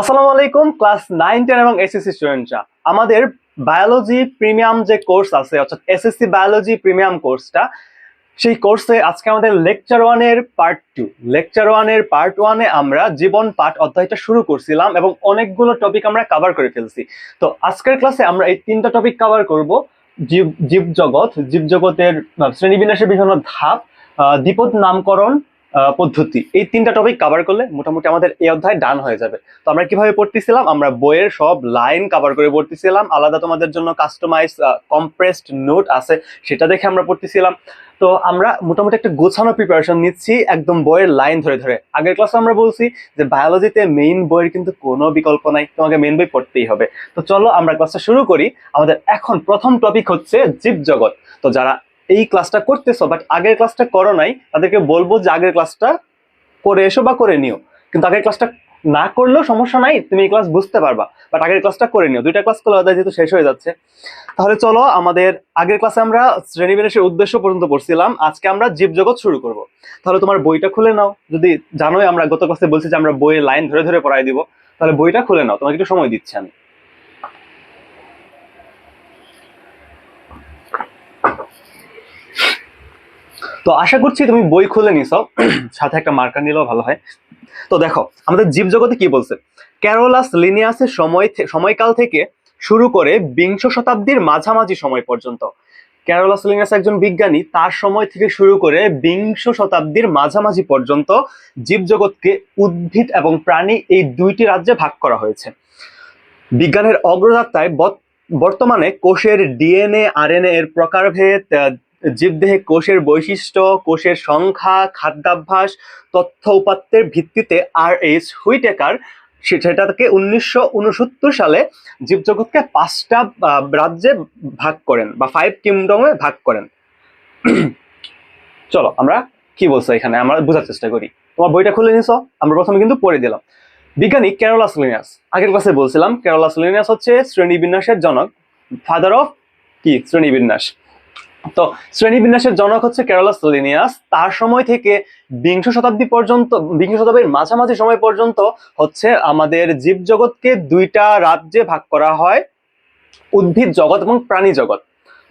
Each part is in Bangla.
আসসালামু আলাইকুম ক্লাস 9, 10 এবং এসএসসি স্টুডেন্টরা। আমাদের বায়োলজি প্রিমিয়াম যে কোর্স আছে অর্থাৎ এসএসসি বায়োলজি প্রিমিয়াম কোর্সটা, সেই কোর্সে আজকে আমাদের লেকচার 1 এর পার্ট 2। লেকচার 1 এর পার্ট 1 এ আমরা জীবন পাঠ অধ্যায়টা শুরু করছিলাম এবং অনেকগুলো টপিক আমরা কভার করে ফেলছি। তো আজকের ক্লাসে আমরা এই তিনটা টপিক কভার করব। জীবজগতের শ্রেণীবিন্যাসের বিভিন্ন ধাপ, দ্বিপদ নামকরণ পদ্ধতি, এই তিনটা টপিক কভার করলে মোটামুটি আমাদের এই অধ্যায় ডান হয়ে যাবে। তো আমরা কিভাবে পড়তেছিলাম, আমরা বইয়ের সব লাইন কভার করে পড়তেছিলাম, আলাদা তোমাদের জন্য কাস্টমাইজ কম্প্রেসড নোট আছে, সেটা দেখে আমরা পড়তেছিলাম। তো আমরা মোটামুটি একটা গোছানো প্রিপারেশন নিচ্ছি একদম বইয়ের লাইন ধরে ধরে। আগের ক্লাসে আমরা বলছি যে বায়োলজিতে মেইন বইয়ের কিন্তু কোনো বিকল্প নাই, তোমাকে মেইন বই পড়তেই হবে। তো চলো আমরা ক্লাসটা শুরু করি। আমাদের এখন প্রথম টপিক হচ্ছে জীবজগৎ। তো যারা এই ক্লাসটা করতেছো বাট আগের ক্লাসটা করো নাই, তাদেরকে বলবো যে আগের ক্লাসটা করে এসো বা করে নিও। কিন্তু আগের ক্লাসটা না করলেও সমস্যা নাই, তুমি এই ক্লাস বুঝতে পারবা, বাট আগের ক্লাসটা করে নিও। দুইটা ক্লাস করলে যেহেতু শেষ হয়ে যাচ্ছে। তাহলে চলো, আমাদের আগের ক্লাসে আমরা শ্রেণীবিন্যাসের উদ্দেশ্য পর্যন্ত পড়ছিলাম, আজকে আমরা জীবজগৎ শুরু করব। তাহলে তোমার বইটা খুলে নাও। যদি জানোই আমরা গত ক্লাসে বলছি যে আমরা বইয়ের লাইন ধরে ধরে পড়াই দিব, তাহলে বইটা খুলে নাও, তোমাকে একটু সময় দিচ্ছি আমি। তো আশা করছি তুমি বই খুলে নিছো, সাথে একটা মার্কার নিলেও ভালো হয়। তো দেখো আমাদের জীবজগতে কি বলছে। ক্যারোলাস লিনিয়াসের সময়কাল থেকে শুরু করে বিংশ শতাব্দীর মাঝামাঝি সময় পর্যন্ত। ক্যারোলাস লিনিয়াস একজন বিজ্ঞানী, তার সময় থেকে শুরু করে বিংশ শতাব্দীর মাঝামাঝি পর্যন্ত জীবজগৎকে উদ্ভিদ এবং প্রাণী এই দুইটি রাজ্যে ভাগ করা হয়েছে। বিজ্ঞানের অগ্রযাত্রায় বর্তমানে কোষের ডিএনএ আরএনএ এর প্রকারভেদ, জীবদেহে কোষের বৈশিষ্ট্য, কোষের সংখ্যা, খাদ্যাভ্যাস, তথ্য উপাত্তের ভিত্তিতে আর.এইচ. হুইটেকার সেটাকে 1969 সালে জীবজগৎকে 5টা রাজ্যে ভাগ করেন বা 5 কিংডমে ভাগ করেন। চলো আমরা কি বলছো এখানে আমরা বোঝার চেষ্টা করি। তোমার বইটা খুলে নিছো, আমরা প্রথমে কিন্তু পড়ে দিলাম। বিজ্ঞানী ক্যারোলাস লিনিয়াস, আগের ক্লাসে বলছিলাম ক্যারোলাস লিনিয়াস হচ্ছে শ্রেণীবিন্যাসের জনক, ফাদার অফ কি শ্রেণীবিন্যাস। তো শ্রেণীবিন্যাসের জনক হচ্ছে ক্যারোলাস লিনিয়াস। তার সময় থেকে বিংশ শতাব্দীর মাঝামাঝি সময় পর্যন্ত হচ্ছে আমাদের জীবজগৎকে দুইটা রাজ্যে ভাগ করা হয়, উদ্ভিদ জগৎ এবং প্রাণী জগৎ।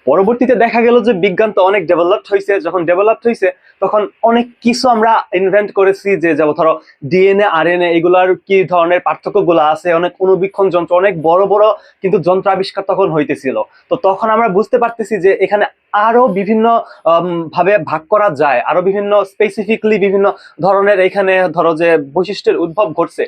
পরবর্তীতে দেখা গেল যে বিজ্ঞান তো অনেক ডেভেলপড হয়েছে, যখন ডেভেলপড হয়েছে তখন অনেক কিছু আমরা ইনভেন্ট করেছি, যে যেমন ধরো ডিএনএ আরএনএ এগুলার কি ধরনের পার্থক্যগুলো আছে, অনেক অনুবীক্ষণ যন্ত্র, অনেক বড় বড় কিন্তু যন্ত্র আবিষ্কার তখন হইতেছিল। তো তখন আমরা বুঝতে পারতেছি যে এখানে আরো বিভিন্ন ভাবে ভাগ করা যায়, আরো বিভিন্ন স্পেসিফিকলি বিভিন্ন ধরনের এখানে ধরো যে বৈশিষ্ট্যের উদ্ভব ঘটছে।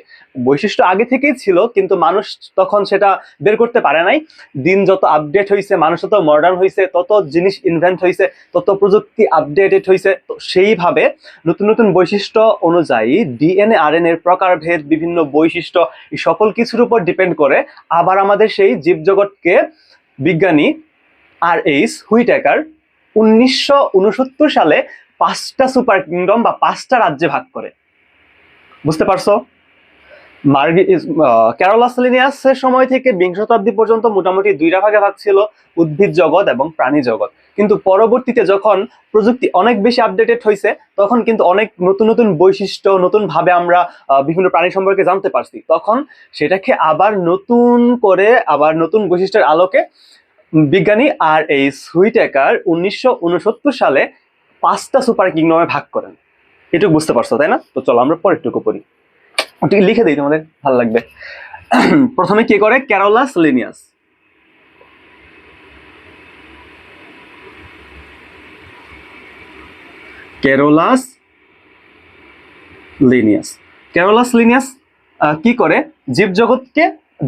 বৈশিষ্ট্য আগে থেকেই ছিল কিন্তু মানুষ তখন সেটা বের করতে পারে নাই। দিন যত আপডেট হয়েছে, মানুষ তত মডার্ন হয়েছে, তত জিনিস ইনভেন্ট হয়েছে, তত প্রযুক্তি আপডেটেড হয়েছে। তো সেইভাবে নতুন নতুন বৈশিষ্ট্য অনুযায়ী ডিএনএ আরএনএ এর প্রকারভেদ, বিভিন্ন বৈশিষ্ট্য, এই সকল কিছুর উপর ডিপেন্ড করে আবার আমাদের সেই জীবজগৎকে বিজ্ঞানী আর.এইচ. হুইটেকার 1969 সালে 5টা সুপার কিংডম বা 5টা রাজ্যে ভাগ করে। বুঝতে পারছো? ক্যারোলাস লিনিয়াসের সময় থেকে বিংশ শতাব্দী পর্যন্ত মোটামুটি দুইটা ভাগে ভাগ ছিল, উদ্ভিদ জগৎ এবং প্রাণী জগৎ। কিন্তু পরবর্তীতে যখন প্রযুক্তি অনেক বেশি আপডেটেড হয়েছে, তখন কিন্তু অনেক নতুন নতুন বৈশিষ্ট্য, নতুন ভাবে আমরা বিভিন্ন প্রাণী সম্পর্কে জানতে পারছি। তখন সেটাকে আবার নতুন করে, আবার নতুন বৈশিষ্ট্যের আলোকে বিজ্ঞানী আর.এইচ. হুইটেকার 1969 সালে 5টা সুপার কিংডমে ভাগ করেন। এটুকু বুঝতে পারছো তাই না? তো চলো আমরা পরেরটুকু পড়ি, লিখে দিই, তোমাদের ভালো লাগবে। প্রথমে কি করে Carolus Linnaeus. Carolus Linnaeus Carolus Linnaeus কি করে জীবজগৎকে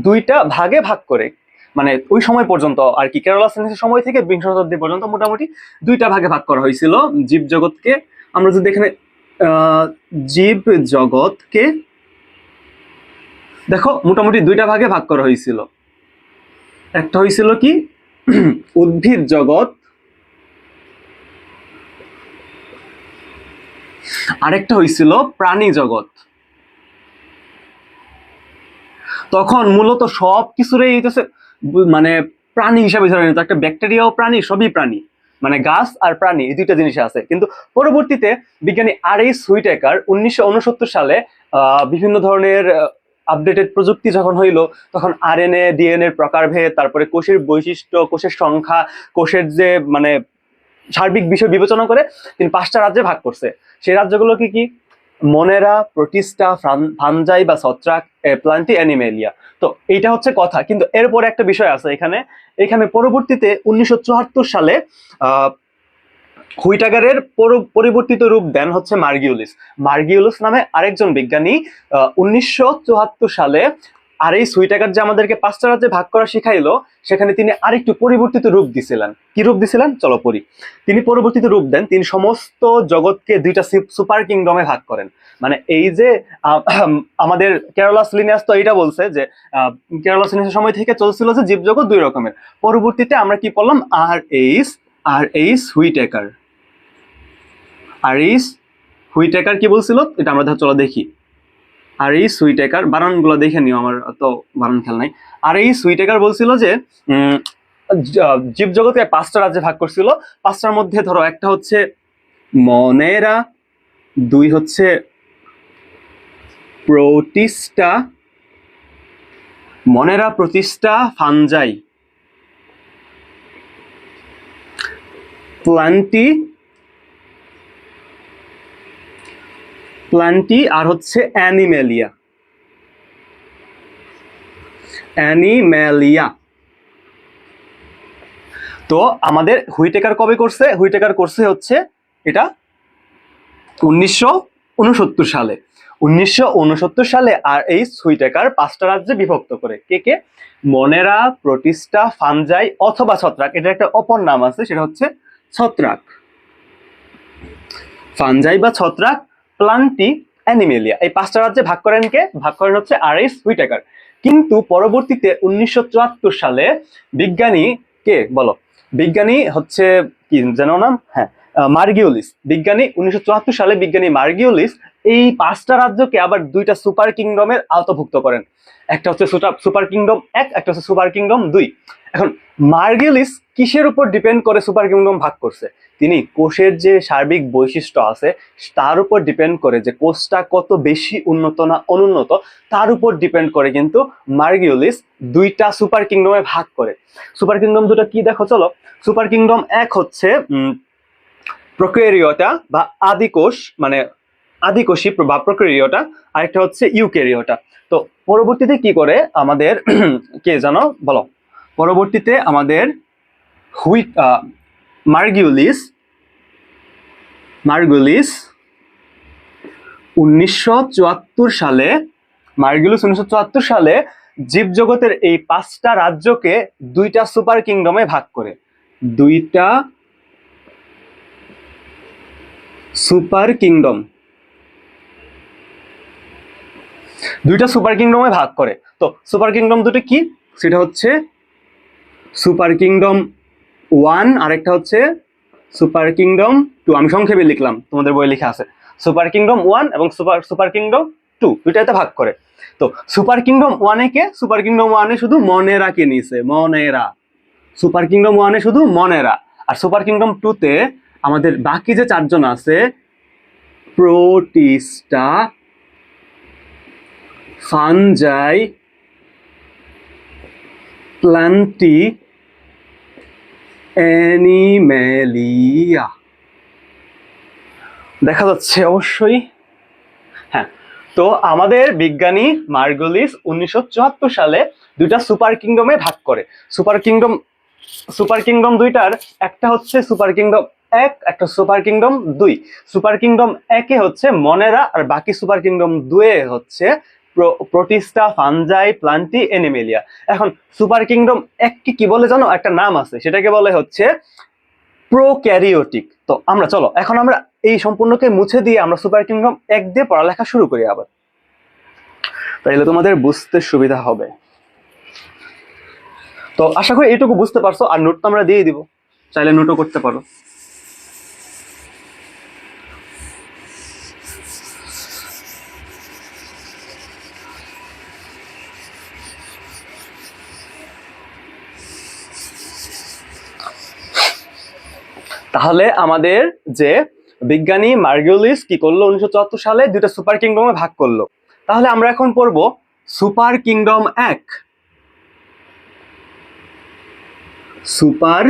দুইটা ভাগে ভাগ করে, মানে ওই সময় পর্যন্ত আর কি, ক্যারোলাস লিনিয়াসের সময় থেকে বিংশ শতাব্দী পর্যন্ত মোটামুটি দুইটা ভাগে ভাগ করা হয়েছিল জীবজগৎকে। আমরা যদি এখানে জীবজগৎকে দেখো মোটামুটি দুইটা ভাগে ভাগ করা হয়েছিল। একটা হয়েছিল কি উদ্ভিদ জগৎ, আরেকটা হয়েছিল প্রাণী জগৎ। তখন মূলত সব কিছুরই মানে প্রাণী হিসাবে ধরে নিত, একটা ব্যাকটেরিয়াও প্রাণী, সবই প্রাণী, মানে গাছ আর প্রাণী এই দুইটা জিনিস আছে। কিন্তু পরবর্তীতে বিজ্ঞানী আর.এইচ. হুইটেকার 1969 সালে বিভিন্ন ধরনের আপডেটেড প্রযুক্তি যখন হইলো, তখন আরএনএ ডিএনএ প্রকারভেদ, তারপরে কোষের বৈশিষ্ট্য, কোষের সংখ্যা, কোষের যে মানে সার্বিক বিষয় বিবেচনা করে তিনি 5টা রাজ্যে ভাগ করছে। সেই রাজ্যগুলো কি কি? মনেরা, প্রোটিস্টা, ফানজাই বা ছত্রাক, প্লান্টি, অ্যানিমেলিয়া। তো এইটা হচ্ছে কথা, কিন্তু এরপরে একটা বিষয় আছে এখানে। এখানে পরবর্তীতে 1974 সালে হুইটাগারের পরিবর্তিত রূপ দেন হচ্ছে মার্গিউলিস। মার্গিউলিস নামে আরেকজন বিজ্ঞানী 1974 সালে আর এই হুইটাগার যে আমাদেরকে 5টা রাজ্যে ভাগ করা শিখাইলো, সেখানে তিনি আরেকটু পরিবর্তিত রূপ দিছিলেন। কি রূপ দিছিলেন চলো পড়ি। তিনি পরিবর্তিত রূপ দেন, তিনি সমস্ত জগৎকে 2টা সুপার কিংডমে ভাগ করেন। মানে এই যে আমাদের ক্যারোলাস লিনিয়াস তো এটা বলছে যে ক্যারোলাস লিনিয়াসের সময় থেকে চলছিল যে জীবজগৎ 2 রকমের। পরবর্তীতে আমরা কি পড়লাম? আর এইচ হুইটেকার। আরিস হুইটেকার কি বলছিল এটা আমরা চলো দেখি। আরিস হুইটেকার, বানানগুলো দেখে নিও, আমার তো বানান খেয়াল নাই। আরিস হুইটেকার বলছিল যে জীবজগৎকে 5টা রাজ্যে ভাগ করছিল। 5টার মধ্যে ধরো একটা হচ্ছে মনেরা, 2 হচ্ছে প্রোটিস্টা, মনেরা, প্রোটিস্টা, ফানজাই, প্লান্টি আর হচ্ছে অ্যানিমেলিয়া। তো আমাদের হুইটেকার কবে করছে? হুইটেকার করছে হচ্ছে এটা 1969 সালে। 1969 সালে আর এই হুইটেকার 5টা রাজ্যে বিভক্ত করে। কে কে? মনেরা, প্রোটিস্টা, ফানজাই অথবা ছত্রাক। এটা একটা অপর নাম আছে, সেটা হচ্ছে ছত্রাক। ফানজাই বা ছত্রাক, প্লান্টি, অ্যানিমেলিয়া। এই 5টা রাজ্যে ভাগ করেন কে? ভাগ করেন হচ্ছে আরএস হুইটেকার। কিন্তু পরবর্তীতে 1974 সালে বিজ্ঞানী কে বলো? বিজ্ঞানী হচ্ছে কি যেন নাম? হ্যাঁ, মার্গিউলিস। বিজ্ঞানী 1974 সালে বিজ্ঞানী মার্গিউলিস এই 5টা রাজ্যকে আবার 2টা সুপার কিংডমের আওতাভুক্ত করেন। একটা হচ্ছে সুপার কিংডম 1, একটা হচ্ছে সুপার কিংডম 2। এখন মার্গিউলিস কিসের উপর ডিপেন্ড করে সুপার কিংডম ভাগ করছে? তিনি কোষের যে সার্বিক বৈশিষ্ট্য আছে তার উপর ডিপেন্ড করে, যে কোষটা কত বেশি উন্নত না অনুন্নত তার উপর ডিপেন্ড করে কিন্তু মার্গিউলিস 2টা সুপার কিংডমে ভাগ করে। সুপার কিংডম 2টা কি দেখো চলো। সুপার কিংডম 1 হচ্ছে প্রোক্যারিওটা বা আদিকোষ, মানে আদিকোষী বা প্রোক্যারিওটা, আরেকটা হচ্ছে ইউক্যারিওটা। তো পরবর্তীতে কি করে আমাদের কে জানো বলো? পরবর্তীতে আমাদের মার্গিউলিস 1974 সালে জীবজগতের এই 5টা রাজ্যকে 2টা সুপার কিংডমে ভাগ করে। 2টা সুপার কিংডমে ভাগ করে। তো সুপার কিংডম 2টি কি? সেটা হচ্ছে সুপার কিংডম 1, আরেকটা হচ্ছে সুপার কিংডম 2। আমি সংক্ষেপে লিখলাম, তোমাদের বই লেখা আছে। সুপার কিংডম 1 এবং সুপার কিংডম 2 দুইটাতে ভাগ করে। তো সুপার কিংডম 1 এ কে? সুপার কিংডম 1 এ শুধু মনেরাকে নিছে, মনেরা। সুপার কিংডম 1 এ শুধু মনেরা। আর সুপার কিংডম 2 তে আমাদের বাকি যে 4জন আছে, প্রোটিস্টা, ফানজাই, প্লান্টি, অ্যানিমেলিয়া। দেখা যাচ্ছে অবশ্যই। হ্যাঁ, তো আমাদের বিজ্ঞানী মার্গলিস 1974 সালে 2টা সুপার কিংডমে ভাগ করে। সুপার কিংডম 2টার একটা হচ্ছে সুপার কিংডম 1, একটা সুপার কিংডম 2। সুপার কিংডম 1 এ হচ্ছে মনেরা, আর বাকি সুপার কিংডম 2 এ হচ্ছে প্রোটিস্টা, ফানজাই, প্লান্টি, অ্যানিমেলিয়া। এখন সুপার কিংডম 1 কি বলে জানো? একটা নাম আছে, সেটাকে বলে হচ্ছে প্রোক্যারিওটিক। তো আমরা চলো এখন আমরা এই সম্পূর্ণকে মুছে দিয়ে আমরা সুপার কিংডম 1 দিয়ে পড়ালেখা শুরু করি আবার, তাইলে তোমাদের বুঝতে সুবিধা হবে। তো আশা করি এইটুকু বুঝতে পারছো। আর নোট তো আমরা দিয়ে দিব, চাইলে নোটও করতে পারো। তাহলে আমাদের যে বিজ্ঞানী মার্গিউলিস কি করলো? 1974 সালে 2টা সুপার কিংডমে ভাগ করলো। তাহলে আমরা এখন পড়ব সুপার কিংডম এক। সুপার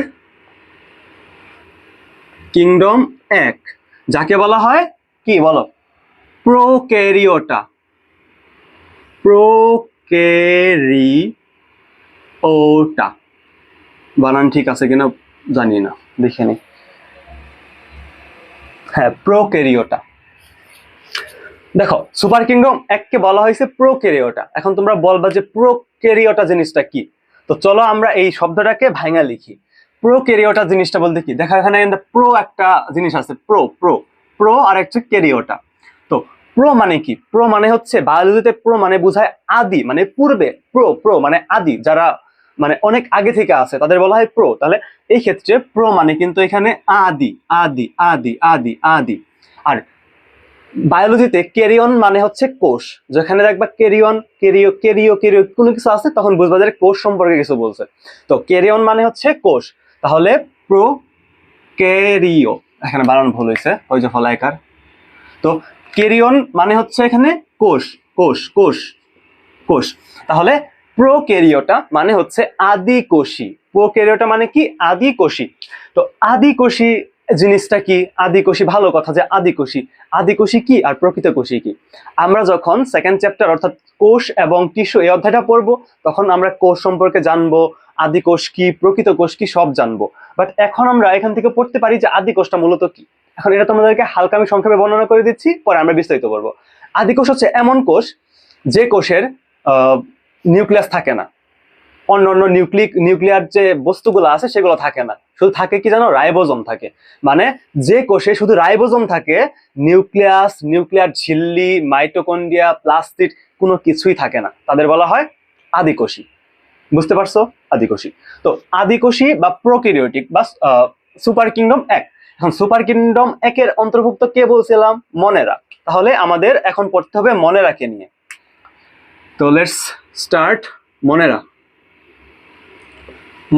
কিংডম এক যাকে বলা হয় কি বলো? প্রোক্যারিওটা। প্রোক্যারিওটা বানান ঠিক আছে কিনা জানি না, দেখে নি। হ্যাঁ, প্রোক্যারিওটা। দেখো, সুপার কিংডম এককে বলা হয়েছে প্রোক্যারিওটা। এখন তোমরা বলবা যে প্রোক্যারিওটা জিনিসটা কি? তো চলো আমরা এই শব্দটাকে ভাঙা লিখি। প্রোক্যারিওটা জিনিসটা বলতে কি? দেখো এখানে প্রো একটা জিনিস আছে, প্রো প্রো প্রো আর একটা ক্যারিওটা। তো প্রো মানে কি? প্রো মানে হচ্ছে বায়োলজিতে প্রো মানে বোঝায় আদি, মানে পূর্বে। প্রো প্রো মানে আদি, যারা মানে অনেক আগে থেকে আছে তাদের বলা হয় প্রো। তাহলে এই ক্ষেত্রে প্রো মানে কিন্তু এখানে আদি আদি আদি আদি আদি। আর বায়োলজিতে ক্যারিয়ন মানে হচ্ছে কোষ। যেখানে দেখবা ক্যারিয়ন ক্যারিও ক্যারিও ক্যারিও কোনো কিছু আছে তখন বুঝবা যে কোষ সম্পর্কে কিছু বলছে। তো ক্যারিয়ন মানে হচ্ছে কোষ। তাহলে প্রো ক্যারিও, এখানে বানান ভুল হয়েছে, ওই যে ফলাইকার। তো ক্যারিয়ন মানে হচ্ছে এখানে কোষ কোষ কোষ কোষ। তাহলে প্রোক্যারিওটা মানে হচ্ছে আদি কোষী। প্রোক্যারিওটা মানে কি? আদি কোষী। তো আদি কোষী জিনিসটা কি? আদি কোষী, ভালো কথা যে আদি কোষী। আদি কোষী কি আর প্রকৃত কোষী কি? আমরা যখন সেকেন্ড চ্যাপ্টার অর্থাৎ কোষ এবং টিস্যু এই অধ্যায়টা পড়বো তখন আমরা কোষ সম্পর্কে জানবো, আদি কোষ কি প্রকৃত কোষ কি সব জানবো। বাট এখন আমরা এখান থেকে পড়তে পারি যে আদি কোষটা মূলত কি। এখন এটা তোমাদেরকে হালকা আমি সংক্ষেপে বর্ণনা করে দিচ্ছি, পরে আমরা বিস্তারিত করবো। আদি কোষ হচ্ছে এমন কোষ যে কোষের নিউক্লিয়াস থাকে না, অন্য অন্য নিউক্লিয়ার যে বস্তুগুলো আছে সেগুলো থাকে না, শুধু থাকে কি জানো? রাইবোজোম থাকে। মানে যে কোষে শুধু রাইবোজোম থাকে, নিউক্লিয়াস, নিউক্লিয়ার ঝিল্লি, মাইটোকন্ড্রিয়া, প্লাস্টিড কোনো কিছুই থাকে না, তাদের বলা হয় আদিকোষী। বুঝতে পারছো? আদিকোষী। তো আদিকোষী বা প্রোক্যারিওটিক বা সুপার কিংডম এক। এখন সুপার কিংডম একের অন্তর্ভুক্ত কে বলছিলাম? মনেরা। তাহলে আমাদের এখন পড়তে হবে মনেরাকে নিয়ে। তো লেটস স্টার্ট। মনেরা।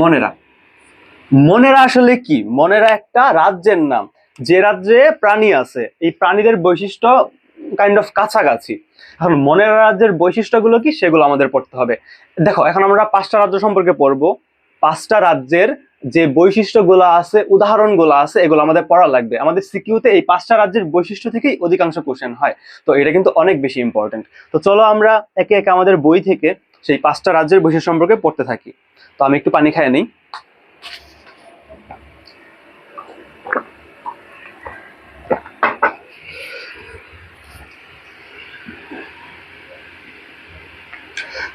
মনেরা মনেরা আসলে কি? মনেরা একটা রাজ্যের নাম, যে রাজ্যে প্রাণী আছে। এই প্রাণীদের বৈশিষ্ট্য কাইন্ড অফ কাছাকাছি। এখন মনেরা রাজ্যের বৈশিষ্ট্যগুলো কি সেগুলো আমাদের পড়তে হবে। দেখো এখন আমরা 5টা রাজ্য সম্পর্কে পড়বো। 5টা রাজ্যের যে বৈশিষ্ট্যগুলো আছে, উদাহরণগুলো আছে, এগুলো আমাদের পড়া লাগবে। আমাদের সিকিউতে এই 5টা রাজ্যের বৈশিষ্ট্য থেকেই অধিকাংশ কোশ্চেন হয়। তো এটা কিন্তু অনেক বেশি ইম্পর্টেন্ট। তো চলো আমরা একে একে আমাদের বই থেকে সেই 5টা রাজ্যের বৈশিষ্ট্য সম্পর্কে পড়তে থাকি। তো আমি একটু পানি খাইয়ে নিই।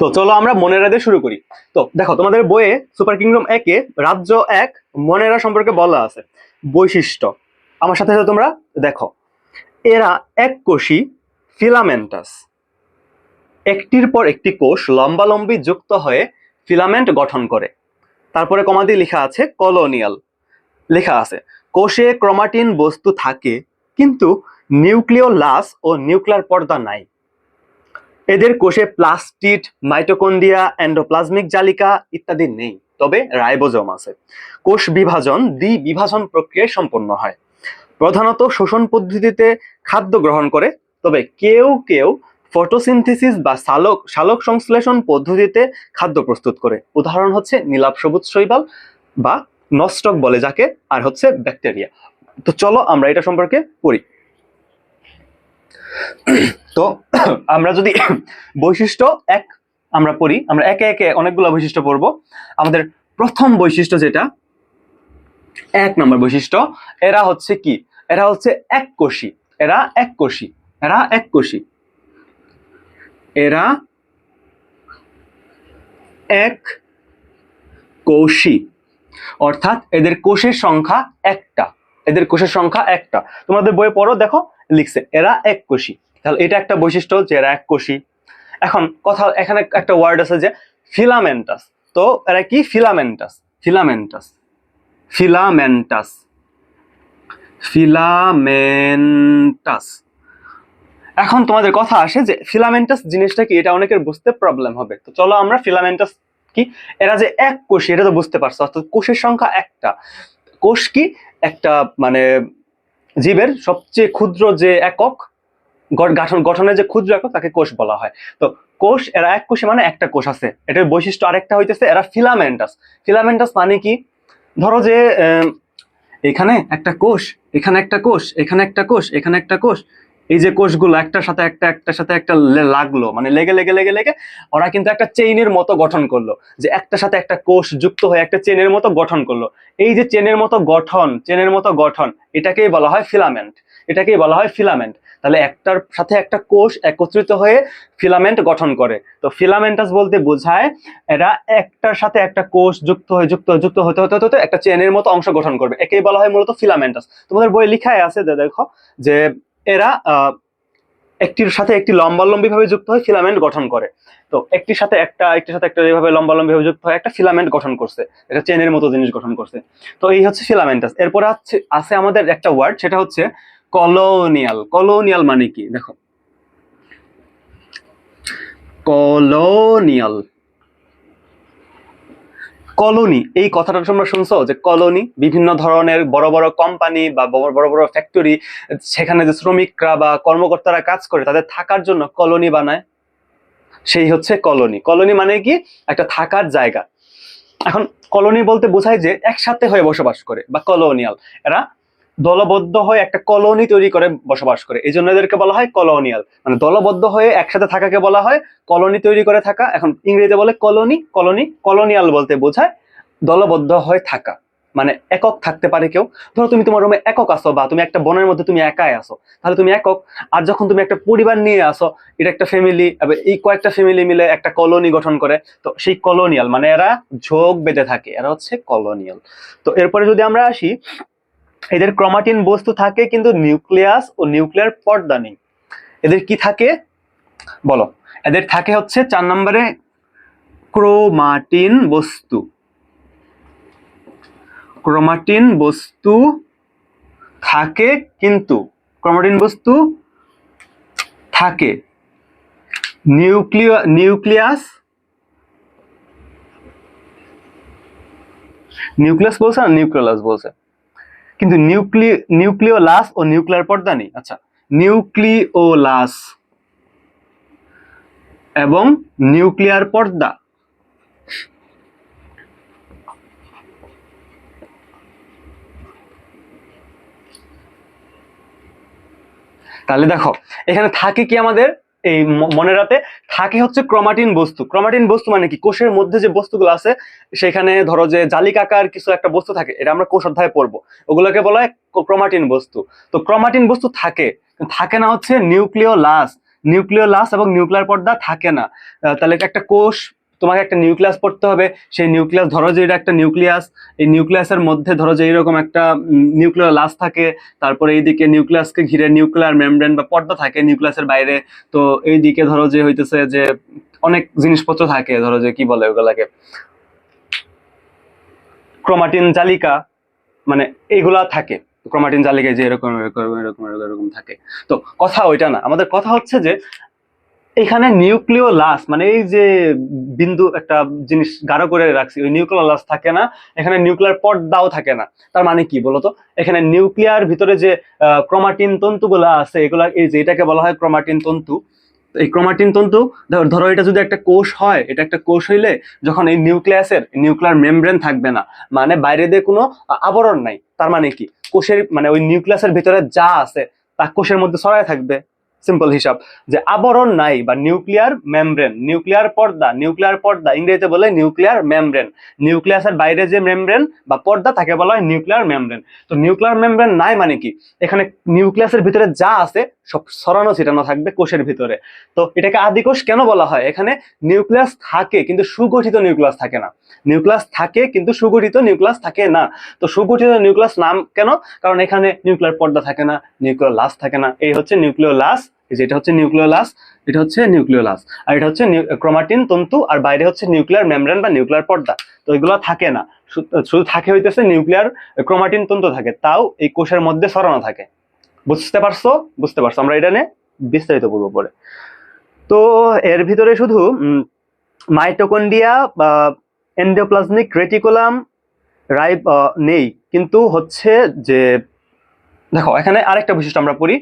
তো চলো আমরা মনেরা দিয়ে শুরু করি। তো দেখো তোমাদের বইয়ে সুপার কিংডম একে রাজ্য এক মনেরা সম্পর্কে বলা আছে। বৈশিষ্ট্য আমার সাথে সাথে তোমরা দেখো। এরা এককোষী ফিলামেন্টাস। একটির পর একটি কোষ লম্বালম্বি যুক্ত হয়ে ফিলামেন্ট গঠন করে। তারপরে কমা দিয়ে লেখা আছে কলোনিয়াল। লেখা আছে কোষে ক্রোমাটিন বস্তু থাকে কিন্তু নিউক্লিওলাস ও নিউক্লিয়ার পর্দা নাই। এদের কোষে প্লাস্টিড, মাইটোকন্ড্রিয়া, এন্ডোপ্লাজমিক জালিকা ইত্যাদি নেই, তবে রাইবোজোম আছে। কোষ বিভাজন দ্বিবিভাজন প্রক্রিয়ায় সম্পন্ন হয়। প্রধানত শোষণ পদ্ধতিতে খাদ্য গ্রহণ করে, তবে কেউ কেউ ফটোসিনথেসিস বা সালোক সংশ্লেষণ পদ্ধতিতে খাদ্য প্রস্তুত করে। উদাহরণ হচ্ছে নীলাভ সবুজ শৈবাল বা নস্টক বলে যাকে, আর হচ্ছে ব্যাকটেরিয়া। তো চলো আমরা এটা সম্পর্কে পড়ি। তো আমরা যদি বৈশিষ্ট্য এক আমরা পড়ি, আমরা একে একে অনেকগুলো বৈশিষ্ট্য পড়বো। আমাদের প্রথম বৈশিষ্ট্য যেটা 1 নম্বর বৈশিষ্ট্য, এরা হচ্ছে কি? এরা হচ্ছে এককোষী। এরা এককোষী। এরা এককোষী। এরা এককোষী অর্থাৎ এদের কোষের সংখ্যা একটা। এদের কোষের সংখ্যা একটা। তোমাদের বইয়ে পড়ো, দেখো লিখছে এরা এককোষী। তাহলে এটা একটা বৈশিষ্ট্য যে এরা এককোষী। এখন কথা, এখানে একটা ওয়ার্ড আছে যে ফিলামেন্টাস। তো এরা কি? ফিলামেন্টাস। Filamentous filamentous filamentous. এখন তোমাদের কথা আসে যে ফিলামেন্টাস জিনিসটা কি, এটা অনেকের বুঝতে প্রবলেম হবে। তো চলো আমরা ফিলামেন্টাস কি, এরা যে এক কোষী এটা তো বুঝতে পারছো, অর্থাৎ কোষের সংখ্যা একটা। কোষ কি? একটা মানে জীবের সবচেয়ে ক্ষুদ্র যে একক, গঠনের যে ক্ষুদ্র একক তাকে কোষ বলা হয়। তো কোষ, এরা এক কোষী মানে একটা কোষ আছে। এটার বৈশিষ্ট্য আরেকটা হইতেছে এরা ফিলামেন্টাস। ফিলামেন্টাস মানে কি, ধরো যে এখানে একটা কোষ, এখানে একটা কোষ, এখানে একটা কোষ, এখানে একটা কোষ, এই যে কোষগুলো একটার সাথে একটা একটার সাথে একটা লাগলো, মানে লেগে লেগে লেগে লেগে ওরা কিন্তু একটা চেইনের মতো গঠন করলো, যে একটার সাথে একটা কোষ যুক্ত হয়ে একটা চেনের মতো গঠন করলো। এই যে চেনের মতো গঠন, এটাকেই বলা হয় ফিলামেন্ট, এটাকেই বলা হয় ফিলামেন্ট। তাহলে একটার সাথে একটা কোষ একত্রিত হয়ে ফিলামেন্ট গঠন করে। তো ফিলামেন্টাস বলতে বোঝায় এরা একটার সাথে একটা কোষ যুক্ত হতে হতে হতে একটা চেনের মতো অংশ গঠন করবে, একেই বলা হয় মূলত ফিলামেন্টাস। তোমাদের বই লেখায় আছে যে দেখো যে এরা একটির সাথে একটি লম্বালম্বি ভাবে যুক্ত হয়ে ফিলামেন্ট গঠন করে। তো একটির সাথে একটা এইভাবে লম্বালম্বি ভাবে যুক্ত হয়ে একটা ফিলামেন্ট গঠন করছে, একটা চেনের মতো জিনিস গঠন করছে। তো এই হচ্ছে ফিলামেন্টাস। এরপরে আছে আমাদের একটা ওয়ার্ড, সেটা হচ্ছে কলোনিয়াল। কলোনিয়াল মানে কি দেখো, কলোনিয়াল, কলোনি, এই কথাটা তোমরা শুনছো যে কলোনি, বিভিন্ন ধরনের বড় বড় কোম্পানি বা বড় বড় ফ্যাক্টরি, সেখানে যে শ্রমিকরা বা কর্মকর্তারা কাজ করে তাদের থাকার জন্য কলোনি বানায়, সেই হচ্ছে কলোনি। কলোনি মানে কি, একটা থাকার জায়গা। এখন কলোনি বলতে বোঝায় যে একসাথে হয়ে বসবাস করে, বা কলোনিয়াল, এরা দলবদ্ধ হয়ে একটা কলোনি তৈরি করে বসবাস করে, এই জন্য এদেরকে বলা হয় কলোনিয়াল। মানে দলবদ্ধ হয়ে একসাথে থাকাকে বলা হয় কলোনি তৈরি করে থাকা। এখন ইংরেজিতে বলে কলোনি। কলোনিয়াল বলতে বোঝায় দলবদ্ধ হয়ে থাকা, মানে একক থাকতে পারে কেউ। ধরো তুমি তোমার রুমে একক আসো, বা তুমি একটা বনের মধ্যে তুমি একাই আসো, তাহলে তুমি একক। আর যখন তুমি একটা পরিবার নিয়ে আসো, এটা একটা ফ্যামিলি, এই কয়েকটা ফ্যামিলি মিলে একটা কলোনি গঠন করে, তো সেই কলোনিয়াল, মানে এরা ঝোঁক বেঁধে থাকে, এরা হচ্ছে কলোনিয়াল। তো এরপরে যদি আমরা আসি, এদের ক্রোমাটিন বস্তু থাকে কিন্তু নিউক্লিয়াস ও নিউক্লিয়ার পর্দা নেই। এদের কি থাকে বলো, এদের থাকে হচ্ছে 4 নম্বরে ক্রোমাটিন বস্তু। ক্রোমাটিন বস্তু থাকে কিন্তু, ক্রোমাটিন বস্তু থাকে, নিউক্লিয়াস বলছে না নিউক্লিয়াস বলছে, কিন্তু নিউক্লিওলাস ও নিউক্লিয়ার পর্দা নেই। আচ্ছা, নিউক্লিওলাস এবং নিউক্লিয়ার পর্দা, তাহলে দেখো এখানে থাকে কি আমাদের, এই মনে রাতে থাকে হচ্ছে ক্রোমাটিন বস্তু। ক্রোমাটিন বস্তু মানে কি, কোষের মধ্যে যে বস্তুগুলো আছে সেখানে ধরো যে জালিকাকার কিছু একটা বস্তু থাকে, এটা আমরা কোষ অধ্যায়ে পড়বো, ওগুলোকে বলা হয় ক্রোমাটিন বস্তু। তো ক্রোমাটিন বস্তু থাকে, থাকে না হচ্ছে নিউক্লিওলাস এবং নিউক্লিয়ার পর্দা থাকে না। তাহলে একটা কোষ, তোমাকে একটা নিউক্লিয়াস পড়তে হবে, সেই নিউক্লিয়াস, ধরো যে এটা একটা নিউক্লিয়াস, এই নিউক্লিয়াসের মধ্যে ধরো যে এইরকম একটা নিউক্লিওলাস থাকে, তারপরে এইদিকে নিউক্লিয়াসকে ঘিরে নিউক্লিয়ার মেমব্রেন বা পর্দা থাকে নিউক্লিয়াসের বাইরে। তো এইদিকে ধরো যে হইতেছে যে অনেক জিনিসপত্র থাকে, ধরো যে কি বলে ওগুলাকে, ক্রোমাটিন জালিকা, মানে এইগুলা থাকে। ক্রোমাটিন জালিকায় যে এরকম এরকম এরকম এরকম থাকে। তো কথা ওইটা না, আমাদের কথা হচ্ছে যে এখানে নিউক্লিওলাস মানে এই যে বিন্দু একটা জিনিস গাঢ় করে রাখছি, ওই নিউক্লিওলাস থাকে না, এখানে নিউক্লিয়ার পর্দাও থাকে না। তার মানে কি বলতো, এখানে নিউক্লিয়ার ভিতরে যে ক্রোমাটিন তন্তুগুলা আছে, এগুলা, এই যে এটাকে বলা হয় ক্রোমাটিন তন্তু। এই ক্রোমাটিন তন্তু, ধরো এটা যদি একটা কোষ হয়, এটা একটা কোষ হইলে যখন এই নিউক্লিয়ার মেমব্রেন থাকবে না, মানে বাইরে দিয়ে কোনো আবরণ নাই, তার মানে কি, কোষের মানে ওই নিউক্লিয়াসের ভিতরে যা আছে তা কোষের মধ্যে ছড়ায় থাকবে। সিম্পল হিসাব, যে আবরণ নাই বা নিউক্লিয়ার মেমব্রেন, নিউক্লিয়ার পর্দা ইংরেজিতে বলে নিউক্লিয়ার মেমব্রেন। নিউক্লিয়াসের বাইরে যে মেমব্রেন বা পর্দা তাকে বলা হয় নিউক্লিয়ার মেমব্রেন। তো নিউক্লিয়ার মেমব্রেন নাই মানে কি, এখানে নিউক্লিয়াসের ভিতরে যা আছে সব ছড়ানো ছিটানো থাকবে কোষের ভিতরে। তো এটাকে আদিকোষ কেন বলা হয়, এখানে নিউক্লিয়াস থাকে কিন্তু সুগঠিত নিউক্লিয়াস থাকে না। নিউক্লিয়াস থাকে কিন্তু সুগঠিত নিউক্লিয়াস থাকে না। তো সুগঠিত নিউক্লিয়াস নাম কেন, কারণ এখানে নিউক্লিয়ার পর্দা থাকে না, নিউক্লিওলাস থাকে না। এই হচ্ছে নিউক্লিওলাস, যেটা হচ্ছে নিউক্লিওলাস, এটা হচ্ছে নিউক্লিওলাস, আর এটা হচ্ছে ক্রোমাটিন তন্তু, আর বাইরে হচ্ছে নিউক্লিয়ার মেমব্রেন বা নিউক্লিয়ার পর্দা। তো এগুলো থাকে না, শুধু থাকে হইতেছে নিউক্লিয়ার ক্রোমাটিন তন্তু থাকে, তাও এই কোষের মধ্যে ছড়ানো থাকে। বুঝতে পারছো? আমরা এটা নিয়ে বিস্তারিত বলবো পরে। তো এর ভিতরে শুধু মাইটোকন্ড্রিয়া বা এন্ডোপ্লাজমিক রেটিকুলাম নেই, কিন্তু হচ্ছে যে দেখো এখানে আরেকটা বৈশিষ্ট্য আমরা পড়ি,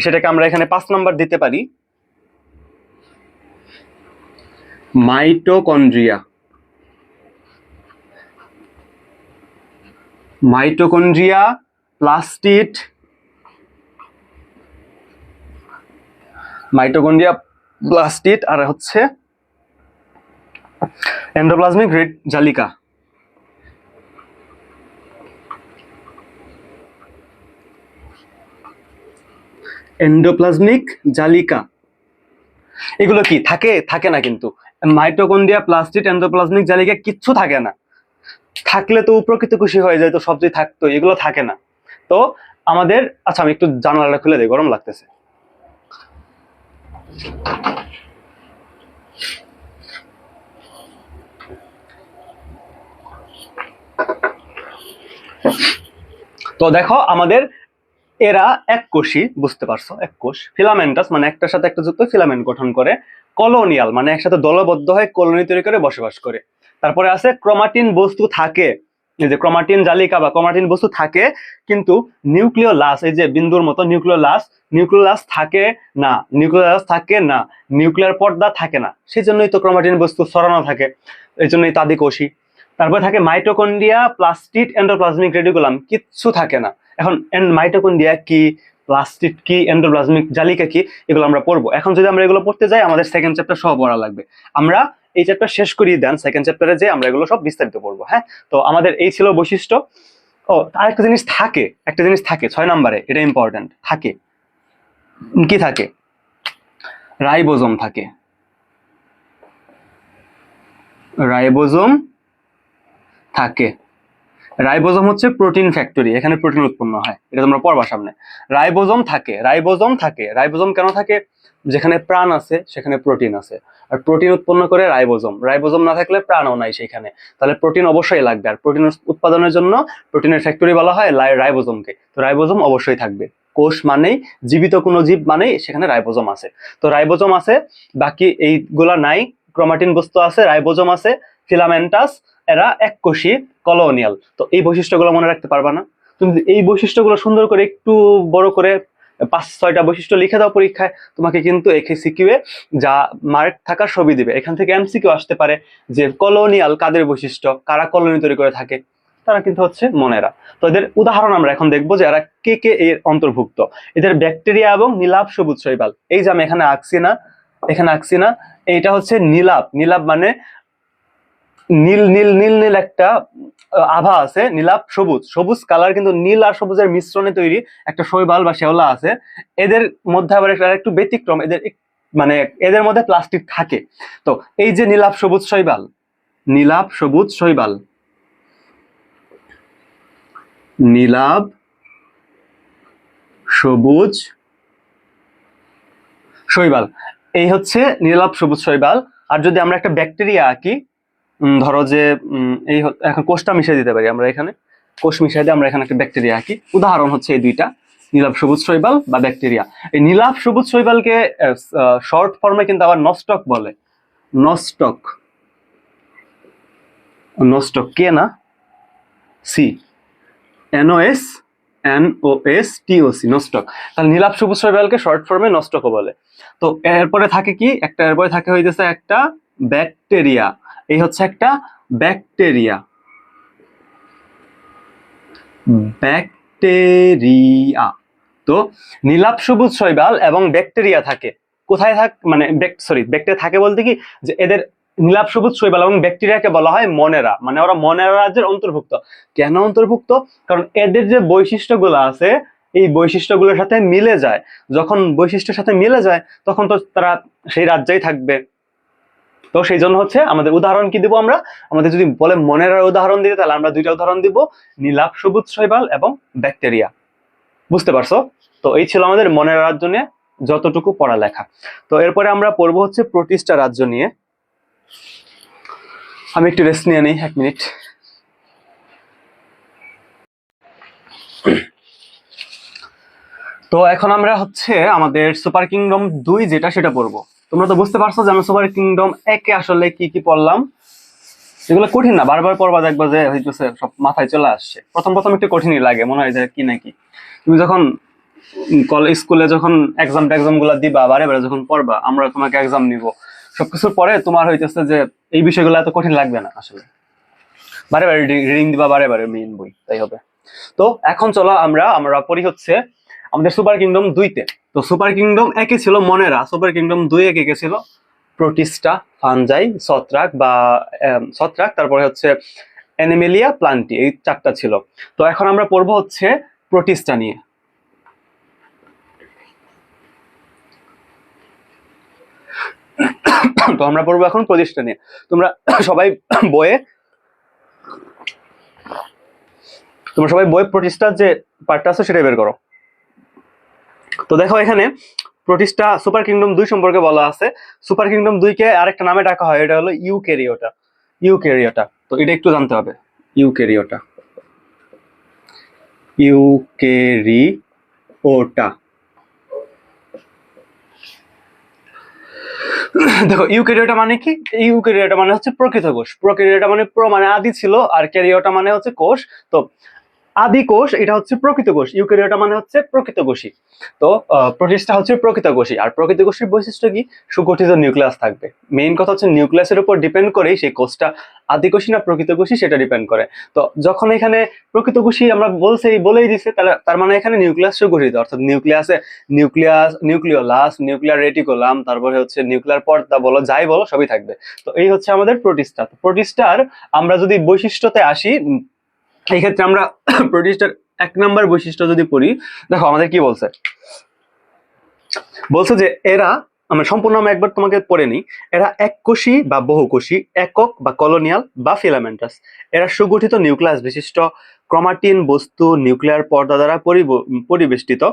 সেটাকে আমরা এখানে 5 নাম্বার দিতে পারি, mitochondria. Mitochondria, plastid, mitochondria, plastid, আর হচ্ছে এন্ডোপ্লাজমিক রেড জালিকা। এন্ডোপ্লাজমিক জালিকা এগুলো কি থাকে? থাকে না কিন্তু। মাইটোকন্ড্রিয়া, প্লাস্টিড, এন্ডোপ্লাজমিক জালিকা কিচ্ছু থাকে না। থাকলে তো প্রকৃত খুশি হয়ে যায়, তো সবজি থাকতো, এগুলো থাকে না। তো আমাদের, আচ্ছা আমি একটু জানালাটা খুলে দিই, গরম লাগতেছে। তো দেখো আমাদের এরা এক কোষী, বুঝতে পারছো? এক কোষ, ফিলামেন্টাস মানে একটার সাথে একটা যুক্ত ফিলামেন্ট গঠন করে, কলোনিয়াল মানে একসাথে দলবদ্ধ হয়ে কলোনি তৈরি করে বসবাস করে। তারপরে আছে ক্রোমাটিন বস্তু থাকে, এই যে ক্রোমাটিন জালিকা বা ক্রোমাটিন বস্তু থাকে, কিন্তু নিউক্লিওলাস, এই যে বিন্দুর মতো নিউক্লিওলাস, নিউক্লিওলাস থাকে না, নিউক্লিওলাস থাকে না, নিউক্লিয়ার পর্দা থাকে না, সেই জন্যই তো ক্রোমাটিন বস্তু ছড়ানো থাকে, এই জন্যই তাদি কোষী। তারপরে থাকে মাইটোকন্ড্রিয়া, প্লাস্টিড, এন্ডোপ্লাজমিক রেটিকুলাম, কিচ্ছু থাকে না। এখন মাইটোকন্ড্রিয়া কি, প্লাস্টিড কি, এন্ডোপ্লাজমিক জালিকা কি, এগুলো আমরা পড়বো। এখন যদি আমরা এগুলো পড়তে যাই আমাদের সেকেন্ড চ্যাপ্টার সহ পড়া লাগবে। আমরা এই চ্যাপ্টার শেষ করিয়ে দেন, সেকেন্ড চ্যাপ্টারে যে আমরা এগুলো সব বিস্তারিত পড়বো। হ্যাঁ, তো আমাদের এই ছিল বৈশিষ্ট্য। ও আরেকটা জিনিস থাকে, একটা জিনিস থাকে 6 নম্বরে, এটা ইম্পর্টেন্ট, থাকে কি থাকে? রাইবোজোম থাকে। রাইবোজোম থাকে। রাইবোজোম হচ্ছে প্রোটিন ফ্যাক্টরি, এখানে প্রোটিন উৎপন্ন হয়, এটা তোমরা পড়বা সামনে। রাইবোজোম থাকে, রাইবোজোম থাকে। রাইবোজোম কেন থাকে? যেখানে প্রাণ আছে সেখানে প্রোটিন আছে, আর প্রোটিন উৎপন্ন করে রাইবোজোম। রাইবোজোম না থাকলে প্রাণও নাই সেখানে, তাহলে প্রোটিন অবশ্যই লাগবে। আর প্রোটিন উৎপাদনের জন্য প্রোটিনের ফ্যাক্টরি বলা হয় রাইবোজোমকে, তো রাইবোজোম অবশ্যই থাকবে। কোষ মানেই জীবিত কোনো জীব মানেই সেখানে রাইবোজোম আছে, তো রাইবোজোম আছে। বাকি এইগুলা নাই, ক্রোমাটিন বস্তু আছে, রাইবোজোম আছে, ফিলামেন্টাস, এরা এককোষী, কলোনিয়াল। তো এই বৈশিষ্ট্যগুলো মনে রাখতে পারবা না? তুমি এই বৈশিষ্ট্যগুলো সুন্দর করে একটু বড় করে 5-6টা বৈশিষ্ট্য লিখে দাও পরীক্ষায়, তোমাকে কিন্তু এমসিকিউ এ যা মার্ক থাকার ছবি দিবে। এখান থেকে এমসিকিউ আসতে পারে যে কলোনিয়াল কাদের বৈশিষ্ট্য, কারা কলোনি তৈরি করে থাকে, তারা কিন্তু হচ্ছে মনেরা। তো এদের উদাহরণ আমরা এখন দেখবো যে এরা কে কে এর অন্তর্ভুক্ত। এদের ব্যাকটেরিয়া এবং নীলাভ সবুজ শৈবাল। এই যে আমি এখানে আঁকছি না, এখানে আঁকছি না, এইটা হচ্ছে নীলাভ। নীলাভ মানে নীল নীল নীল নীল একটা আভা আছে, নীলাভ সবুজ, সবুজ কালার কিন্তু নীল আর সবুজের মিশ্রণে তৈরি একটা শৈবাল বা শেওলা আছে। এদের মধ্যে আবার একটু ব্যতিক্রম, এদের মানে এদের মধ্যে প্লাস্টিক থাকে। তো এই যে নীলাভ সবুজ শৈবাল, নীলাভ সবুজ শৈবাল, নীলাভ সবুজ শৈবাল, এই হচ্ছে নীলাভ সবুজ শৈবাল। আর যদি আমরা একটা ব্যাকটেরিয়া আঁকি, ধরো যে এই এখন কোষটা মিশিয়ে দিতে পারি আমরা, এখানে কোষ মিশিয়ে দিয়ে আমরা এখানে একটা ব্যাকটেরিয়া আঁকি। উদাহরণ হচ্ছে এই দুইটা, নীলাভ সবুজ শৈবাল বা ব্যাকটেরিয়া। এই নীলাভ সবুজ শৈবালকে শর্ট ফর্মে কিন্তু আবার নস্টক বলে। নস্টক, নস্টক কে না, সি, NOS NOSTOC, নস্টক। তাহলে নীলাভ সবুজ শৈবালকে শর্ট ফর্মে নস্টকও বলে। তো এরপরে থাকে কি, এরপরে থাকে হইতেছে একটা ব্যাকটেরিয়া। এই হচ্ছে একটা ব্যাকটেরিয়া, ব্যাকটেরিয়া। তো নীলাভ সবুজ শৈবাল এবং ব্যাকটেরিয়া থাকে কোথায়? মানে ব্যাকটেরিয়া থাকে বলতে কি, যে এদের নীলাভ সবুজ শৈবাল এবং ব্যাকটেরিয়াকে বলা হয় মনেরা, মানে ওরা মনেরা রাজ্যের অন্তর্ভুক্ত। কেন অন্তর্ভুক্ত? কারণ এদের যে বৈশিষ্ট্যগুলো আছে এই বৈশিষ্ট্যগুলোর সাথে মিলে যায়। যখন বৈশিষ্ট্যের সাথে মিলে যায় তখন তো তারা সেই রাজ্যেই থাকবে। তো সেই জন্য হচ্ছে আমাদের উদাহরণ কি দিব আমরা, আমাদের যদি বলে মনেরার উদাহরণ দিতে, তাহলে আমরা দুইটা উদাহরণ দিব, নীলাভ সবুজ শৈবাল এবং ব্যাকটেরিয়া। বুঝতে পারছো? তো এই ছিল আমাদের মনেরা রাজ্য নিয়ে যতটুকু পড়ালেখা। তো এরপরে আমরা পড়বো হচ্ছে প্রোটিস্টা রাজ্য নিয়ে। আমি একটু রেস্ট নিয়ে নিই 1 মিনিট। তো এখন আমরা হচ্ছে আমাদের সুপার কিংডম 2 যেটা, সেটা পড়বো। তোমরা তো বুঝতে পারছো যে আমরা সুপার কিংডম 1-এ আসলে কি কি পড়লাম। এগুলো কঠিন না, বারবার পড়বা দেখবা যে হইতেছে সব মাথায় চলে আসছে। প্রথম প্রথম একটু কঠিনই লাগে, মনে হয় যে কি নাকি। তুমি যখন স্কুলে যখন এক্সাম গুলা দিবা, বারে বারে যখন পড়বা, আমরা তোমাকে এক্সাম নিব, সবকিছুর পরে তোমার হইতেছে যে এই বিষয়গুলো এত কঠিন লাগবে না আসলে। বারে বারে রিডিং দিবা, বারে বারে মেইন বই, তাই হবে। তো এখন চলো আমরা পড়ি হচ্ছে আমাদের সুপার কিংডম 2-তে। তো সুপার কিংডম 1-এ ছিল মনেরা, সুপার কিংডম 2-এ কে ছিল? প্রোটিস্টা, ফানজাই, ছত্রাক, তারপরে হচ্ছে অ্যানিমেলিয়া, প্লান্টি, এই 4টা ছিল। তো এখন আমরা পড়বো হচ্ছে প্রোটিস্টা নিয়ে। তো আমরা পড়বো এখন প্রোটিস্টা নিয়ে। তোমরা সবাই বইয়ে প্রোটিস্টার যে পার্টটা আছে সেটা বের করো। তো দেখো এখানে প্রোটিস্টা সুপার কিংডম 2 সম্পর্কে বলা আছে। সুপার কিংডম 2-কে আরেকটা নামে ডাকা হয়, এটা হলো ইউক্যারিওটা। তো এটা একটু জানতে হবে, ইউক্যারিওটা। দেখো ইউক্যারিওটা মানে কি? ইউক্যারিওটা মানে হচ্ছে প্রকৃত কোষ। প্রক্যারিওটা মানে মানে আদি ছিল, আর ক্যারিওটা মানে হচ্ছে কোষ। তো আদি কোষ এটা হচ্ছে প্রকৃত কোষ, ইউক্যারিওটা মানে হচ্ছে প্রকৃত কোষী। তো প্রোটিস্টা হচ্ছে প্রকৃত কোষী। আর প্রকৃত কোষীর বৈশিষ্ট্য কি? সুগঠিত নিউক্লিয়াস থাকবে। মেইন কথা হচ্ছে নিউক্লিয়াসের উপর ডিপেন্ড করেই সেই কোষটা আদি কোষী না প্রকৃত কোষী সেটা ডিপেন্ড করে। তো যখন এখানে প্রকৃত কোষী আমরা বলেই দিছে, তার মানে এখানে নিউক্লিয়াস সুগঠিত, অর্থাৎ নিউক্লিওলাস, নিউক্লিয়ার রেটিকুলাম, তারপরে হচ্ছে নিউক্লিয়ার পর্দা বলো, যাই বলো সবই থাকবে। তো এই হচ্ছে আমাদের প্রোটিস্টা। প্রোটিস্টার আমরা যদি বৈশিষ্ট্যতে আসি, এই ক্ষেত্রে আমরা প্রোটিস্টার 1 নম্বর বৈশিষ্ট্য যদি পড়ি, দেখো আমাদের কি বলছে যে এরা, আমরা সম্পূর্ণ আমি একবার তোমাকে পড়ে নিই। এরা এককোষী বা বহুকোষী, একক বা কলোনিয়াল বা ফিলামেন্টাস। এরা সুগঠিত নিউক্লিয়াস বিশিষ্ট, ক্রোমাটিন বস্তু নিউক্লিয়ার পর্দা দ্বারা পরিবেষ্টিত।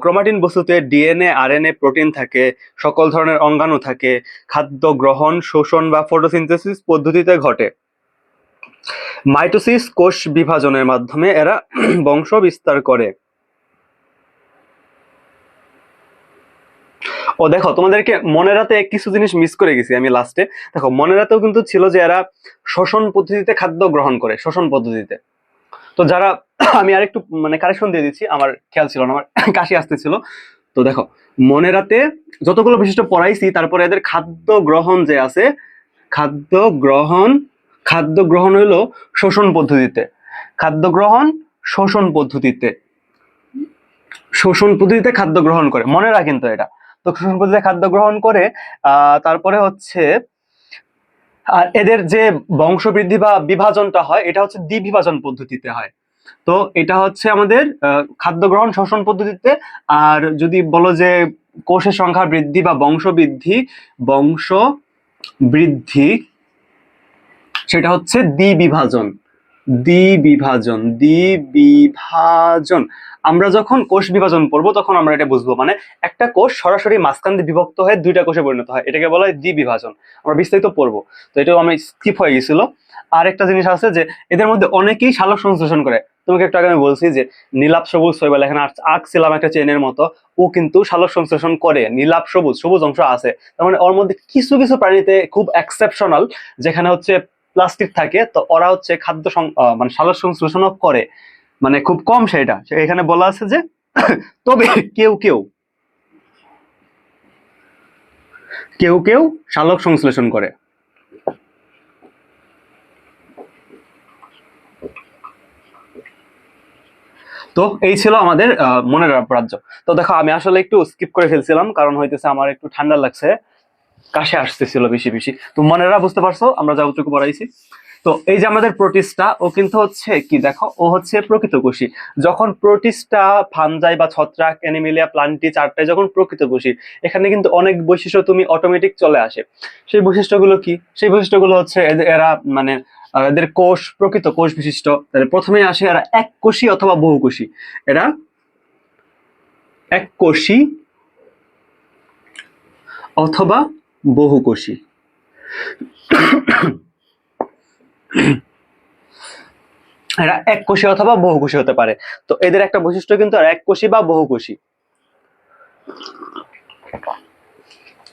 ক্রোমাটিন বস্তুতে ডিএনএ, আরএনএ, প্রোটিন থাকে, সকল ধরনের অঙ্গাণু থাকে, খাদ্য গ্রহণ, শোষণ বা ফটোসিনথেসিস পদ্ধতিতে ঘটে। মাইটোসিস কোষ বিভাজনের মাধ্যমে এরা বংশ বিস্তার করে। ও দেখো তোমাদেরকে মনেরাতে কিছু জিনিস মিস করে গেছি আমি লাস্টে। দেখো মনেরাতেও কিন্তু ছিল যে এরা শ্বসন পদ্ধতিতে খাদ্য গ্রহণ করে, শ্বসন পদ্ধতিতে। তো যারা আমি আরেকটু মানে কারেকশন দিয়ে দিচ্ছি, আমার খেয়াল ছিল না, আমার কাশি আসতেছিল। তো দেখো মনেরাতে যতগুলো বিশিষ্ট পড়াইছি, তারপরে এদের খাদ্য গ্রহণ যে আছে, খাদ্য গ্রহণ হইলো শোষণ পদ্ধতিতে। খাদ্য গ্রহণ শোষণ পদ্ধতিতে খাদ্য গ্রহণ করে, মনে রাখ কিন্তু এটা। তো শোষণ পদ্ধতিতে খাদ্য গ্রহণ করে, তারপরে হচ্ছে আর এদের যে বংশবৃদ্ধি বা বিভাজনটা হয়, এটা হচ্ছে দ্বিবিভাজন পদ্ধতিতে হয়। তো এটা হচ্ছে আমাদের খাদ্য গ্রহণ শোষণ পদ্ধতিতে। আর যদি বলো যে কোষের সংখ্যা বৃদ্ধি বা বংশ বৃদ্ধি, সেটা হচ্ছে দ্বিবিভাজন। আমরা যখন কোষ বিভাজন পড়বো তখন আমরা এটা বুঝবো, মানে একটা কোষ সরাসরি মাঝখান দিয়ে বিভক্ত হয়ে 2টা কোষে পরিণত হয়, এটাকে বলা হয় দ্বিবিভাজন। আমরা বিস্তারিত পড়বো, তো এটাও আমি স্কিপ হয়ে গেছিল। আর একটা জিনিস আছে যে এদের মধ্যে অনেকেই সালোক সংশ্লেষণ করে। তোমাকে একটু আগে আমি বলছি যে নীলাভ সবুজ শৈবাল, এখানে আঁকছিলাম একটা চেনের মতো, ও কিন্তু সালোক সংশ্লেষণ করে। নীলাভ সবুজ অংশ আছে, তার মানে ওর মধ্যে কিছু কিছু প্রাণীতে খুব এক্সেপশনাল, যেখানে হচ্ছে প্লাস্টিক থাকে, তো ওরা হচ্ছে মানে সালোক সংশ্লেষণও করে, মানে খুব কম সেটা। এখানে বলা আছে যে তবে কেউ কেউ সালোক সংশ্লেষণ করে। তো এই ছিল আমাদের মনের রাজ্য। তো দেখো আমি আসলে একটু স্কিপ করে ফেলছিলাম, কারণ হইতেছে আমার একটু ঠান্ডা লাগছে, কাশে আসতেছিল বেশি বেশি। তো মনেরা বুঝতে পারছো আমরা যতটুকু পড়াইছি। তো এই যে আমাদের প্রোটিস্টা, ও কিন্তু হচ্ছে কি, দেখো ও হচ্ছে প্রকৃত কোষী। যখন প্রোটিস্টা, ফানজাই বা ছত্রাক, অ্যানিমেলিয়া, প্লান্টি 4টায় যখন প্রকৃত কোষী, এখানে কিন্তু অনেক বৈশিষ্ট্য তুমি অটোমেটিক চলে আসে। সেই বৈশিষ্ট্যগুলো কি? সেই বৈশিষ্ট্যগুলো হচ্ছে এরা মানে এদের প্রকৃত কোষ বিশিষ্ট। প্রথমে আসে এরা এককোষী অথবা বহুকোষী। এরা এককোষী অথবা বহুকোষী। এরা এককোষী অথবা বহুকোষী হতে পারে। তো এদের একটা বৈশিষ্ট্য কিন্তু আর এককোষী বা বহুকোষী।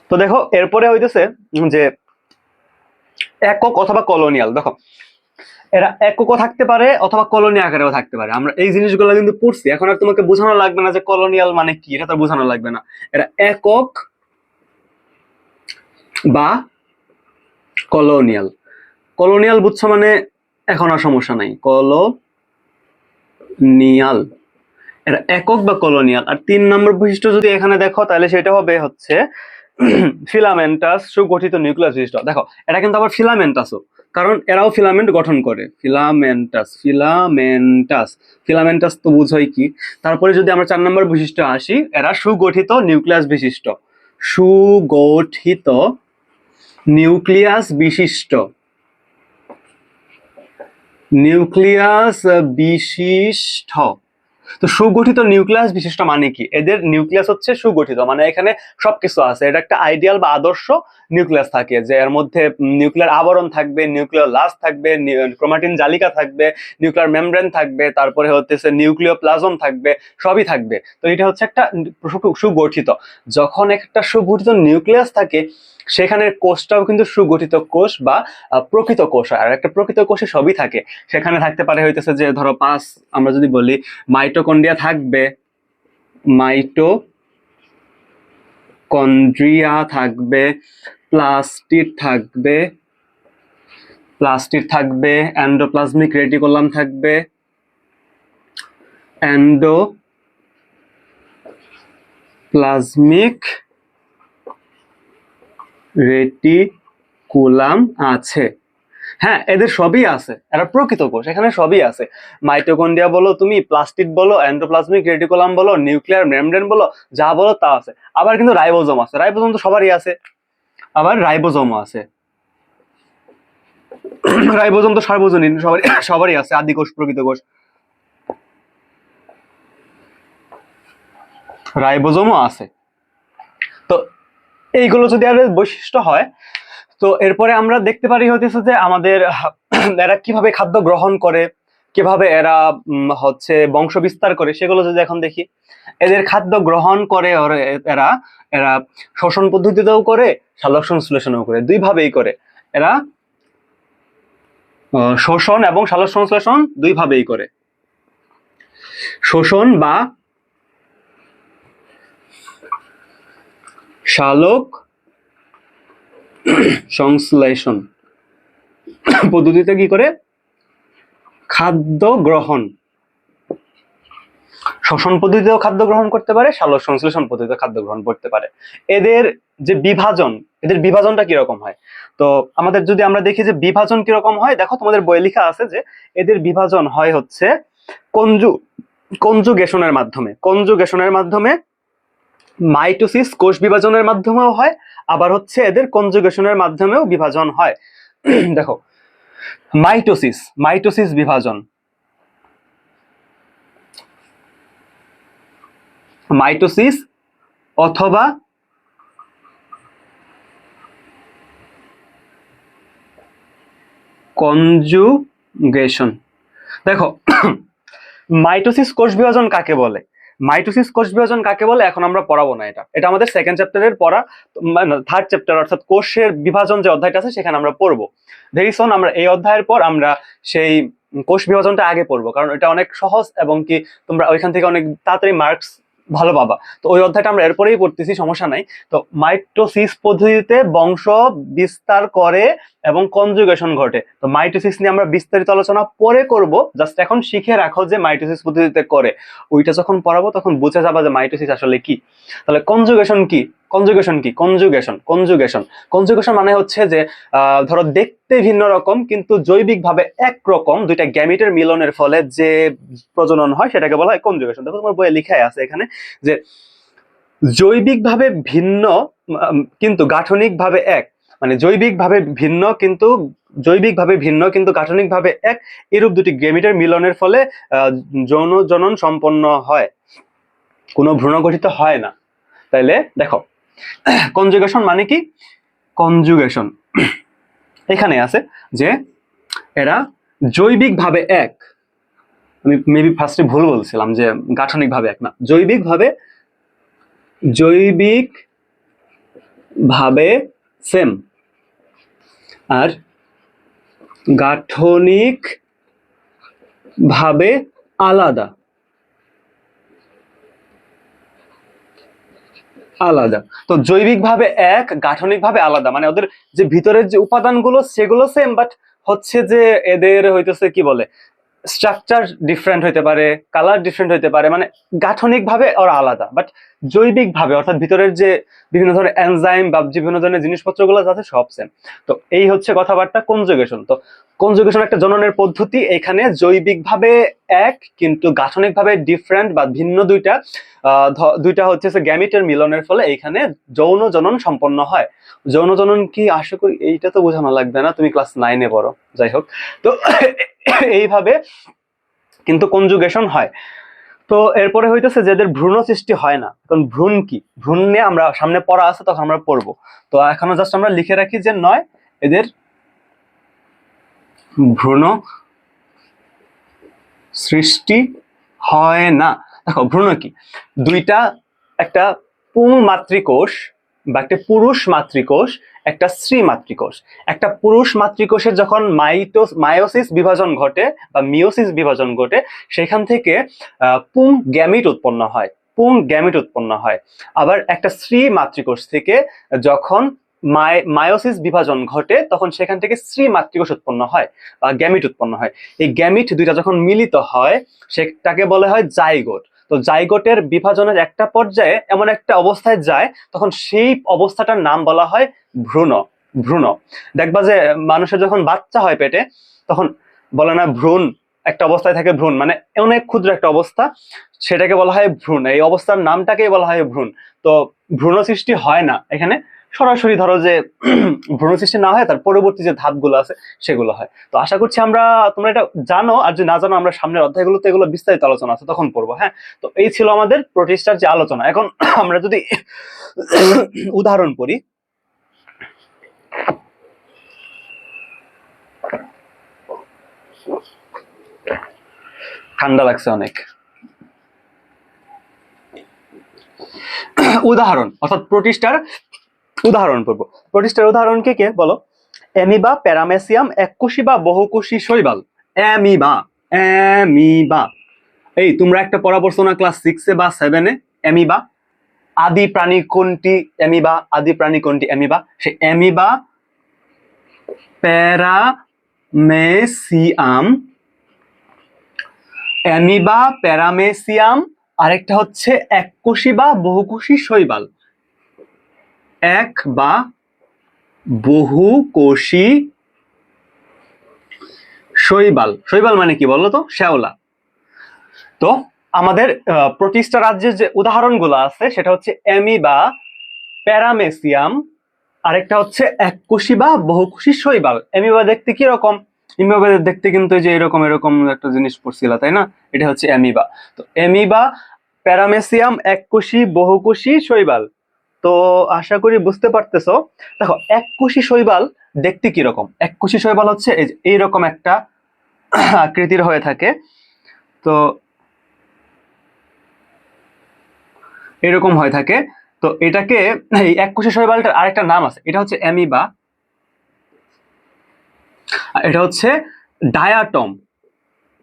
তো দেখো এরপরে হইতেছে যে একক অথবা কলোনিয়াল। দেখো এরা এককও থাকতে পারে অথবা কলোনি আকারেও থাকতে পারে। আমরা এই জিনিসগুলো কিন্তু পড়ছি, এখন আর তোমাকে বোঝানো লাগবে না যে কলোনিয়াল মানে কি, এটা তো বোঝানো লাগবে না। এরা একক বা কলোনিয়াল। কলোনিয়াল বুঝছো মানে এখন আর সমস্যা নাই, কলোনিয়াল এরা একক বা কলোনিয়াল। আর 3 নম্বর বৈশিষ্ট্য যদি এখানে দেখো তাহলে সেটা হবে হচ্ছে ফিলামেন্টাস, সুগঠিত নিউক্লিয়াস বিশিষ্ট। দেখো এটা কিন্তু আবার ফিলামেন্টাসও, কারণ এরাও ফিলামেন্ট গঠন করে। ফিলামেন্টাস তো বুঝোই কি। তারপরে যদি আমরা 4 নম্বর বৈশিষ্ট্য আসি, এরা সুগঠিত নিউক্লিয়াস বিশিষ্ট। সুগঠিত নিউক্লিয়াস বিশিষ্ট, নিউক্লিয়াস বিশিষ্ট। তো সুগঠিত নিউক্লিয়াস বিশিষ্ট মানে কি? এদের নিউক্লিয়াস হচ্ছে সুগঠিত, মানে এখানে সবকিছু আছে। এটা একটা আইডিয়াল বা আদর্শ নিউক্লিয়াস থাকে, যে এর মধ্যে নিউক্লিয়ার আবরণ থাকবে, নিউক্লিয়ার লাস থাকবে, ক্রোমাটিন জালিকা থাকবে, নিউক্লিয়ার মেমব্রেন থাকবে, তারপরে হচ্ছে নিউক্লিওপ্লাজম থাকবে, সবই থাকবে। তো এটা হচ্ছে একটা সুগঠিত। যখন একটা সুগঠিত নিউক্লিয়াস থাকে সেখানে কোষটাও কিন্তু সুগঠিত কোষ বা প্রকৃত কোষ হয়। আর একটা প্রকৃত কোষে সবই থাকে। সেখানে থাকতে পারে হইতেছে যে ধরো 5 আমরা যদি বলি মাইটোকন্ড্রিয়া থাকবে, মাইটোকন্ড্রিয়া থাকবে, প্লাস্টিড থাকবে, এন্ডোপ্লাজমিক রেটিকুলাম থাকবে, এন্ডোপ্লাজমিক রেটিকুলাম আছে। হ্যাঁ, এদের সবই আছে, এরা প্রকৃত কোষ, এখানে সবই আছে। মাইটোকন্ড্রিয়া বলো তুমি, প্লাস্টিড বলো, এন্ডোপ্লাজমিক রেটিকুলাম বলো, নিউক্লিয়ার মেমব্রেন বলো, যা বলো তা আছে। আবার কিন্তু রাইবোজোম আছে, রাইবোজোম তো সবারই আছে। আবার রাইবোজোমও আছে, রাইবোজোম তো সার্বজনীন, সবারই আছে, আদি কোষ, প্রকৃত কোষ। রাইবোজোমও আছে। তো এইগুলো যদি আর বৈশিষ্ট্য হয়, তো এরপরে আমরা দেখতে পারি হতেছে যে আমাদের এরা কিভাবে খাদ্য গ্রহণ করে, কিভাবে এরা হচ্ছে বংশ বিস্তার করে, সেগুলো যদি এখন দেখি। এদের খাদ্য গ্রহণ করে এরা এরা শ্বসন পদ্ধতিতেও করে, সালোক সংশ্লেষণও করে, দুইভাবেই করে। এরা শোষণ এবং সালোক সংশ্লেষণ দুইভাবেই করে। শোষণ বা সালোক সংশ্লেষণ পদ্ধতিতে কি করে খাদ্য গ্রহণ, শ্বসন পদ্ধতিতেও খাদ্য গ্রহণ করতে পারে, সালোক সংশ্লেষণ পদ্ধতিতে খাদ্য গ্রহণ করতে পারে। এদের যে বিভাজন, এদের বিভাজনটা কিরকম হয়? তো আমাদের যদি আমরা দেখি যে বিভাজন কিরকম হয়, দেখো তোমাদের বইয়ে লেখা আছে যে এদের বিভাজন হয় হচ্ছে কনজুগেশনের মাধ্যমে। মাইটোসিস কোষ বিভাজনের মাধ্যমেও হয়, আবার হচ্ছে এদের কনজুগেশনের মাধ্যমেও বিভাজন হয়। দেখো মাইটোসিস বিভাজন, মাইটোসিস অথবা কনজুগেশন। দেখো মাইটোসিস কোষ বিভাজন কাকে বলে, এখন আমরা পড়াবো না। এটা আমাদের সেকেন্ড চ্যাপ্টারের পড়া, মানে থার্ড চ্যাপ্টার, অর্থাৎ কোষের বিভাজন যে অধ্যায়টা আছে সেখানে আমরা পড়বো ভেরি সুন। আমরা এই অধ্যায়ের পর আমরা সেই কোষ বিভাজনটা আগে পড়বো, কারণ এটা অনেক সহজ এবং কি তোমরা ওইখান থেকে অনেক তাড়াতাড়ি মার্কস ভালো পাবা। তো ওই অধ্যায়টা আমরা এরপরেই পড়তেছি, সমস্যা নাই। তো মাইটোসিস পদ্ধতিতে বংশ বিস্তার করে এবং কনজুগেশন ঘটে। তো মাইটোসিস নিয়ে আমরা বিস্তারিত আলোচনা পরে করব, জাস্ট এখন শিখে রাখো যে মাইটোসিস পদ্ধতিতে করে। ওইটা যখন পড়াবো তখন বুঝে যাবা যে মাইটোসিস আসলে কি। তাহলে কনজুগেশন মানে হচ্ছে যে ধরো দেখতে ভিন্ন রকম কিন্তু জৈবিকভাবে একরকম দুইটা গ্যামিটের মিলনের ফলে যে প্রজনন হয় সেটাকে বলা হয় কনজুগেশন। দেখো তোমার বইয়ে লেখাই আছে এখানে যে জৈবিকভাবে ভিন্ন কিন্তু গাঠনিকভাবে এক, মানে জৈবিকভাবে ভিন্ন কিন্তু গাঠনিকভাবে এক, এরূপ দুটি গ্যামিটের মিলনের ফলে যৌন জনন সম্পন্ন হয়, কোনো ভ্রূণ গঠিত হয় না। তাইলে দেখো কনজুগেশন মানে কি? কনজুগেশন এখানে আছে যে এরা জৈবিকভাবে এক, আমি মেবি ফার্স্টে ভুল বলছিলাম যে গাঠনিকভাবে এক না, জৈবিকভাবে সেম, আর গাঠনিক ভাবে আলাদা, আলাদা। তো জৈবিক ভাবে এক, গাঠনিক ভাবে আলাদা, মানে ওদের যে ভিতরের যে উপাদানগুলো সেগুলো সেম, বাট হচ্ছে যে এদের হইতেছে কি বলে, স্ট্রাকচার ডিফারেন্ট হইতে পারে, কালার ডিফারেন্ট হইতে পারে, মানে গাঠনিক ভাবে ওরা আলাদা, বাট জৈবিক ভাবে অর্থাৎ ভিতরের যে বিভিন্ন ধরনের এনজাইম বা বিভিন্ন ধরনের জিনিসপত্রগুলো যাতে সব সেম। তো এই হচ্ছে কথাবার্তা কনজুগেশন। তো কনজুগেশন একটা জননের পদ্ধতি, এখানে জৈবিক ভাবে এক কিন্তু গাঠনিক ভাবে ডিফারেন্ট বা ভিন্ন দুইটা দুইটা হচ্ছে গ্যামিটের মিলনের ফলে এইখানে যৌন জনন সম্পন্ন হয়। যৌন জনন কি, আশা করি এইটা তো বোঝানো লাগবে না, তুমি ক্লাস 9-এ পড়ো, যাই হোক। তো এইভাবে কিন্তু কনজুগেশন হয়। তো এরপরে হইতেছে যাদের ভ্রূণ সৃষ্টি হয় না। কারণ ভ্রূণ কি, ভ্রূণ নিয়ে আমরা সামনে পড়া আছে, তখন আমরা পড়বো। তো এখনো জাস্ট আমরা লিখে রাখি যে নয়, এদের ভ্রূণ সৃষ্টি হয় না। দেখো ভ্রূণ কি, দুইটা, একটা পুং মাতৃকোষ বা একটা পুরুষ মাতৃকোষ, একটা স্ত্রী মাতৃকোষ। একটা পুরুষ মাতৃকোষের যখন মায়োসিস বিভাজন ঘটে বা মিওসিস বিভাজন ঘটে, সেখান থেকে পুং গ্যামিট উৎপন্ন হয়, পুং গ্যামিট উৎপন্ন হয়। আবার একটা স্ত্রী মাতৃকোষ থেকে যখন মায়োসিস বিভাজন ঘটে, তখন সেখান থেকে স্ত্রী মাতৃকোষ উৎপন্ন হয় বা গ্যামিট উৎপন্ন হয়। এই গ্যামিট দুইটা যখন মিলিত হয়, সেটাকে বলা হয় জাইগোট। তো জাইগোটের বিভাজনের একটা পর্যায়ে এমন একটা অবস্থায় যায়, তখন সেই অবস্থাটার নাম বলা হয় ভ্রূণ। ভ্রূণ, দেখবা যে মানুষের যখন বাচ্চা হয় পেটে, তখন বলে না ভ্রূণ, একটা অবস্থায় থাকে ভ্রূণ, মানে অনেক ক্ষুদ্র একটা অবস্থা, সেটাকে বলা হয় ভ্রূণ। এই অবস্থার নামটাকেই বলা হয় ভ্রূণ। তো ভ্রূণ সৃষ্টি হয় না এখানে, সরাসরি ধরো যে ভ্রূণ সৃষ্টি না হয়, তার পরবর্তী যে ধাপগুলো আছে সেগুলো হয়। তো আশা করছি তোমরা এটা জানো, আর যদি না জানো আমরা সামনের অধ্যায়গুলোতে এগুলো বিস্তারিত আলোচনা আছে, তখন পড়বো। হ্যাঁ, তো এই ছিল আমাদের প্রতিষ্ঠার যে আলোচনা। এখন আমরা যদি উদাহরণ পড়ি, ঠান্ডা লাগছে অনেক। উদাহরণ অর্থাৎ প্রতিষ্ঠার উদাহরণ পড়বো। প্রতিষ্ঠার উদাহরণ কে কে বলো? অ্যামিবা, প্যারামেসিয়াম, এককোষী বা বহুকোষী শৈবাল। অ্যামিবা, অ্যামিবা, এই তোমরা একটা পড়া পড়ছো না ক্লাস 6-এ বা 7-এ? অ্যামিবা, আদি প্রাণী কোনটি? অ্যামিবা, আদি প্রাণী কোনটি? অ্যামিবা। সে অ্যামিবা, প্যারামেসিয়াম, অ্যামিবা, প্যারামেসিয়াম, আরেকটা হচ্ছে এককোষী বা বহুকোষী শৈবাল। এক বা বহুকোষী শৈবাল। শৈবাল মানে কি বলো তো? শ্যাওলা। তো আমাদের প্রতিষ্ঠা রাজ্যের যে উদাহরণগুলো আছে সেটা হচ্ছে অ্যামিবা, প্যারামেসিয়াম, আরেকটা হচ্ছে এককোষী বা বহুকোষী শৈবাল। অ্যামিবা দেখতে কি রকম? অ্যামিবা দেখতে কিন্তু যে এরকম এরকম একটা জিনিস পড়ছিল, তাই না? এটা হচ্ছে অ্যামিবা। তো অ্যামিবা, প্যারামেসিয়াম, এককোষী, বহুকোষী শৈবাল। তো আশা করি বুঝতে পারতেছো। দেখো এককোষী শৈবাল দেখতে কি রকম? এককোষী শৈবাল হচ্ছে এইরকম একটা আকৃতির হয়ে থাকে। তো এরকম হয়ে থাকে। তো এটাকে, এই এককোষী শৈবালটার আরেকটা নাম আছে, এটা হচ্ছে অ্যামিবা, এটা হচ্ছে ডায়াটম।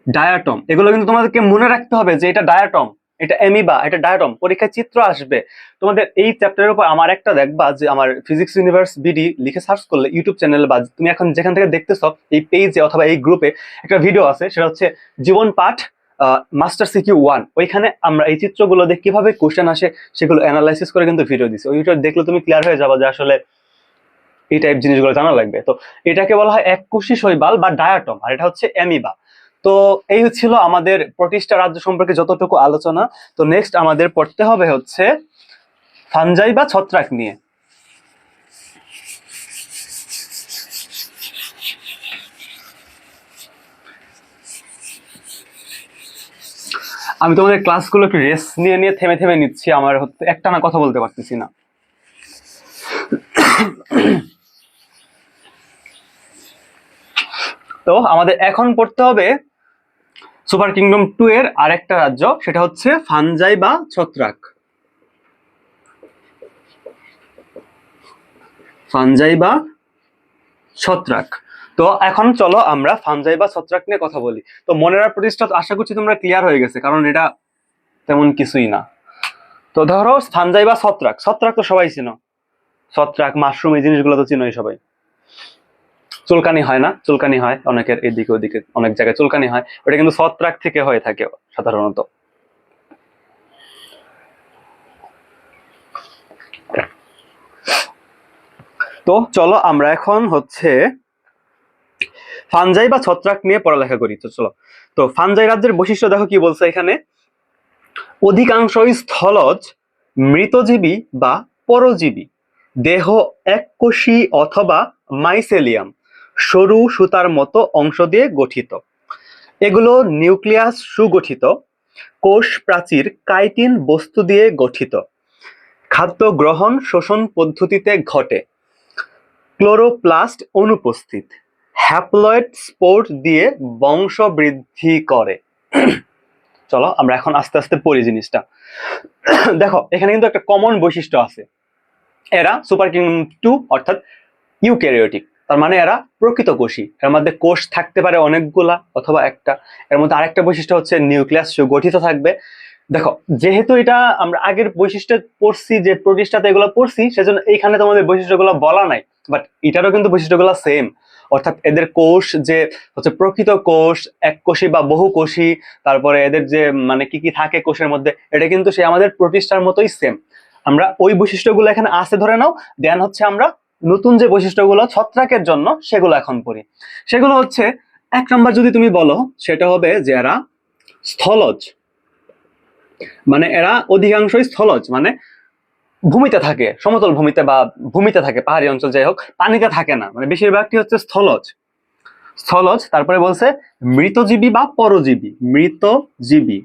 ডায়াটম, এগুলো কিন্তু তোমাদেরকে মনে রাখতে হবে যে এটা ডায়াটম, এটা অ্যামিবা, এটা ডায়াটম। পরীক্ষায় চিত্র আসবে তোমাদের এই চ্যাপ্টারের উপর। আমার একটা দেখবা যে আমার ফিজিক্স ইউনিভার্স বিডি লিখে সার্চ করলে ইউটিউব চ্যানেলে বা তুমি এখন যেখান থেকে দেখতেছ এই পেজে অথবা এই গ্রুপে একটা ভিডিও আছে, সেটা হচ্ছে জীবন পাঠ মাস্টার সিকিউ 1। ওইখানে আমরা এই চিত্রগুলো দেখে কিভাবে কোশ্চেন আসে সেগুলো অ্যানালাইসিস করে কিন্তু ভিডিও দিছি। ওই ভিডিও দেখলে তুমি ক্লিয়ার হয়ে যাবে যে আসলে এই টাইপ জিনিসগুলো জানা লাগবে। তো এটাকে বলা হয় এককোষী শৈবাল বা ডায়াটম, আর এটা হচ্ছে অ্যামিবা। তো এই ছিল আমাদের প্রতিষ্ঠা রাজ্য সম্পর্কে যতটুকু আলোচনা। তো নেক্সট আমাদের পড়তে হবে হচ্ছে ফানজাই বা ছত্রাক নিয়ে। আমি তোমাদের ক্লাসগুলো একটু রেস্ট নিয়ে নিয়ে থেমে থেমে নিচ্ছি, আমার একটানা কথা বলতে পারতেছি না। তো আমাদের এখন পড়তে হবে সুপার কিংডম 2 এর আরেকটা রাজ্য, সেটা হচ্ছে ফানজাই বা ছত্রাক। ফানজাই বা ছত্রাক। তো তো এখন চলো আমরা ফাঞ্জাই বা ছত্রাক নিয়ে কথা বলি। তো মনেরা প্রতিষ্ঠা আশা করছি তোমরা ক্লিয়ার হয়ে গেছে, কারণ এটা তেমন কিছুই না। তো ধরো ফাঞ্জাই বা ছত্রাক, ছত্রাক তো সবাই চিনো, ছত্রাক মাশরুম এই জিনিসগুলো তো চিনোই সবাই। চুলকানি হয় না, চুলকানি হয় অনেকের এদিকে ওদিকে অনেক জায়গায় চুলকানি হয়, ওটা কিন্তু ছত্রাক থেকে হয়ে থাকে সাধারণত। তো চলো আমরা এখন হচ্ছে ফাঞ্জাই বা ছত্রাক নিয়ে পড়ালেখা করি। তো চলো, তো ফাঞ্জাই রাজ্যের বৈশিষ্ট্য দেখো কি বলছে এখানে, অধিকাংশই স্থলজ, মৃতজীবী বা পরজীবী, দেহ এককোষী অথবা মাইসেলিয়াম, সরু সুতার মতো অংশ দিয়ে গঠিত। এগুলো নিউক্লিয়াস সুগঠিত, কোষ প্রাচীর কাইটিন বস্তু দিয়ে গঠিত, খাদ্য গ্রহণ শোষণ পদ্ধতিতে ঘটে, ক্লোরোপ্লাস্ট অনুপস্থিত, হ্যাপ্লয়েড স্পোর দিয়ে বংশ বৃদ্ধি করে। চলো আমরা এখন আস্তে আস্তে পড়ি জিনিসটা। দেখো এখানে কিন্তু একটা কমন বৈশিষ্ট্য আছে, এরা সুপার কিংডম 2 অর্থাৎ ইউক্যারিওটিক, তার মানে এরা প্রকৃত কোষী, এর মধ্যে কোষ থাকতে পারে অনেকগুলা অথবা একটা। এর মধ্যে আরেকটা বৈশিষ্ট্য হচ্ছে নিউক্লিয়াস সুগঠিত থাকবে। দেখো যেহেতু এটা আমরা আগের বৈশিষ্ট্য পড়ছি, যে প্রতিষ্ঠাতে এগুলো পড়ছি, সেজন্য এইখানে তোমাদের বৈশিষ্ট্যগুলো বলা নাই, বাট এটারও কিন্তু বৈশিষ্ট্যগুলো সেম। অর্থাৎ এদের কোষ যে হচ্ছে প্রকৃত কোষ, এককোষী বা বহুকোষী, তারপরে এদের যে মানে কি কি থাকে কোষের মধ্যে, এটা কিন্তু সে আমাদের প্রতিষ্ঠার মতোই সেম। আমরা ওই বৈশিষ্ট্যগুলো এখানে আছে ধরে নাও, দেন হচ্ছে আমরা নতুন যে বৈশিষ্ট্যগুলো ছত্রাকের জন্য সেগুলো এখন পড়ি। সেগুলো হচ্ছে, এক নম্বর যদি তুমি বলো, সেটা হবে যে এরা স্থলজ, মানে এরা অধিকাংশই স্থলজ, মানে ভূমিতে থাকে, সমতল ভূমিতে বা ভূমিতে থাকে, পাহাড়ি অঞ্চল যাই হোক, পানিতে থাকে না, মানে বেশিরভাগটি হচ্ছে স্থলজ। স্থলজ, তারপরে বলছে মৃতজীবী বা পরজীবী, মৃতজীবী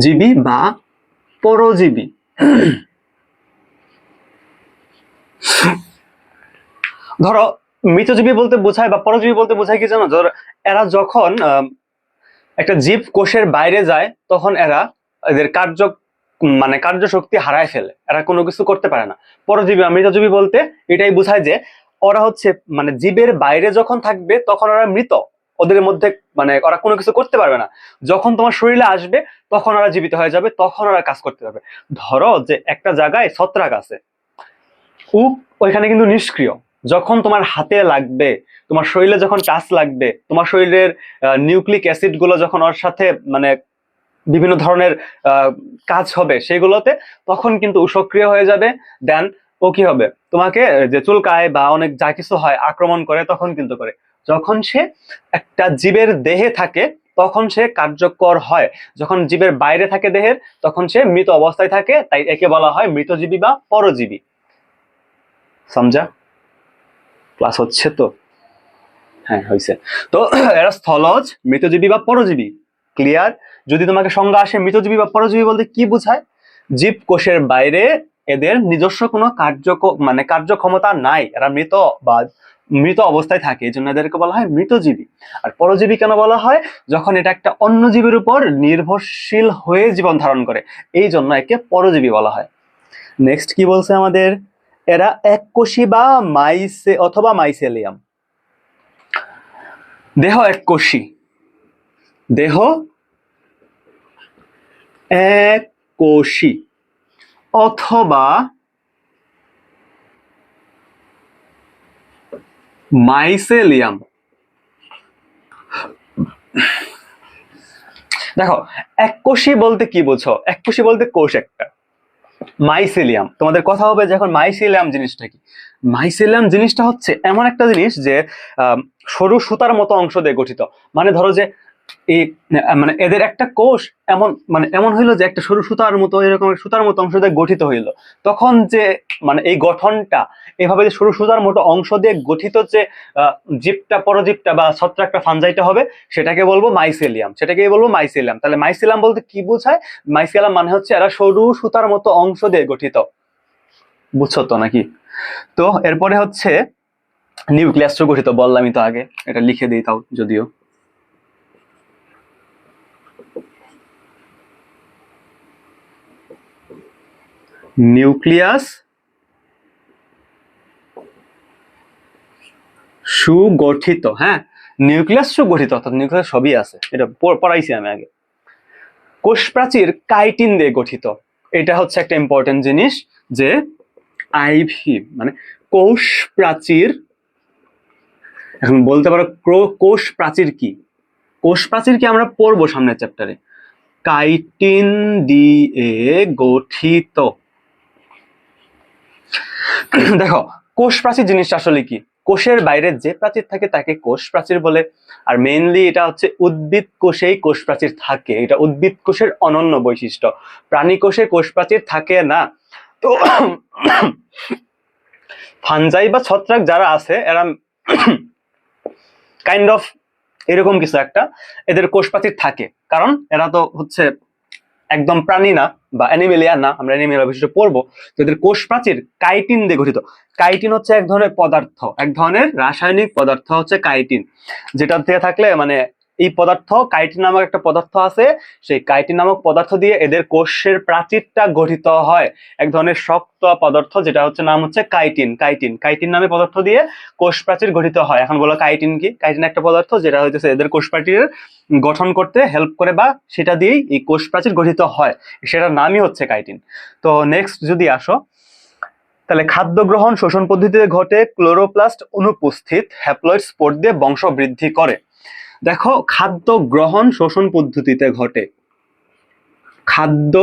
জীবী বা পরজীবী। ধরো মৃতজীবী বলতে বোঝায় বা পরজীবী বলতে বোঝায় কি জানো, ধর এরা যখন একটা জীব কোষের বাইরে যায়, তখন এরা এদের মানে কার্যশক্তি হারায় ফেলে, এরা কোনো কিছু করতে পারে না। পরজীবী মৃতজীবী বলতে এটাই বোঝায় যে ওরা হচ্ছে মানে জীবের বাইরে যখন থাকবে তখন ওরা মৃত, ওদের মধ্যে মানে ওরা কোনো কিছু করতে পারবে না। যখন তোমার শরীরে আসবে তখন ওরা জীবিত হয়ে যাবে, তখন ওরা কাজ করতে পারবে। ধরো যে একটা জায়গায় ছত্রাক আছে, ও ওইখানে কিন্তু নিষ্ক্রিয়, যখন তোমার হাতে লাগবে, তোমার শরীরে যখন টাচ লাগবে, তোমার শরীরের নিউক্লিক অ্যাসিড গুলো যখন ওর সাথে মানে বিভিন্ন ধরনের কাজ হবে সেগুলোতে, তখন কিন্তু ও সক্রিয় হয়ে যাবে। দেন ও কি হবে, তোমাকে যে চুলকায় বা অনেক যা কিছু হয় আক্রমণ করে, তখন কিন্তু করে। যখন সে একটা জীবের দেহে থাকে তখন সে কার্যকর হয়, যখন জীবের বাইরে থাকে দেহের তখন সে মৃত অবস্থায় থাকে, তাই একে বলা হয় মৃতজীবী বা পরজীবী। সমঝা? ক্লাস হচ্ছে তো? হ্যাঁ হয়েছে। তো এরা স্থলজ, মৃতজীবী বা পরজীবী, ক্লিয়ার? যদি তোমাকে সংজ্ঞা আসে মৃতজীবী বা পরজীবী বলতে কি বোঝায়, জীব কোষের বাইরে এদের নিজস্ব কোনো মানে কার্যক্ষমতা নাই, এরা মৃত বা মৃত অবস্থায় থাকে, এই জন্য এদেরকে বলা হয় মৃতজীবী। আর পরজীবী কেন বলা হয়, যখন এটা একটা অন্য জীবের উপর নির্ভরশীল হয়ে জীবন ধারণ করে, এই জন্য একে পরজীবী বলা হয়। নেক্সট কি বলছে আমাদের, এরা এককোষী বা অথবা মাইসেলিয়াম, দেহ এককোষী, দেহ এককোষী অথবা মাইসেলিয়াম। দেখো এককোষী বলতে কি বোঝো, এককোষী বলতে কোষ একটা, মাইসেলিয়াম তোমাদের কথা হবে যে এখন মাইসেলিয়াম জিনিসটা কি। মাইসেলিয়াম জিনিসটা হচ্ছে এমন একটা জিনিস যে সরু সুতার মতো অংশ দিয়ে গঠিত। মানে ধরো যে এই মানে এদের একটা কোষ এমন মানে এমন হইলো যে একটা সরু সুতার মতো, এরকম সুতার মতো অংশ দিয়ে গঠিত হইলো, তখন যে মানে এই গঠনটা এভাবে যে সরু সুতার মতো অংশ দিয়ে গঠিত যে জীবটা পরজীবটা বা ছত্রাকটা ফাঞ্জাইটা হবে, সেটাকে বলবো মাইসেলিয়াম, সেটাকেই বলবো মাইসেলিয়াম। তাহলে মাইসেলিয়াম বলতে কি বোঝায়, মাইসেলিয়াম মানে হচ্ছে এরা সরু সুতার মতো অংশ দিয়ে গঠিত। বুঝছো তো নাকি? তো এরপরে হচ্ছে নিউক্লিয়াস গঠিত, বললামই তো আগে, এটা লিখে দিই তাও যদিও। নিউক্লিয়াস সুগঠিত, হ্যাঁ নিউক্লিয়াস সুগঠিত, অর্থাৎ নিউক্লিয়াস সবই আছে, এটা পড়াইছি আমি আগে। কোষ প্রাচীর কাইটিন দিয়ে গঠিত, এটা হচ্ছে একটা ইম্পর্টেন্ট জিনিস, যে আইভি মানে কোষ প্রাচীর। এখন বলতে পারো কোষ প্রাচীর কি, কোষ প্রাচীর কি আমরা পড়বো সামনের চ্যাপ্টারে। কাইটিন দিয়ে গঠিত। দেখো কোষ প্রাচীর জিনিসটা আসলে কি, কোষের বাইরে যে প্রাচীর থাকে তাকে কোষ প্রাচীর বলে। আর মেইনলি এটা হচ্ছে উদ্ভিদ কোষেই কোষ প্রাচীর থাকে, এটা উদ্ভিদ কোষের অনন্য বৈশিষ্ট্য, প্রাণী কোষে কোষ প্রাচীর থাকে না। তো ফানজাই বা ছত্রাক যারা আছে এরা কাইন্ড অফ এরকম কিছু একটা, এদের কোষ প্রাচীর থাকে, কারণ এরা তো হচ্ছে একদম প্রাণী না বা অ্যানিমেলিয়া না, আমরা অ্যানিমেলিয়া বৈশিষ্ট্য পড়বো। তো এদের কোষ প্রাচীর কাইটিন দিয়ে গঠিত। কাইটিন হচ্ছে এক ধরনের পদার্থ, এক ধরনের রাসায়নিক পদার্থ হচ্ছে কাইটিন, যেটা থেকে থাকলে মানে এই পদার্থ কাইটিন নামক একটা পদার্থ আছে, সেই কাইটিন নামক পদার্থ দিয়ে এদের কোষের প্রাচীরটা গঠিত হয়। এক ধরনের শক্ত পদার্থ যেটা হচ্ছে নাম হচ্ছে কাইটিন। কাইটিন কাইটিন নামে পদার্থ দিয়ে কোষ প্রাচীর গঠিত হয়। এখন বলো কাইটিন কি? কাইটিন একটা পদার্থ যেটা হচ্ছে এদের কোষ প্রাচীরের গঠন করতে হেল্প করে, বা সেটা দিয়েই এই কোষ প্রাচীর গঠিত হয়, সেটার নামই হচ্ছে কাইটিন। তো নেক্সট যদি আসো, তাহলে খাদ্য গ্রহণ শোষণ পদ্ধতিতে ঘটে, ক্লোরোপ্লাস্ট অনুপস্থিত, হ্যাপ্লয়েড স্পোর দিয়ে বংশ বৃদ্ধি করে। দেখো খাদ্য গ্রহণ শোষণ পদ্ধতিতে ঘটে। খাদ্য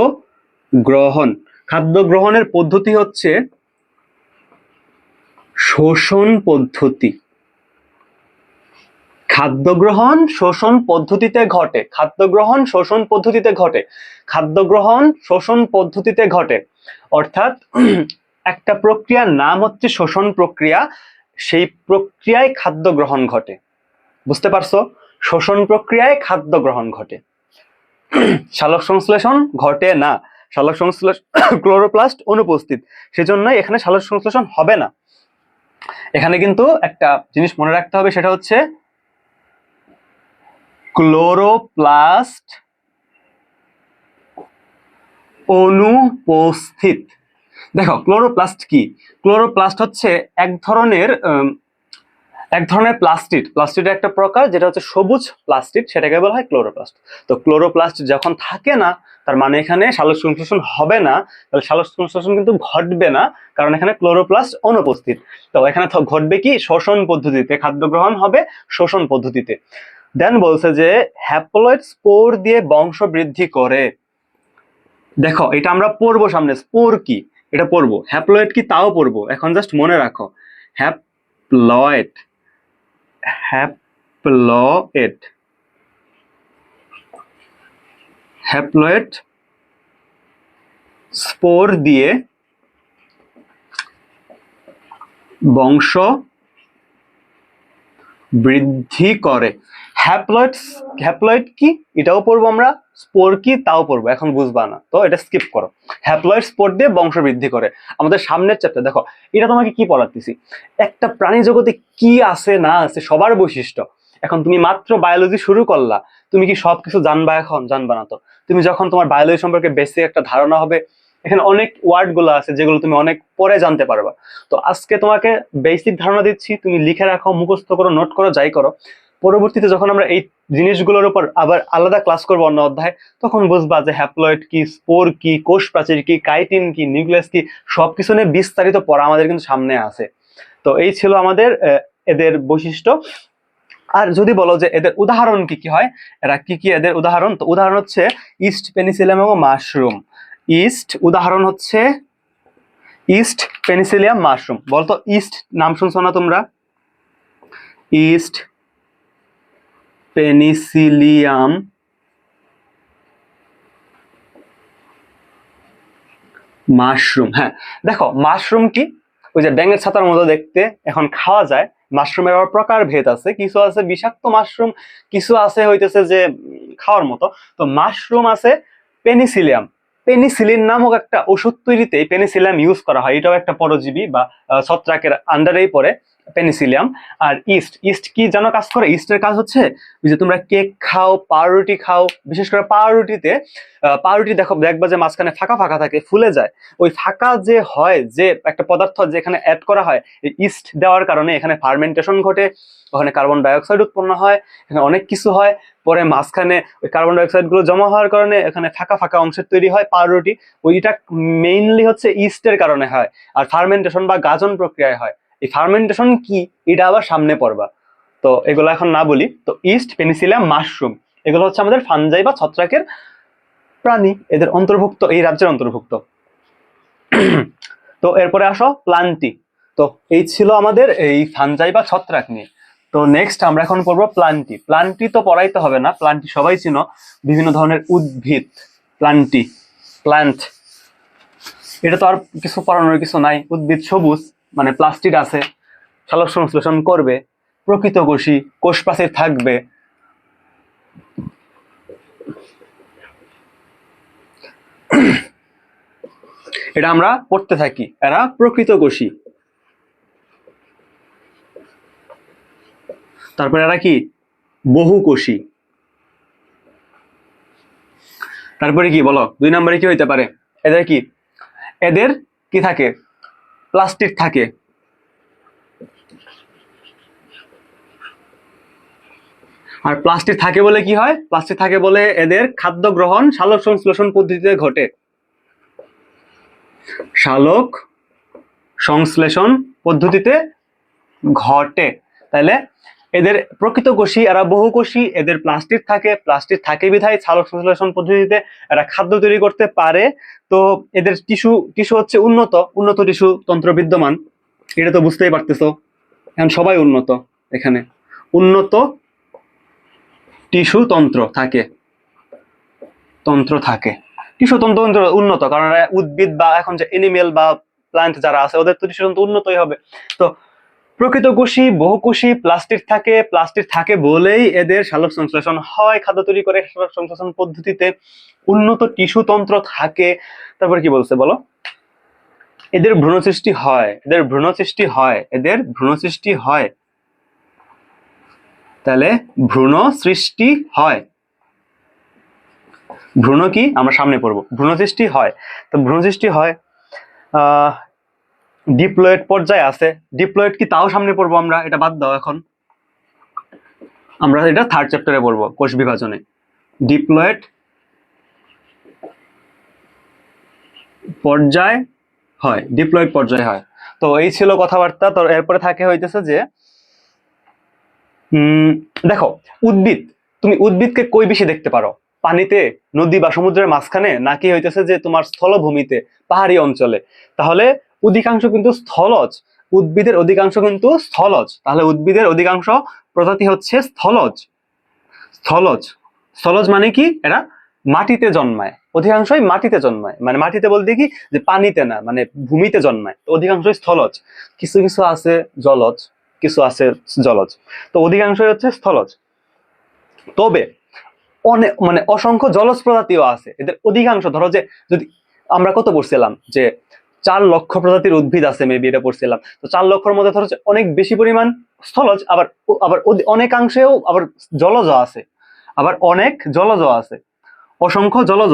গ্রহণের পদ্ধতি হচ্ছে শোষণ পদ্ধতি। খাদ্য গ্রহণ শোষণ পদ্ধতিতে ঘটে, খাদ্য গ্রহণ শোষণ পদ্ধতিতে ঘটে, খাদ্য গ্রহণ শোষণ পদ্ধতিতে ঘটে, অর্থাৎ একটা প্রক্রিয়ার নাম হচ্ছে শোষণ প্রক্রিয়া, সেই প্রক্রিয়ায় খাদ্য গ্রহণ ঘটে। বুঝতে পারছো? শোষণ প্রক্রিয়ায় খাদ্য গ্রহণ ঘটে, সালোক সংশ্লেষণ ঘটে না। সালোক সংশ্লেষণ ক্লোরোপ্লাস্ট অনুপস্থিত, সেজন্যই এখানে সালোক সংশ্লেষণ হবে না। এখানে কিন্তু একটা জিনিস মনে রাখতে হবে, সেটা হচ্ছে ক্লোরোপ্লাস্ট অনুপস্থিত। দেখো ক্লোরোপ্লাস্ট কি? ক্লোরোপ্লাস্ট হচ্ছে এক ধরনের প্লাস্টিড, প্লাস্টিডের একটা প্রকার, যেটা হচ্ছে সবুজ প্লাস্টিড, সেটাকে বলা হয় ক্লোরোপ্লাস্ট। তো ক্লোরোপ্লাস্ট যখন থাকে না, তার মানে এখানে সালোক সংশ্লেষণ হবে না, তাহলে সালোক সংশ্লেষণ কিন্তু ঘটবে না, কারণ এখানে ক্লোরোপ্লাস্ট অনুপস্থিত। তো এখানে ঘটবে কি? শোষণ পদ্ধতিতে, খাদ্য গ্রহণ হবে শোষণ পদ্ধতিতে। দেন বলছে যে হ্যাপ্লয়েড স্পোর দিয়ে বংশ বৃদ্ধি করে। দেখো এটা আমরা পড়বো সামনে, স্পোর কি এটা পড়বো, হ্যাপ্লয়েড কি তাও পড়বো, এখন জাস্ট মনে রাখো হ্যাপ্লয়েড, হ্যাপ্লয়েড, হ্যাপ্লয়েড স্পোর দিয়ে বংশ বৃদ্ধি করে। হ্যাপ্লয়েড কি এটাও পড়বো আমরা, স্পোর কি তাও পড়বো, এখন বুঝবা না তো এটা স্কিপ করো। হ্যাপ্লয়েড স্পোর দিয়ে বংশ বৃদ্ধি করে। আমাদের সামনের চ্যাপ্টার দেখো, এটা তোমাকে কি পড়াতেছি, একটা প্রাণী জগতে কি আছে না আছে সবার বৈশিষ্ট্য। এখন তুমি মাত্র বায়োলজি শুরু করলা, তুমি কি সবকিছু জানবা? এখন জানবা না তো। তুমি যখন তোমার বায়োলজি সম্পর্কে বেসিক একটা ধারণা হবে, এখানে অনেক ওয়ার্ড গুলো আছে যেগুলো তুমি অনেক পরে জানতে পারবা। তো আজকে তোমাকে বেসিক ধারণা দিচ্ছি, তুমি লিখে রাখো, মুখস্থ করো, নোট করো, যাই করো। পরবর্তীতে যখন আমরা এই জিনিসগুলোর উপর আবার আলাদা ক্লাস করবো অন্য অধ্যায়, তখন বুঝবা যে হ্যাপ্লয়েড কি, স্পোর কি, কোষ প্রাচীর কি, কাইটিন কি, নিউক্লিয়াস কি, সবকিছু নিয়ে বিস্তারিত পড়া আমাদের কিন্তু সামনে আছে। তো এই ছিল আমাদের এদের বৈশিষ্ট্য। আর যদি বলো যে এদের উদাহরণ কি কি হয়, এরা কি কি এদের উদাহরণ, তো উদাহরণ হচ্ছে ইস্ট, পেনিসিলিয়াম এবং মাশরুম। ইস্ট উদাহরণ হচ্ছে ইস্ট, পেনিসিলিয়াম, মাশরুম। বলতো ইস্ট নাম শুনছো না তোমরা? East, Penicillium, mushroom. হ্যাঁ দেখো মাশরুম কি? ওই যে ব্যাঙের ছাতার মতো দেখতে, এখন খাওয়া যায়। মাশরুমের আবার প্রকার ভেদ আছে, কিছু আছে বিষাক্ত মাশরুম, কিছু আছে হইতেছে যে খাওয়ার মতো। তো মাশরুম আছে পেনিসিলিয়াম, পেনিসিলিন নামক একটা ওষুধ তৈরিতে পেনিসিলিয়াম ইউজ করা হয়, এটাও একটা পরজীবী বা ছত্রাকের আন্ডারেই পড়ে। পেনিসিলিয়াম। আর ইস্ট, ইস্ট কি যেন কাজ করে? ইস্টের কাজ হচ্ছে ওই যে তোমরা কেক খাও, পাউরুটি খাও, বিশেষ করে পাউরুটিতে পাউরুটি দেখবা যে মাঝখানে ফাঁকা ফাঁকা থাকে, ফুলে যায়। ওই ফাঁকা যে হয়, যে একটা পদার্থ যেখানে অ্যাড করা হয় এই ইস্ট দেওয়ার কারণে এখানে ফার্মেন্টেশন ঘটে, ওখানে কার্বন ডাইঅক্সাইড উৎপন্ন হয়, এখানে অনেক কিছু হয়। পরে মাঝখানে ওই কার্বন ডাইঅক্সাইড গুলো জমা হওয়ার কারণে এখানে ফাঁকা ফাঁকা অংশের তৈরি হয় পাউরুটি। ওইটা মেইনলি হচ্ছে ইস্টের কারণে হয়। আর ফার্মেন্টেশন বা গাজন প্রক্রিয়ায় হয়। এই ফার্মেন্টেশন কি, এটা আবার সামনে পড়বা, তো এগুলো এখন না বলি। তো ইস্ট, পেনিসিলিয়াম, মাশরুম, এগুলো হচ্ছে আমাদের ফানজাই বা ছত্রাকের প্রাণী, এদের অন্তর্ভুক্ত, এই রাজ্যের অন্তর্ভুক্ত। তো এরপরে আসো প্লান্টি। তো এই ছিল আমাদের এই ফানজাই বা ছত্রাক নিয়ে। তো নেক্সট আমরা এখন পড়বো প্লান্টি। প্লান্টি তো পড়াইতে হবে না, প্লান্টি সবাই চিনো, বিভিন্ন ধরনের উদ্ভিদ। প্লান্টি, প্ল্যান্ট, এটা তো আর কিছু পড়ানোর কিছু নাই। উদ্ভিদ সবুজ, মানে প্লাস্টিড আছে, সালোক সংশ্লেষণ করবে, প্রকৃত কোষী, কোষ প্রাচীর থাকবে। এটা আমরা পড়তে থাকি, এরা প্রকৃত কোষী। তারপরে এরা কি? বহুকোষী। তারপরে কি বলো, 2 নম্বরে কি হইতে পারে? এদের কি? এদের কি থাকে? প্লাস্টিড থাকে। আর প্লাস্টিড থাকে বলে কি হয়? প্লাস্টিড থাকে বলে এদের খাদ্য গ্রহণ সালোক সংশ্লেষণ পদ্ধতিতে ঘটে। সালোক সংশ্লেষণ পদ্ধতিতে ঘটে। তাহলে এদের প্রকৃত কোষী, এরা বহুকোষী, এদের প্লাস্টিড থাকে, প্লাস্টিড থাকে বিধায় সালোক সংশ্লেষণ পদ্ধতিতে এরা খাদ্য তৈরি করতে পারে। তো এদের টিস্যু হচ্ছে উন্নত টিস্যু তন্ত্র বিদ্যমান, এটা তো বুঝতেই পারতেছো। এখন সবাই উন্নত, এখানে উন্নত টিস্যু তন্ত্র থাকে, টিস্যু তন্ত্র উন্নত, কারণ উদ্ভিদ বা এখন যে এনিমেল বা প্লান্ট যারা আছে ওদের তো টিস্যু তন্ত্র উন্নতই হবে। তো প্রকৃত কোষী, বহুকোষী, প্লাস্টিড থাকে বলেই এদের সালোক সংশ্লেষণ হয়, খাদ্য তৈরি করে সালোক সংশ্লেষণ পদ্ধতিতে, উন্নত টিস্যু তন্ত্র থাকে। তারপর কি বলছে বলো? এদের ভ্রূণ সৃষ্টি হয়, তাহলে ভ্রূণ সৃষ্টি হয়। ভ্রূণ কি আমরা সামনে পড়বো। ভ্রূণ সৃষ্টি হয়, তো ভ্রূণ সৃষ্টি হয়। ডিপ্লয়েড পর্যায়ে আছে। ডিপ্লয়েড কি তাও সামনে পড়বো আমরা, এটা বাদ দাও এখন, আমরা এটা 3rd চ্যাপ্টারে পড়বো, কোষ বিভাজনে। ডিপ্লয়েড পর্যায় হয়। তো এই ছিল কথাবার্তা। তো এরপরে থাকে হইতেছে যে দেখো, তুমি উদ্ভিদকে কই বেশি দেখতে পারো? পানিতে, নদী বা সমুদ্রের মাঝখানে, নাকি হইতেছে যে তোমার স্থলভূমিতে, পাহাড়ি অঞ্চলে? তাহলে অধিকাংশ কিন্তু স্থলজ, উদ্ভিদের অধিকাংশ কিন্তু স্থলজ। তাহলে উদ্ভিদের অধিকাংশ প্রজাতি হচ্ছে স্থলজ। স্থলজ মানে কি? এরা মাটিতে জন্মায়, অধিকাংশই মাটিতে জন্মায়। মানে মাটিতে বলতে কি, যে পানিতে না, মানে ভূমিতে জন্মায়। তো অধিকাংশই স্থলজ, কিছু কিছু আছে জলজ, তো অধিকাংশই হচ্ছে স্থলজ। তবে মানে অসংখ্য জলজ প্রজাতিও আছে। এদের অধিকাংশ, ধরো যে যদি আমরা কত পড়ছিলাম যে 4 লক্ষ প্রজাতির উদ্ভিদ আছে, মেবি এটা পড়ছিলাম। তো 4 লক্ষের মধ্যে ধরো অনেক বেশি পরিমাণ স্থলজ, আবার আবার অনেকাংশেও আবার জলজ আছে, অসংখ্য জলজ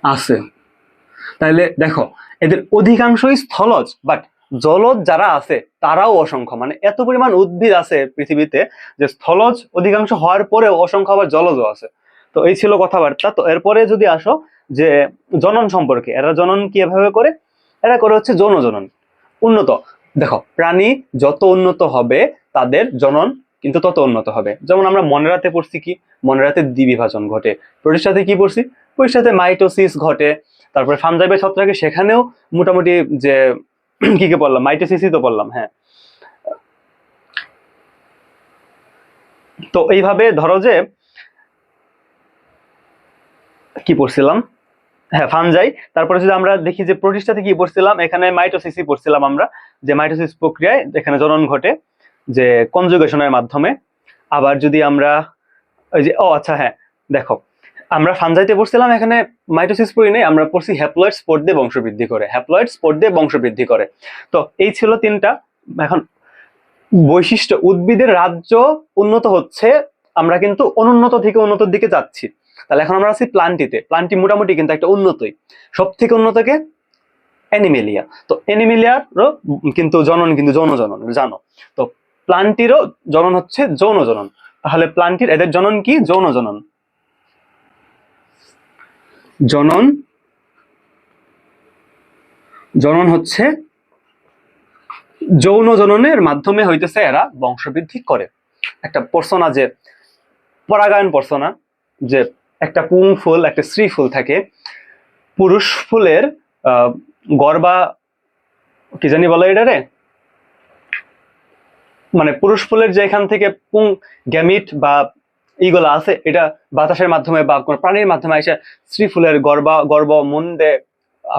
আছে, তাইলে দেখো, এদের অধিকাংশই স্থলজ, বাট জলজ যারা আছে তারাও অসংখ্য। মানে এত পরিমাণ উদ্ভিদ আছে পৃথিবীতে যে স্থলজ অধিকাংশ হওয়ার পরেও অসংখ্য আবার জলজও আছে। তো এই ছিল কথাবার্তা। তো এরপরে যদি আসো যে জনন সম্পর্কে, এরা জনন কিভাবে করে? এরা করে হচ্ছে যৌন জনন। উন্নত, দেখো প্রাণী যত উন্নত হবে তাদের জনন কিন্তু তত উন্নত হবে। যেমন আমরা মনেরাতে পড়ছি কি? মনেরাতে দ্বিবিভাজন ঘটে। প্রতিষ্ঠাতে কি পড়ছি? প্রতিষ্ঠাতে মাইটোসিস ঘটে। তারপরে ফানজাই বা ছত্রাকে, সেখানেও মোটামুটি যে কি কি পড়লাম, মাইটোসিসই তো পড়লাম। হ্যাঁ, তো এইভাবে ধরো যে কি পড়ছিলাম, হ্যাঁ ফানজাই। তারপরে যদি আমরা দেখি যে প্রতিষ্ঠাতে কি পড়ছিলাম, এখানে মাইটোসিসই পড়ছিলাম আমরা, যে মাইটোসিস প্রক্রিয়ায় এখানে জনন ঘটে, যে কনজুগেশনের মাধ্যমে। আবার যদি আমরা ওই যে আচ্ছা হ্যাঁ, দেখো আমরা ফানজাইতে পড়ছিলাম, এখানে মাইটোসিস পড়ি নাই, আমরা পড়ছি হ্যাপ্লয়েড স্পোর দিয়ে বংশবৃদ্ধি করে, হ্যাপ্লয়েড স্পোর দিয়ে বংশবৃদ্ধি করে। তো এই ছিল তিনটা। এখন বৈশিষ্ট্য, উদ্ভিদের রাজ্য উন্নত হচ্ছে, আমরা কিন্তু অনুন্নত থেকে উন্নতর দিকে যাচ্ছি। তাহলে এখন আমরা আছি প্লান্টিতে, প্লান্টি মোটামুটি কিন্তু একটা উন্নতই। সব থেকে উন্নতকে অ্যানিমেলিয়া। তো অ্যানিমেলিয়ারও কিন্তু জনন কিন্তু যৌন জনন, জানো তো প্লান্টিরও জনন হচ্ছে যৌন জনন। তাহলে প্লান্টির এদের জনন কি? যৌন জনন। জনন জনন হচ্ছে যৌন জননের মাধ্যমে হইতেছে এরা বংশবৃদ্ধি করে। একটা পড়ছনা যে পরাগায়ন পড়ছনা, যে একটা পুং ফুল একটা স্ত্রী ফুল থাকে, পুরুষ ফুলের গর্বা কি জানি বলে এটারে, মানে পুরুষ ফুলের যে এখান থেকে পুং গ্যামিট বা ইগুলা আছে, এটা বাতাসের মাধ্যমে বা কোনো প্রাণীর মাধ্যমে এসে স্ত্রী ফুলের গর্ভ মুন্ডে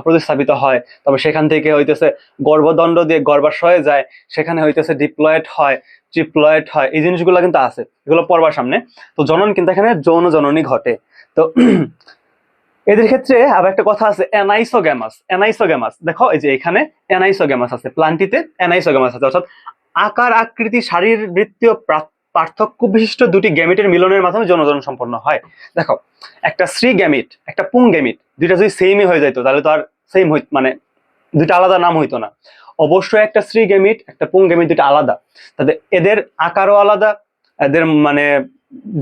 প্রতিস্থাপিত হয়। তবে সেখান থেকে হইতেছে গর্ভদণ্ড দিয়ে গর্ভাশয়ে যায়, সেখানে হইতেছে ডিপ্লয়েড হয়, ট্রিপ্লয়েড হয়। এই জিনিসগুলো কিন্তু আছে, এগুলো পড়বার সামনে। তো জনন কিন্তু এখানে যৌন জননী ঘটে। তো এদের ক্ষেত্রে আবার একটা কথা আছে, অ্যানাইসোগ্যামাস। অ্যানাইসোগ্যামাস দেখো, এই যে এখানে অ্যানাইসোগ্যামাস আছে, প্লান্টিতে অ্যানাইসোগ্যামাস আছে, অর্থাৎ আকার আকৃতি শারীরবৃত্তীয় পার্থক্য বিশিষ্ট দুটি গ্যামিটের মিলনের মাধ্যমে যৌনজনন সম্পন্ন হয়। দেখো, একটা স্ত্রী গ্যামিট একটা পুং গ্যামিট, দুইটা যদি সেমই হয়ে যেত তাহলে তো আর সেম মানে দুইটা আলাদা নাম হইতো না। অবশ্যই একটা স্ত্রী গ্যামিট একটা পুং গ্যামিট দুইটা আলাদা, তাদের এদের আকারও আলাদা, এদের মানে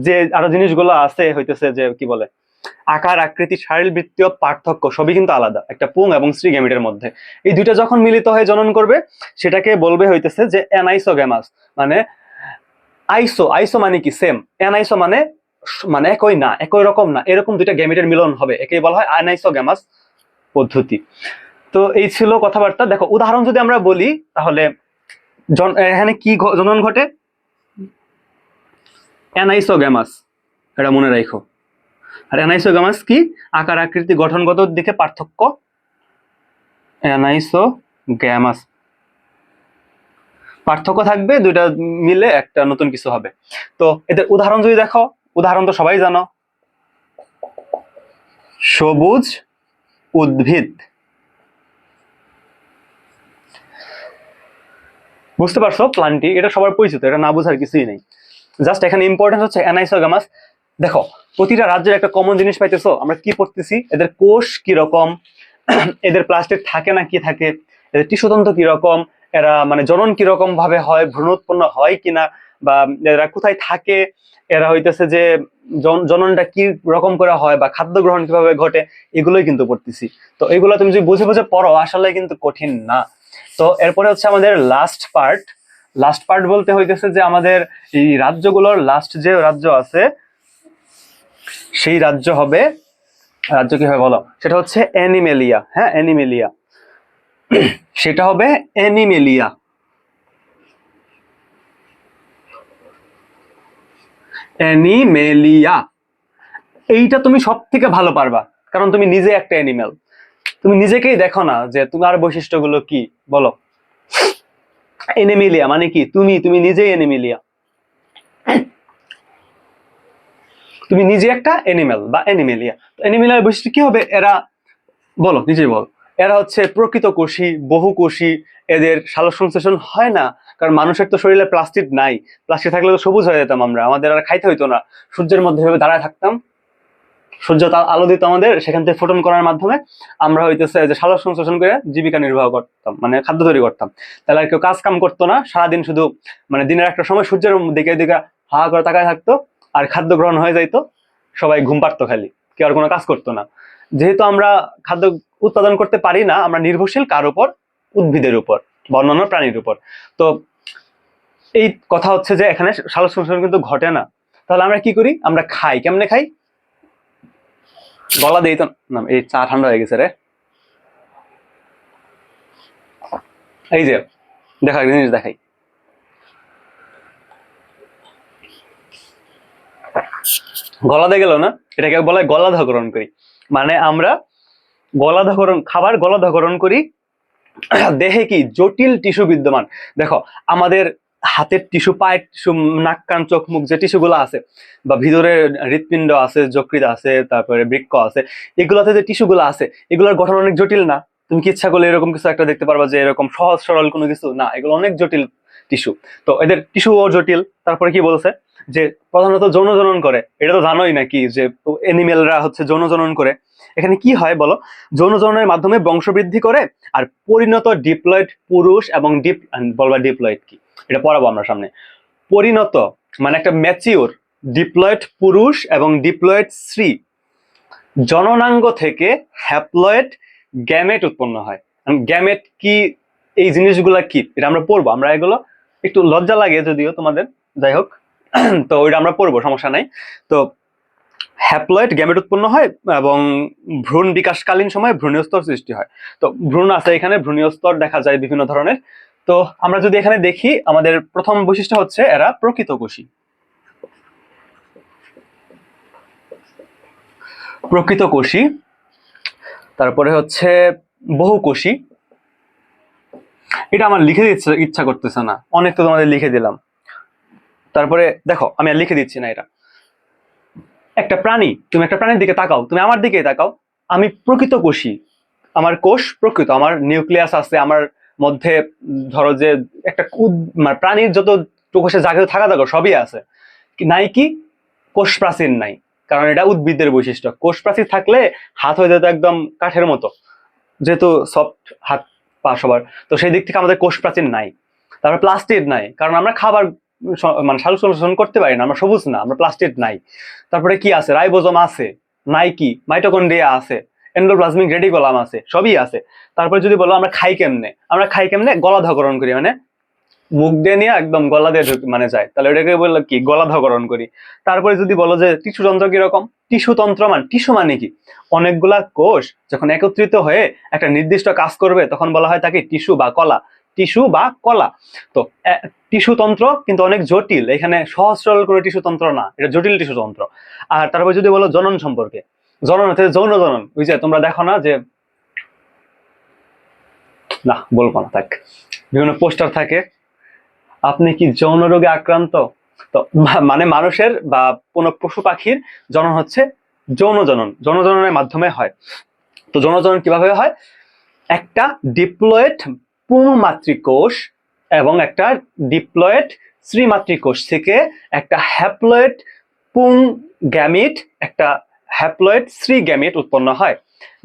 যে আরো জিনিসগুলো আছে হইতেছে যে কি বলে আকার আকৃতি শারীরবৃত্তীয় পার্থক্য সবই কিন্তু আলাদা একটা পুং এবং স্ত্রী গ্যামিটের মধ্যে। এই দুইটা যখন মিলিত হয়ে জনন করবে সেটাকে বলবে হইতেছে যে অ্যানাইসোগ্যামাস। মানে আইসো, আইসো মানে কি সেম, অ্যানাইসো মানে মানে একই না, একই রকম না, এরকম দুইটা গ্যামিটের মিলন হবে, একেই বলা হয় অ্যানাইসোগ্যামাস পদ্ধতি। তো এই ছিল কথাবার্তা। দেখো উদাহরণ যদি আমরা বলি তাহলে এখানে কি জনন ঘটে? অ্যানাইসোগ্যামাস, এটা মনে রাখো। আর অ্যানাইসোগ্যামাস কি? আকার আকৃতি গঠনগত দিকে পার্থক্য, অ্যানাইসোগ্যামাস পার্থক্য থাকবে, দুইটা মিলে একটা নতুন কিছু হবে। তো এদের উদাহরণ যদি দেখো, উদাহরণ তো সবাই জানো, সবুজ উদ্ভিদ। বুঝতে পারছো? প্লান্টি এটা সবার পরিচিত, এটা না বোঝার কিছুই নেই। জাস্ট এখানে ইম্পর্টেন্ট হচ্ছে অ্যানাইসোগ্যামাস। দেখো প্রতিটা রাজ্যের একটা কমন জিনিস পাইতেছো, আমরা কি পড়তেছি, এদের কোষ কিরকম, এদের প্লাস্টিক থাকে না কি থাকে, এদের টিস্যুতন্ত্র কিরকম, এরা মানে জনন কিরকম ভাবে হয়, ভ্রূণ উৎপন্ন হয় কিনা, বা এরা কোথায় থাকে, এরা হইতেছে যে জননটা কি রকম করে হয়, বা খাদ্য গ্রহণ কিভাবে ঘটে, এগুলোই কিন্তু পড়তেছি। তো এগুলো তুমি যদি বুঝে বুঝে পড়ো আসলে কিন্তু কঠিন না। তো এরপরে হচ্ছে আমাদের লাস্ট পার্ট। লাস্ট পার্ট বলতে হইতেছে যে আমাদের এই রাজ্যগুলোর লাস্ট যে রাজ্য আছে সেই রাজ্য হবে, রাজ্য কি হবে বলো, সেটা হচ্ছে অ্যানিমেলিয়া। হ্যাঁ, অ্যানিমেলিয়া, সেটা হবে অ্যানিমেলিয়া। অ্যানিমেলিয়া এইটা তুমি সব থেকে ভালো পারবা, কারণ তুমি নিজে একটা অ্যানিমেল, তুমি নিজেকেই দেখো না যে তোমার বৈশিষ্ট্যগুলো কি বলো। অ্যানিমেলিয়া মানে কি? তুমি তুমি নিজেই অ্যানিমেলিয়া, তুমি নিজে একটা অ্যানিমেল বা অ্যানিমেলিয়া। অ্যানিমেলিয়ার বৈশিষ্ট্য কি হবে? এরা বলো, নিজেই বল। এরা হচ্ছে প্রকৃত কোষী, বহুকোষী, এদের সালোকসংশ্লেষণ হয় না, কারণ মানুষের তো শরীরে প্লাস্টিক নাই, প্লাস্টিক থাকলে তো সবুজ হয়ে যেতাম আমরা, আমাদের আর খাইতে হইতো না, সূর্যের মধ্যে ভেবে দাঁড়ায় থাকতাম, সূর্য তার আলো দিত আমাদের, সেখান থেকে ফোটন করার মাধ্যমে আমরা হইতেছে যে সালোকসংশ্লেষণ করে জীবিকা নির্বাহ করতাম, মানে খাদ্য তৈরি করতাম। তাহলে আর কেউ কাজ কাম করতো না, সারাদিন শুধু মানে দিনের একটা সময় সূর্যের দিকে দিকে হা করে তাকায় থাকতো, আর খাদ্য গ্রহণ হয়ে যাইতো, সবাই ঘুম পারতো, খালি কেউ আর কোনো কাজ করতো না। যেহেতু আমরা খাদ্য উৎপাদন করতে পারি না, আমরা নির্ভরশীল কার উপর? উদ্ভিদের উপর বা অন্যান্য প্রাণীর উপর। তো এই কথা হচ্ছে যে এখানে সালোকসংশ্লেষণ কিন্তু ঘটে না। তাহলে আমরা কি করি? আমরা খাই, কেমনে খাই? গলা দিই তো না, এই চা ঠান্ডা হয়ে গেছে রে। এই যে দেখা জিনিস দেখাই, গলা দিয়ে গেল না, এটাকে বলা হয় গলাধঃকরণ করি। মানে আমরা গলাধঃকরণ, খাবার গলাধঃকরণ করি। দেহে কি জটিল টিস্যু বিদ্যমান। দেখো আমাদের হাতের টিস্যু, পায়ের টিস্যু, নাক কান চোখ মুখ যে টিস্যুগুলো আছে, বা ভিতরে হৃৎপিণ্ড আছে, যকৃৎ আছে, তারপরে বৃক্ক আছে, এগুলোতে যে টিস্যুগুলো আছে এগুলোর গঠন অনেক জটিল না? তুমি কি ইচ্ছা করলে এরকম কিছু একটা দেখতে পারবা যে এরকম সহজ সরল কোনো কিছু না, এগুলো অনেক জটিল টিস্যু। তো এদের টিস্যুও জটিল। তারপরে কি বলছে যে প্রধানত যৌন জনন করে, এটা তো জানোই নাকি যে এনিমেলরা হচ্ছে যৌন জনন করে। এখানে কি হয় বলো, যৌন জননের মাধ্যমে বংশবৃদ্ধি করে। আর পরিণত ডিপ্লয়েড পুরুষ এবং বলবা ডিপ্লয়েড কি, এটা পড়াবো আমরা সামনে। পরিণত মানে একটা ম্যাচিওর ডিপ্লয়েড পুরুষ এবং ডিপ্লয়েড স্ত্রী জননাঙ্গ থেকে হ্যাপ্লয়েড গ্যামেট উৎপন্ন হয়। গ্যামেট কি, এই জিনিসগুলা কি, এটা আমরা পড়বো। আমরা এগুলো একটু লজ্জা লাগে যদিও তোমাদের, যাই হোক, তো ওইটা আমরা পড়বো, সমস্যা নাই। তো হ্যাপ্লয়েড গ্যামেট উৎপন্ন হয় এবং ভ্রূণ বিকাশকালীন সময়ে ভ্রূণীয় স্তর সৃষ্টি হয়। তো ভ্রূণ আছে এখানে, ভ্রূণীয় স্তর দেখা যায় বিভিন্ন ধরনের। তো আমরা যদি এখানে দেখি, আমাদের প্রথম বৈশিষ্ট্য হচ্ছে এরা প্রকৃতকোষী। প্রকৃতকোষী, তারপরে হচ্ছে বহুকোষী। এটা আমার লিখে দিচ্ছে ইচ্ছা করতেছে না, অনেক তো তোমাদের লিখে দিলাম। তারপরে দেখো আমি আর লিখে দিচ্ছি না এটা। একটা প্রাণী, তুমি একটা প্রাণীর দিকে তাকাও, তুমি আমার দিকে তাকাও, আমি প্রকৃতকোষী, আমার কোষ প্রকৃত, আমার নিউক্লিয়াস আছে আমার মধ্যে, ধরো যে একটা মানে প্রাণীর যত কোষে জায়গা থাকা থাকো সবই আছে, নাই কি কোষ প্রাচীর নাই, কারণ এটা উদ্ভিদের বৈশিষ্ট্য। কোষ প্রাচীর থাকলে হাত হয়ে যেত একদম কাঠের মতো, যেহেতু সফট হাত পা সবার, তো সেই দিক থেকে আমাদের কোষ প্রাচীর নাই। তারপর প্লাস্টিড নাই, কারণ আমরা খাবার মানে সালোক সংশ্লেষণ করতে পারি না, আমরা সবুজ না, আমরা প্লাস্টিড নাই। তারপরে কি আছে, রাইবোজোম আছে, নাই কি মাইটোকন্ড্রিয়া আছে, এন্ডোপ্লাজমিক রেটিকুলাম আছে, সবই আছে। তারপরে যদি বলো আমরা খাই কেমনে, আমরা খাই কেমনে, গলাধঃকরণ করি, মানে মুখ দিয়ে নিয়ে একদম গলা দিয়ে মানে যায়, তাহলে ওটাকে বললো কি, গলাধঃকরণ করি। তারপরে যদি বলো যে টিস্যু তন্ত্র কিরকম, টিস্যু তন্ত্র মানে, টিস্যু মানে কি, অনেকগুলা কোষ যখন একত্রিত হয়ে একটা নির্দিষ্ট কাজ করবে তখন বলা হয় তাকে টিস্যু বা কলা, টিস্যু বা কলা। তো টিস্যু তন্ত্র কিন্তু অনেক জটিল, এখানে সহজ সরল করে টিস্যু তন্ত্র না, এটা জটিল টিস্যু তন্ত্র। আর তারপরে যদি বলো জনন সম্পর্কে, জনন হচ্ছে যৌন জনন, ওই যে তোমরা দেখো না যে, না বলবো না থাক, বিভিন্ন পোস্টার থাকে, আপনি কি যৌন রোগে আক্রান্ত, তো মানে মানুষের বা কোনো পশু পাখির জনন হচ্ছে যৌন জনন, যৌন জননের মাধ্যমে হয়। তো যৌন জনন কিভাবে হয়, একটা ডিপ্লয়েড পুংমাতৃকোষ এবং একটা ডিপ্লয়েড স্ত্রীমাতৃকোষ থেকে একটা হ্যাপ্লয়েড পুং গ্যামিট, একটা হ্যাপ্লয়েড স্ত্রী গ্যামিট উৎপন্ন হয়।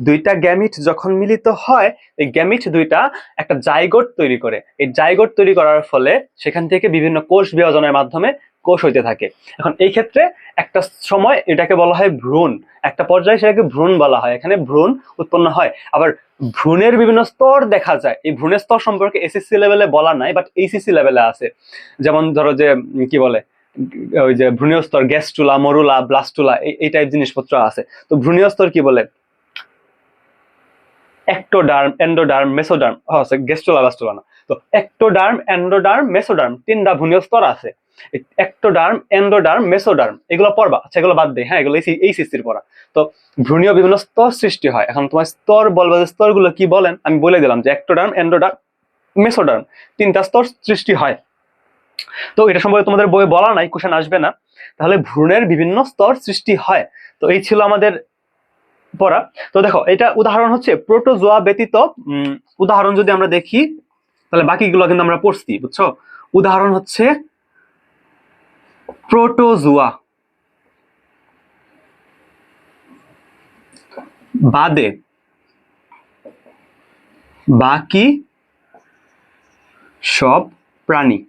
দুইটা গ্যামিট যখন মিলিত হয়, এই গ্যামিট দুইটা একটা জাইগোট তৈরি করে। এই জাইগোট তৈরি করার ফলে সেখান থেকে বিভিন্ন কোষ বিভাজনের মাধ্যমে কোষ হইতে থাকে। এখন এই ক্ষেত্রে একটা সময় এটাকে বলা হয় ভ্রূণ, একটা পর্যায়ে সেটাকে ভ্রূণ বলা হয়, এখানে ভ্রূণ উৎপন্ন হয়। আবার ভ্রূণের বিভিন্ন স্তর দেখা যায়, এই ভ্রূণের স্তর সম্পর্কে এসএসসি লেভেলে বলা নাই, বাট এইচএসসি লেভেলে আছে। যেমন ধরো যে কি বলে, ওই যে ভ্রূণীয় স্তর, গ্যাস্টুলা, মরুলা, ব্লাস্টুলা, এই টাইপ জিনিসপত্র আছে। তো ভ্রূণীয় স্তর কি বলে, एक्टोडार्म, एंडोडार्म, मेसोडार्म, गेस्टुला ब्लास्टुला ना, तो एक्टोडार्म, एंडोडार्म, मेसोडार्म তিনটা ভ্রূণীয় স্তর আছে। एक्टोडार्म, एंडोडार्म, मेसोडार्म এগুলো পড়বা, আচ্ছা এগুলো বাদ দে, হ্যাঁ এগুলো এইচএসসির পড়া। তো ভ্রূণীয় বিভিন্ন স্তর সৃষ্টি হয়। এখন তোমার স্তর বলবা, যে স্তরগুলো কি বলেন, আমি বলে দিলাম যে एक्टोडार्म, एंडोडार्म, मेसोडार्म তিনটা স্তর সৃষ্টি হয়। তো এটা সম্পর্কে তোমাদের বইয়ে বলা নাই, কোশ্চেন আসবে না। তাহলে ভ্রূণের বিভিন্ন স্তর সৃষ্টি হয়। তো এই ছিল আমাদের পড়া। তো দেখো এটা উদাহরণ হচ্ছে প্রোটোজোয়া ব্যতীত, উদাহরণ যদি আমরা দেখি তাহলে বাকিগুলো কিন্তু আমরা পড়ছি, বুঝছো। উদাহরণ হচ্ছে প্রোটোজোয়া বাদে বাকি সব প্রাণী।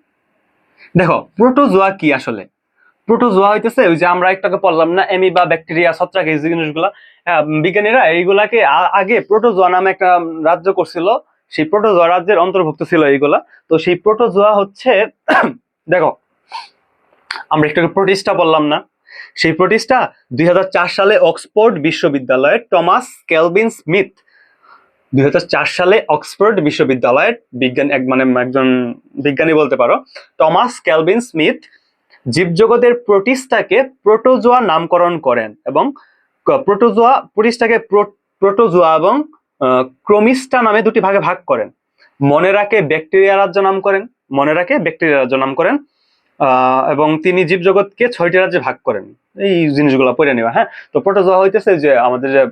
দেখো প্রোটোজোয়া কি আসলে, প্রোটোজোয়া হইতেছে ওই যে আমরা একটাকে পড়লাম না, অ্যামিবা, ব্যাকটেরিয়া, ছত্রাক, এই জিনিসগুলা, বিজ্ঞানীরা এইগুলাকে আগে প্রোটোজোয়া নামে একটা রাজ্য করছিল, সেই প্রোটোজোয়া রাজ্যের অন্তর্ভুক্ত ছিল এইগুলা। তো সেই প্রোটোজোয়া হচ্ছে দেখো আমরা একটু প্রোটিস্টা বললাম না, সেই প্রোটিস্টা 2004 সালে অক্সফোর্ড বিশ্ববিদ্যালয়ের টমাস কেলভিন স্মিথ, 2004 সালে অক্সফোর্ড বিশ্ববিদ্যালয়ের বিজ্ঞানী, মানে একজন বিজ্ঞানী বলতে পারো, টমাস কেলভিন স্মিথ জীবজগতের প্রোটিস্টাকে প্রোটোজোয়া নামকরণ করেন এবং প্রোটিস্টাকে প্রোটোজোয়া এবং ক্রোমিস্টা নামে দুটি ভাগে ভাগ করেন। মনেরাকে ব্যাকটেরিয়া রাজ্য নাম করেন, মনেরাকে ব্যাকটেরিয়া রাজ্য নাম করেন, এবং তিনি জীবজগৎকে 6টি রাজ্যে ভাগ করেন। এই জিনিসগুলো পড়ে নেওয়া। হ্যাঁ, তো প্রোটোজোয়া হইতেছে যে আমাদের যে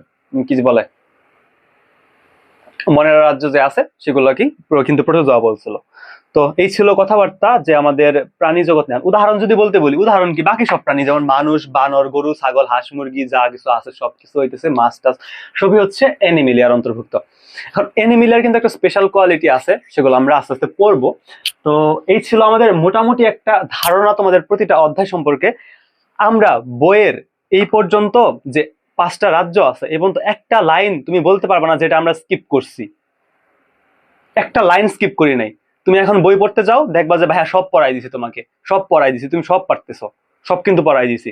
কি বলে মনের রাজ্য যে আছে সেগুলো কি কিন্তু প্রোটোজোয়া বলছিল। তো এই ছিল কথাবার্তা যে আমাদের প্রাণী জগৎ নিয়ে। উদাহরণ যদি বলতে বলি, উদাহরণ কি বাকি সব প্রাণী যেমন মানুষ, বানর, গরু, ছাগল, হাঁস, মুরগি যা কিছু আছে সবকিছু হইতেছে মাছ টাছ সবই হচ্ছে অ্যানিমিলিয়ার অন্তর্ভুক্ত। এখন অ্যানিমিলিয়ার কিন্তু একটা স্পেশাল কোয়ালিটি আছে, সেগুলো আমরা আস্তে আস্তে পড়বো। তো এই ছিল আমাদের মোটামুটি একটা ধারণা তোমাদের প্রতিটা অধ্যায় সম্পর্কে। আমরা বইয়ের এই পর্যন্ত যে 5টা রাজ্য আছে এবং তো একটা লাইন তুমি বলতে পারবে না যেটা আমরা স্কিপ করছি, একটা লাইন স্কিপ করি নাই। তুমি এখন বই পড়তে যাও, দেখবা যে ভাইয়া সব পড়াই দিছি, তোমাকে সব পড়াই দিছি, তুমি সব পারতেছো, সব কিন্তু পড়াই দিছি।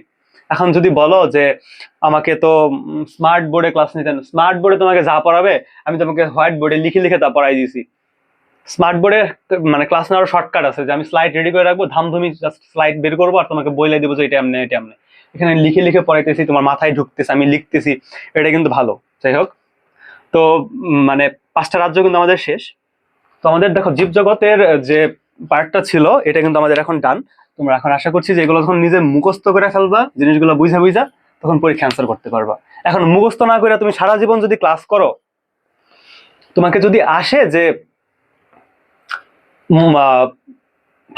এখন যদি বলো যে আমাকে তো স্মার্ট বোর্ডে ক্লাস নিতেন, স্মার্ট বোর্ডে তোমাকে যা পড়াবে আমি তোমাকে হোয়াইট বোর্ডে লিখে লিখে তা পড়াই দিছি। স্মার্ট বোর্ডে মানে ক্লাস নেওয়ার শর্টকাট আছে যে আমি স্লাইড রেডি করে রাখবো, ধামধুমি জাস্ট স্লাইড বের করবো আর তোমাকে বইলে দিব যে এটা এমনি এটা এমনি। এখানে লিখে লিখে পড়াইতেছি, তোমার মাথায় ঢুকতেছে, আমি লিখতেছি, এটা কিন্তু ভালো। যাই হোক, তো মানে 5টা রাজ্য কিন্তু আমাদের শেষ। তো আমাদের দেখো জীবজগতের যে পার্টটা ছিল এটা কিন্তু আমাদের এখন ডান। তোমরা এখন আশা করছি যে এগুলো যখন নিজে মুখস্থ করে ফেলবা, জিনিসগুলো বুঝা বুঝা, তখন পরীক্ষা অ্যান্সার করতে পারবা। এখন মুখস্থ না করে তুমি সারা জীবন যদি ক্লাস করো, তোমাকে যদি আসে যে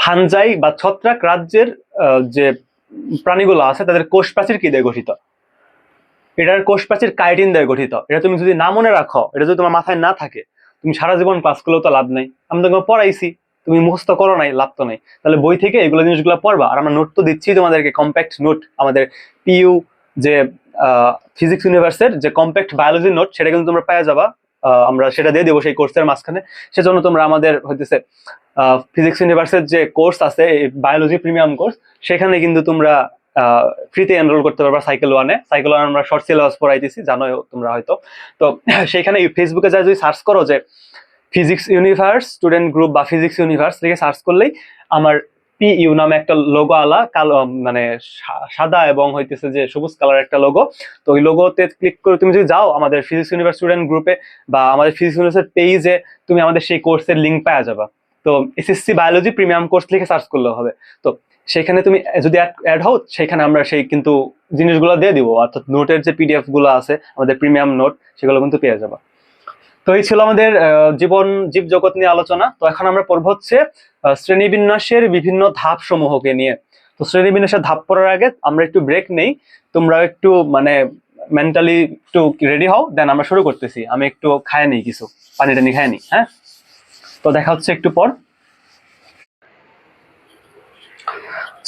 ফানজাই বা ছত্রাক রাজ্যের যে প্রাণীগুলো আছে তাদের কোষ প্রাচীর কি দিয়ে গঠিত, এটার কোষ প্রাচীর কাইটিন দিয়ে গঠিত, এটা তুমি যদি না মনে রাখো, এটা যদি তোমার মাথায় না থাকে, তুমি সারা জীবন ক্লাস করলেও তো লাভ নাই। আমি তোমাকে পড়াইছি, তুমি মুখস্থ করো নাই, লাভ তো নাই। তাহলে বই থেকে এগুলো জিনিসগুলো পড়বা। আর আমরা নোট তো দিচ্ছি তোমাদেরকে, কম্প্যাক্ট নোট, আমাদের পিইউ যে ফিজিক্স ইউনিভার্সের যে কম্প্যাক্ট বায়োলজি নোট, সেটা কিন্তু তোমরা পেয়ে যাবা। আমরা সেটা দিয়ে দেবো সেই কোর্সের মাঝখানে। সেজন্য তোমরা আমাদের হইতেছে ফিজিক্স ইউনিভার্সের যে কোর্স আছে বায়োলজি প্রিমিয়াম কোর্স, সেখানে কিন্তু তোমরা ফ্রিতে এনরোল করতে পারবা। সাইকেল ওয়ানে আমরা শর্ট সিলেবাস পড়াইতেছি, জানো তোমরা হয়তো। তো সেখানে ফেসবুকে যা যদি সার্চ করো যে ফিজিক্স ইউনিভার্স স্টুডেন্ট গ্রুপ বা ফিজিক্স ইউনিভার্স লিখে সার্চ করলেই আমার পিইউ নামে একটা লোগো আলা কালো, মানে সাদা এবং হইতেছে যে সবুজ কালার একটা লোগো। তো ওই লোগোতে ক্লিক করে তুমি যদি যাও আমাদের ফিজিক্স ইউনিভার্স স্টুডেন্ট গ্রুপে বা আমাদের ফিজিক্স ইউনিভার্সের পেজে, তুমি আমাদের সেই কোর্সের লিঙ্ক পাওয়া যাবা। তো এসএসসি বায়োলজি প্রিমিয়াম কোর্স লিখে সার্চ করলেও হবে। তো সেখানে তুমি যদি অ্যাড হও, সেখানে আমরা সেই কিন্তু জিনিসগুলো দিয়ে দিব, অর্থাৎ নোটের যে পিডিএফ গুলো আছে আমাদের প্রিমিয়াম নোট, সেগুলো কিন্তু পেয়ে যাবা। তো এই ছিল আমাদের জীব জগৎ নিয়ে আলোচনা। তো এখন আমরা পড়বো হচ্ছে শ্রেণীবিন্যাসের বিভিন্ন ধাপ সমূহকে নিয়ে। তো শ্রেণীবিন্যাসের ধাপ পড়ার আগে আমরা একটু ব্রেক নেই, তোমরা একটু মানে মেন্টালি একটু রেডি হও, দেন আমরা শুরু করতেছি। আমি একটু খায় নিই, কিছু পানি টানি খায় নিই। হ্যাঁ, তো দেখা হচ্ছে একটু পর।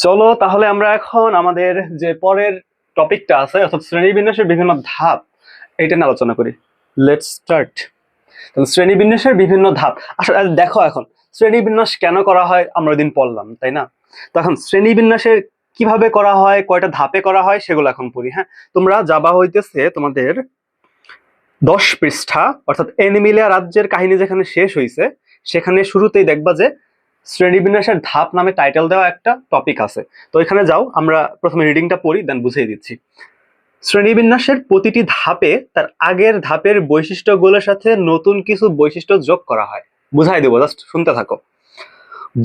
চলো তাহলে আমরা এখন আমাদের যে পরের টপিকটা আছে, অর্থাৎ শ্রেণীবিন্যাসের বিভিন্ন ধাপ, এইটা নিয়ে আলোচনা করি। Let's start. শ্রেণীবিন্যাসের বিভিন্ন ধাপ। আসলে দেখো, এখন শ্রেণীবিন্যাস কেন করা হয় আমরা ওই দিন পড়লাম, তাই না? তো এখন শ্রেণীবিন্যাসের কিভাবে করা হয়, কয়টা ধাপে করা হয়, সেগুলো এখন পড়ি। হ্যাঁ, তোমরা যাবা হইতেছে তোমাদের 10 পৃষ্ঠা, অর্থাৎ অ্যানিমিলিয়া রাজ্যের কাহিনী যেখানে শেষ হয়েছে, সেখানে শুরুতেই দেখবা যে শ্রেণীবিন্যাসের ধাপ নামে টাইটেল দেওয়া একটা টপিক আছে। তো এখানে যাও, আমরা প্রথমে রিডিংটা পড়ি, দেন বুঝিয়ে দিচ্ছি। শ্রেণীবিন্যাসের প্রতিটি ধাপে তার আগের ধাপের বৈশিষ্ট্যগুলোর সাথে নতুন কিছু বৈশিষ্ট্য যোগ করা হয়। বুঝাই দেবো, জাস্ট শুনতে থাকো।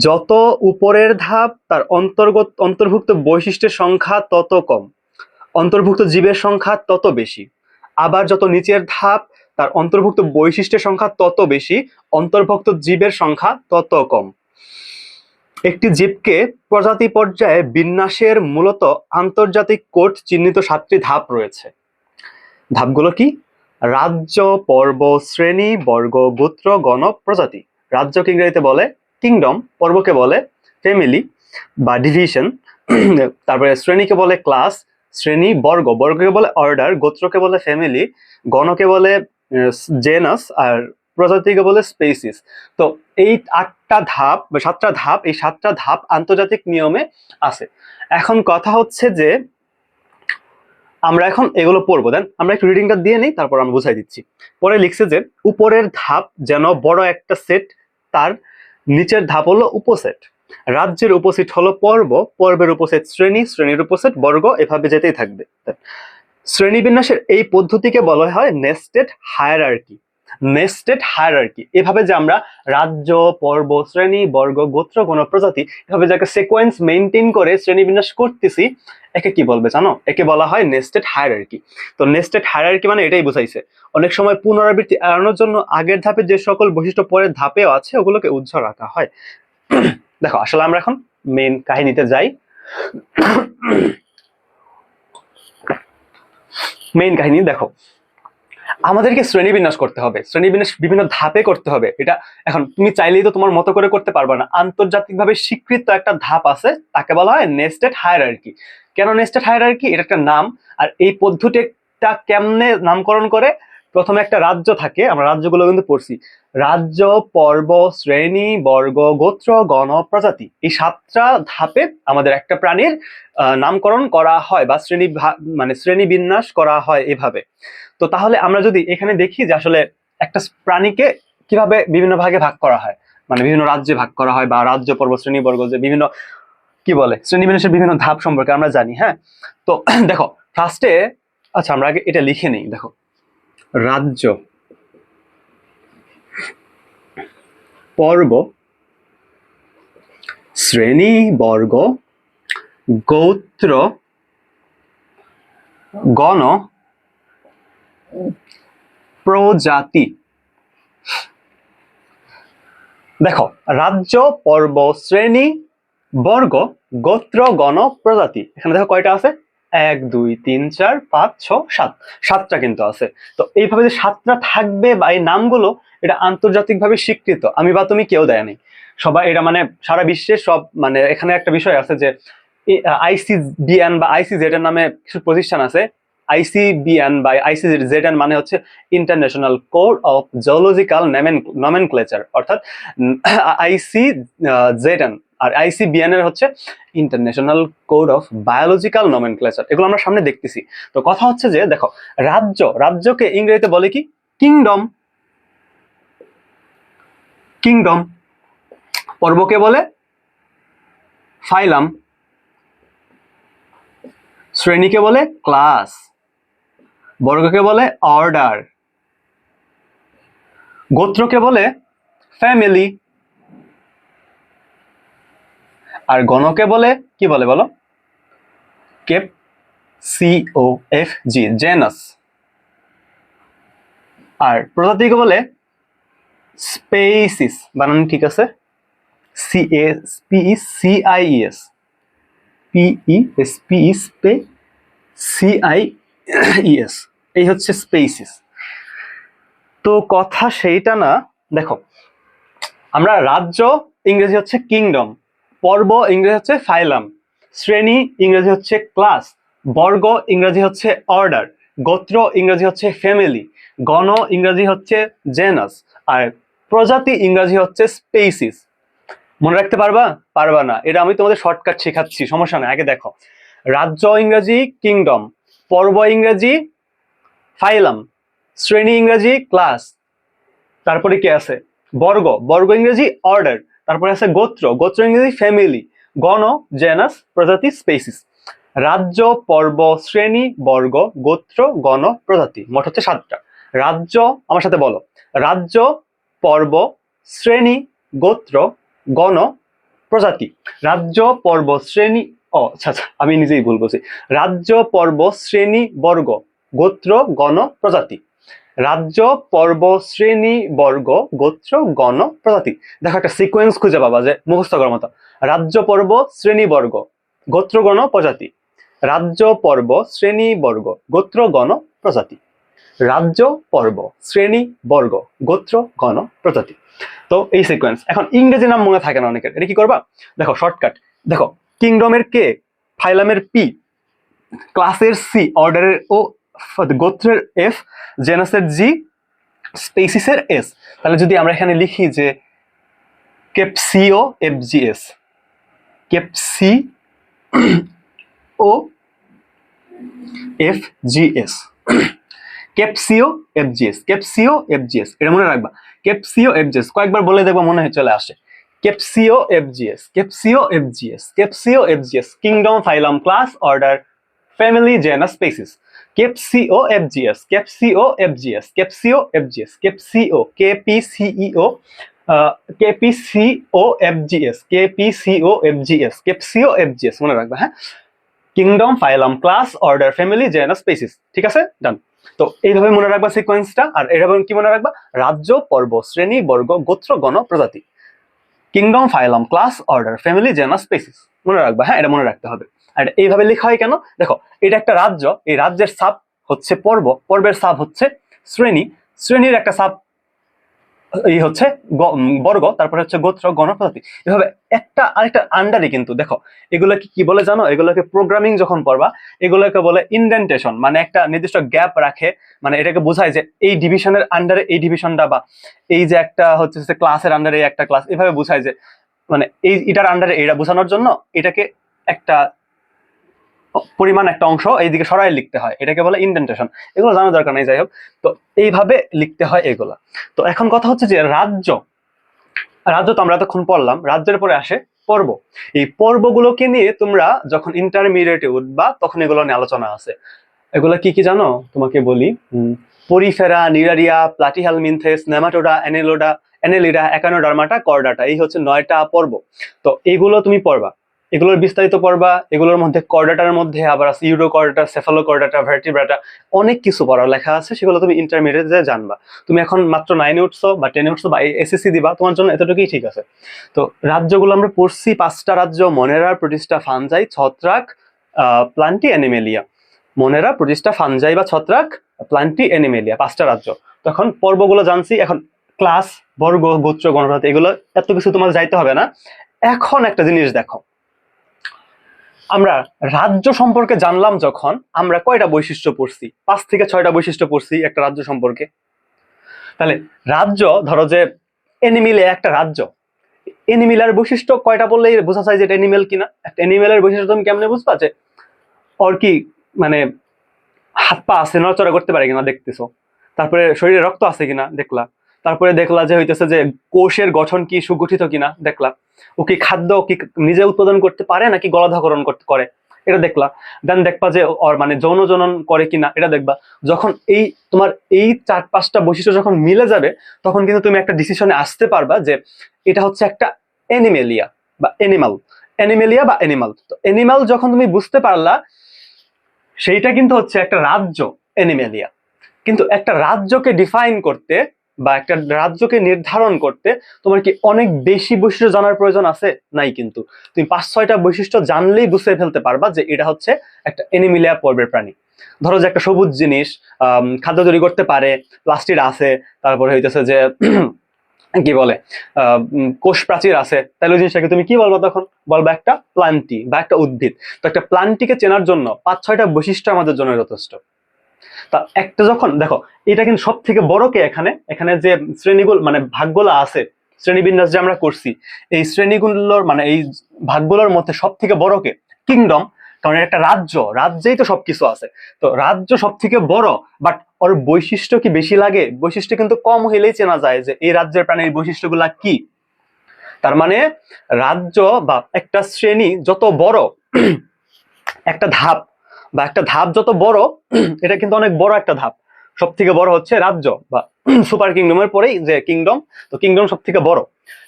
যত উপরের ধাপ তার অন্তর্ভুক্ত বৈশিষ্ট্যের সংখ্যা তত কম, অন্তর্ভুক্ত জীবের সংখ্যা তত বেশি। আবার যত নিচের ধাপ তার অন্তর্ভুক্ত বৈশিষ্ট্যের সংখ্যা তত বেশি, অন্তর্ভুক্ত জীবের সংখ্যা তত কম। একটি জীবকে প্রজাতি পর্যায়ে বিন্যাসের মূলত আন্তর্জাতিক কোড চিহ্নিত 7টি ধাপ রয়েছে। ধাপগুলো কি? রাজ্য, পর্ব, শ্রেণী, বর্গ, গোত্র, গণ, প্রজাতি। রাজ্যকে ইংরেজিতে বলে কিংডম, পর্বকে বলে ফ্যামিলি বা ডিভিশন, তারপরে শ্রেণীকে বলে ক্লাস, শ্রেণী, বর্গকে বলে অর্ডার, গোত্রকে বলে ফ্যামিলি, গণকে বলে জেনাস, আর প্রজাতিকে বলে স্পেসিস। তো এই 8টা ধাপ বা 7টা ধাপ, এই 7টা ধাপ আন্তর্জাতিক নিয়মে আছে। এখন কথা হচ্ছে যে আমরা এখন এগুলো পড়বো, দেন আমরা একটু রিডিংটা দিয়ে নিই, তারপর আমি বুঝাই দিচ্ছি। পরে লিখছে যে উপরের ধাপ যেন বড় একটা সেট, তার নিচের ধাপ হলো উপসেট। রাজ্যের উপসেট হলো পর্ব, পর্বের উপসেট শ্রেণী, শ্রেণীর উপসেট বর্গ, এভাবে যেতেই থাকবে। শ্রেণীবিন্যাসের এই পদ্ধতিকে বলা হয় নেস্টেড হায়ারার্কি। Nested hierarchy. এভাবে যে আমরা রাজ্য, পর্ব, শ্রেণী, বর্গ, গোত্র, গণ, প্রজাতি এভাবে যে একটা সিকোয়েন্স মেনটেন করে শ্রেণীবিন্যাস করতেছি, একে কি বলবে জানো? একে বলা হয় নেস্টেড হায়ারার্কি। তো নেস্টেড হায়ারার্কি মানে এটাই বোঝাইছে। অনেক সময় পুনরাবৃত্তি এড়ানোর জন্য আগের ধাপে যে সকল বৈশিষ্ট্য পরের ধাপেও আছে ওগুলোকে উজ্জ্বল রাখা হয়। দেখো আসলে আমরা এখন মেন কাহিনীতে যাই। মেইন কাহিনী দেখো, আমাদেরকে শ্রেণীবিন্যাস করতে হবে, শ্রেণীবিন্যাস বিভিন্ন ধাপে করতে হবে। এটা এখন তুমি চাইলেই তো তোমার মতো করে করতে পারবে না, আন্তর্জাতিকভাবে স্বীকৃত একটা ধাপ আছে, তাকে বলা হয় নেস্টেড হায়ারার্কি। কেন নেস্টেড হায়ারার্কি? এটা একটা নাম। আর এই পদ্ধতিটা কেমনে নামকরণ করে? প্রথমে একটা রাজ্য থাকে, আমরা রাজ্যগুলো কিন্তু পড়ছি, রাজ্য, পর্ব, শ্রেণী, বর্গ, গোত্র, গণ, প্রজাতি, এই 7টা ধাপে আমাদের একটা প্রাণীর নামকরণ করা হয় বা মানে শ্রেণীবিন্যাস করা হয় এভাবে। তো তাহলে আমরা যদি এখানে দেখি যে আসলে একটা প্রাণীকে কিভাবে বিভিন্ন ভাগে ভাগ করা হয়, মানে বিভিন্ন রাজ্যে ভাগ করা হয়, বা রাজ্য, পর্ব, শ্রেণী, বর্গ, যে বিভিন্ন কি বলে শ্রেণীবিন্যাসের বিভিন্ন ধাপ সম্পর্কে আমরা জানি। হ্যাঁ, তো দেখো ফার্স্টে, আচ্ছা আমরা আগে এটা লিখে নিই। দেখো রাজ্য, পর্ব, শ্রেণী, বর্গ, গোত্র, গণ, প্রজাতি। দেখো রাজ্য, পর্ব, শ্রেণী, বর্গ, গোত্র, গণ, প্রজাতি, এখানে দেখো কয়টা আছে? 1 2 3 4 5 6 7, 7টা কিন্তু আছে। তো এইভাবে যে 7টা থাকবে বা এই নামগুলো, এটা আন্তর্জাতিকভাবে স্বীকৃত, আমি বা তুমি কেউ দেয়নি, সবাই এটা মানে সারা বিশ্বে সব, মানে এখানে একটা বিষয় আছে যে আইসিবিএন বা আইসিজেড নামে কিছু প্রতিষ্ঠান আছে। আইসিবিএন বা আইসিজেড মানে হচ্ছে international Code of geological nomenclature, অর্থাৎ আইসিজেড, আর আইসিবিএন এর হচ্ছে international Code of biological nomenclature. এগুলো আমরা সামনে দেখতেছি। তো কথা হচ্ছে যে দেখো রাজ্য, রাজ্যকে ইংরেজিতে বলে কি? কিংডম। কিংডম। পর্বকে বলে ফাইলাম, শ্রেণীকে বলে ক্লাস, বর্গকে বলে অর্ডার, গোত্রকে বলে ফ্যামিলি, আর গণকে বলে কি বলে বলো? Cape, COFG, genus. আর প্রজাতিকে বলে স্পেসিস, বানান ঠিক আছে? CIES, CIES, এই হচ্ছে স্পেসিস। তো কথা সেইটা না, দেখো আমরা রাজ্য ইংরেজি হচ্ছে কিংডম, পর্ব ইংরেজি হচ্ছে ফাইলাম, শ্রেণী ইংরেজি হচ্ছে ক্লাস, বর্গ ইংরেজি হচ্ছে অর্ডার, গোত্র ইংরেজি হচ্ছে ফ্যামিলি, গণ ইংরেজি হচ্ছে জেনাস, আর প্রজাতি ইংরেজি হচ্ছে স্পেসিস। মনে রাখতে পারবা? পারবা না, এটা আমি তোমাদের শর্টকাট শেখাচ্ছি, সমস্যা নেই। আগে দেখো, রাজ্য ইংরেজি কিংডম, পর্ব ইংরেজি ফাইলাম, শ্রেণী ইংরেজি ক্লাস, তারপরে কি আছে? বর্গ, বর্গ ইংরেজি অর্ডার, তারপরে আছে গোত্র, গোত্র ইংরেজি ফ্যামিলি, গণ জেনাস, প্রজাতি স্পেসিস। রাজ্য, পর্ব, শ্রেণী, বর্গ, গোত্র, গণ, প্রজাতি, মোট হচ্ছে 7টা। রাজ্য, আমার সাথে বলো, রাজ্য, পর্ব, শ্রেণী, গোত্র, গণ, প্রজাতি। রাজ্য, পর্ব, শ্রেণী, ও আচ্ছা আচ্ছা আমি নিজেই ভুল বলছি, রাজ্য, পর্ব, শ্রেণী, বর্গ, গোত্র, গণ, প্রজাতি। রাজ্য, পর্ব, শ্রেণী, বর্গ, গোত্র, গণ, প্রজাতি। দেখো একটা সিকোয়েন্স খুঁজে পাবা যে মুখস্থ করার মতো। রাজ্য, পর্ব, শ্রেণী, বর্গ, গোত্র, গণ, প্রজাতি। রাজ্য, পর্ব, শ্রেণী, বর্গ, গোত্র, গণ, প্রজাতি। রাজ্য, পর্ব, শ্রেণী, বর্গ, গোত্র, গণ, প্রজাতি। তো এই সিকোয়েন্স। এখন ইংরেজি নাম মনে থাকে না অনেকের, এটা কি করবা? দেখো শর্টকাট, দেখো কিংডমের কে, ফাইলামের পি, ক্লাসের সি, অর্ডারের ও, গোত্রের এফ, জেনাসের জি, স্পেসিসের এস। তাহলে যদি আমরা এখানে লিখি যে কেপসিও FGS, কেপসি ও FGS, KPCO FGS, KPCO FGS, এটা মনে রাখবা। কেপসিও FGS কয়েকবার বলে দেখবা মনে হয় চলে আসে। KPCO FGS, KPCO FGS, KPCO FGS, kingdom, phylum, class, order, family, genus, species. KPCO FGS, KPCO FGS, KPCO FGS, KPCO, KPCO, KPCO FGS, KPCO FGS, KPCO FGS, মনে রাখবে। হ্যাঁ, kingdom, phylum, class, order, family, genus, species. ঠিক আছে, ডান। তো এইভাবে মনে রাখবা সিকোয়েন্সটা। আর এইভাবে কি মনে রাখবা? রাজ্য, পর্ব, শ্রেণী, বর্গ, গোত্র, গণ, প্রজাতি। Kingdom, phylum, class, order, family, genus, species, মনে রাখবা। হ্যাঁ, এটা মনে রাখতে হবে। আর এইভাবে লেখা হয় কেন? দেখো, এটা একটা রাজ্য, এই রাজ্যের সাব হচ্ছে পর্ব, পর্বের সাব হচ্ছে শ্রেণী, শ্রেণীর একটা সাব এই হচ্ছে বর্গ, তারপরে হচ্ছে গোত্র, গণপ্রজাতি। এভাবে একটা আরেকটা আন্ডারে কিন্তু দেখো, এগুলোকে কি বলে জানো? এগুলোকে প্রোগ্রামিং যখন পড়বা, এগুলোকে বলে ইনডেন্টেশন, মানে একটা নির্দিষ্ট গ্যাপ রাখে, মানে এটাকে বোঝায় যে এই ডিভিশনের আন্ডারে এই ডিভিশনটা, বা এই যে একটা হচ্ছে ক্লাসের আন্ডারে একটা ক্লাস, এভাবে বোঝায় যে মানে এটার আন্ডারে এটা বোঝানোর জন্য এটাকে একটা পরিমাণ একটা অংশ এইদিকে সরাই লিখতে হয়, এটাকে বলে ইনডেন্টেশন। এগুলো জানার দরকার নেই, যাই হোক। তো এইভাবে লিখতে হয় এগুলা। তো এখন কথা হচ্ছে যে রাজ্য, রাজ্য তো আমরা এতক্ষণ পড়লাম, রাজ্যের পরে আসে পর্ব। এই পর্বগুলোকে নিয়ে তোমরা যখন ইন্টারমিডিয়েটে উঠবা তখন এগুলো নিয়ে আলোচনা আছে। এগুলা কি কি জানো? তোমাকে বলি। Porifera, Cnidaria, Platyhelminthes, Nematoda, Annelida, Echinodermata, Chordata, এই হচ্ছে 9টা পর্ব। তো এইগুলো তুমি পড়বা, এগুলোর বিস্তারিত পড়বা। এগুলোর মধ্যে কর্ডাটার মধ্যে আবার আছে ইউরোকর্ডাটা, সেফালোকর্ডাটা, ভার্টিব্রাটা, অনেক কিছু পড়ার লেখা আছে, সেগুলো তুমি ইন্টারমিডিয়েটে জানবা। তুমি এখন মাত্র 9-এ উঠছো বা 10-এ উঠছো বা এসএসসি দিবা, তোমার জন্য এতটুকুই ঠিক আছে। তো রাজ্যগুলো আমরা পড়ছি 5টা রাজ্য: মনেরা, প্রোটিস্টা, ফানজাই, ছত্রাক, প্লান্টি, অ্যানিমেলিয়া। মনেরা, প্রোটিস্টা, ফানজাই বা ছত্রাক, প্লান্টি, অ্যানিমেলিয়া, 5টা রাজ্য। তখন পর্বগুলো জানছি। এখন ক্লাস, বর্গ, গোত্র, গণপ্রজাতি, এগুলো এত কিছু তোমার যাইতে হবে না। এখন একটা জিনিস দেখো, আমরা রাজ্য সম্পর্কে জানলাম যখন, আমরা কয়টা বৈশিষ্ট্য পড়ছি? 5 থেকে 6টা বৈশিষ্ট্য পড়ছি একটা রাজ্য সম্পর্কে। তাহলে রাজ্য, ধরো যে অ্যানিমেলিয়া একটা রাজ্য, অ্যানিমেলের বৈশিষ্ট্য কয়টা বললেই বোঝা যায় যে এটা অ্যানিমেল কিনা? একটা অ্যানিমেলের বৈশিষ্ট্য তুমি কেমনে বুঝবা? যে ওর কি মানে হাত পা আছে, নড়াচড়া করতে পারে কিনা দেখতেছো, তারপরে শরীরে রক্ত আছে কিনা দেখলা, তারপরে দেখলা যে হইতেছে যে কোষের গঠন কি সুগঠিত কিনা দেখলা, ও কি খাদ্য কি নিজে উৎপাদন করতে পারে নাকি গলাধঃকরণ করতে করে এটা দেখলা। দেন দেখবা যে ওর মানে যৌন জনন করে কিনা এটা দেখবা। যখন এই তোমার এই 4-5টা বৈশিষ্ট্য যখন মিলে যাবে, তখন কিন্তু তুমি একটা ডিসিশনে আসতে পারবা যে এটা হচ্ছে একটা অ্যানিমেলিয়া বা অ্যানিমাল, অ্যানিমেলিয়া বা অ্যানিমাল। তো অ্যানিমাল যখন তুমি বুঝতে পারলা, সেইটা কিন্তু হচ্ছে একটা রাজ্য, অ্যানিমেলিয়া। কিন্তু একটা রাজ্যকে ডিফাইন করতে বা একটা রাজ্যকে নির্ধারণ করতে তোমার কি অনেক বেশি বৈশিষ্ট্য জানার প্রয়োজন আছে? নাই। কিন্তু তুমি 5-6টা বৈশিষ্ট্য জানলেই বুঝে ফেলতে পারবা যে এটা হচ্ছে একটা অ্যানিমেলিয়া পর্বের প্রাণী। ধরো যে একটা সবুজ জিনিস খাদ্য তৈরি করতে পারে, প্লাস্টিড আছে, তারপরে হইতেছে যে কি বলে কোষ প্রাচীর আছে, তাহলে ওই জিনিসটাকে তুমি কি বলবো? তখন বলবা একটা প্লান্টি বা একটা উদ্ভিদ। তো একটা প্লান্টিকে চেনার জন্য 5-6টা বৈশিষ্ট্য আমাদের জন্য যথেষ্ট। তা একটা যখন দেখো, এটা কিন্তু সব থেকে বড় কে এখানে, এখানে যে শ্রেণীগুলো মানে ভাগগুলো আছে, শ্রেণীবিন্যাস যে আমরা করছি, এই শ্রেণীগুলোর মানে এই ভাগগুলোর মধ্যে সব থেকে বড় কে? কিংডম। কারণ এটা একটা রাজ্য, রাজ্যেই তো সবকিছু আছে। তো রাজ্য সব থেকে বড়, বাট ওর বৈশিষ্ট্য কি বেশি লাগে? বৈশিষ্ট্য কিন্তু কম হইলেই চেনা যায় যে এই রাজ্যের প্রাণীর বৈশিষ্ট্যগুলা কি। তার মানে রাজ্য বা একটা শ্রেণী যত বড়, একটা ধাপ বা একটা ধাপ যত বড়, এটা কিন্তু অনেক বড় একটা ধাপ। সব থেকে বড় হচ্ছে রাজ্য বা সুপার কিংডমের পরেই যে কিংডম। তো কিংডম সব থেকে বড়।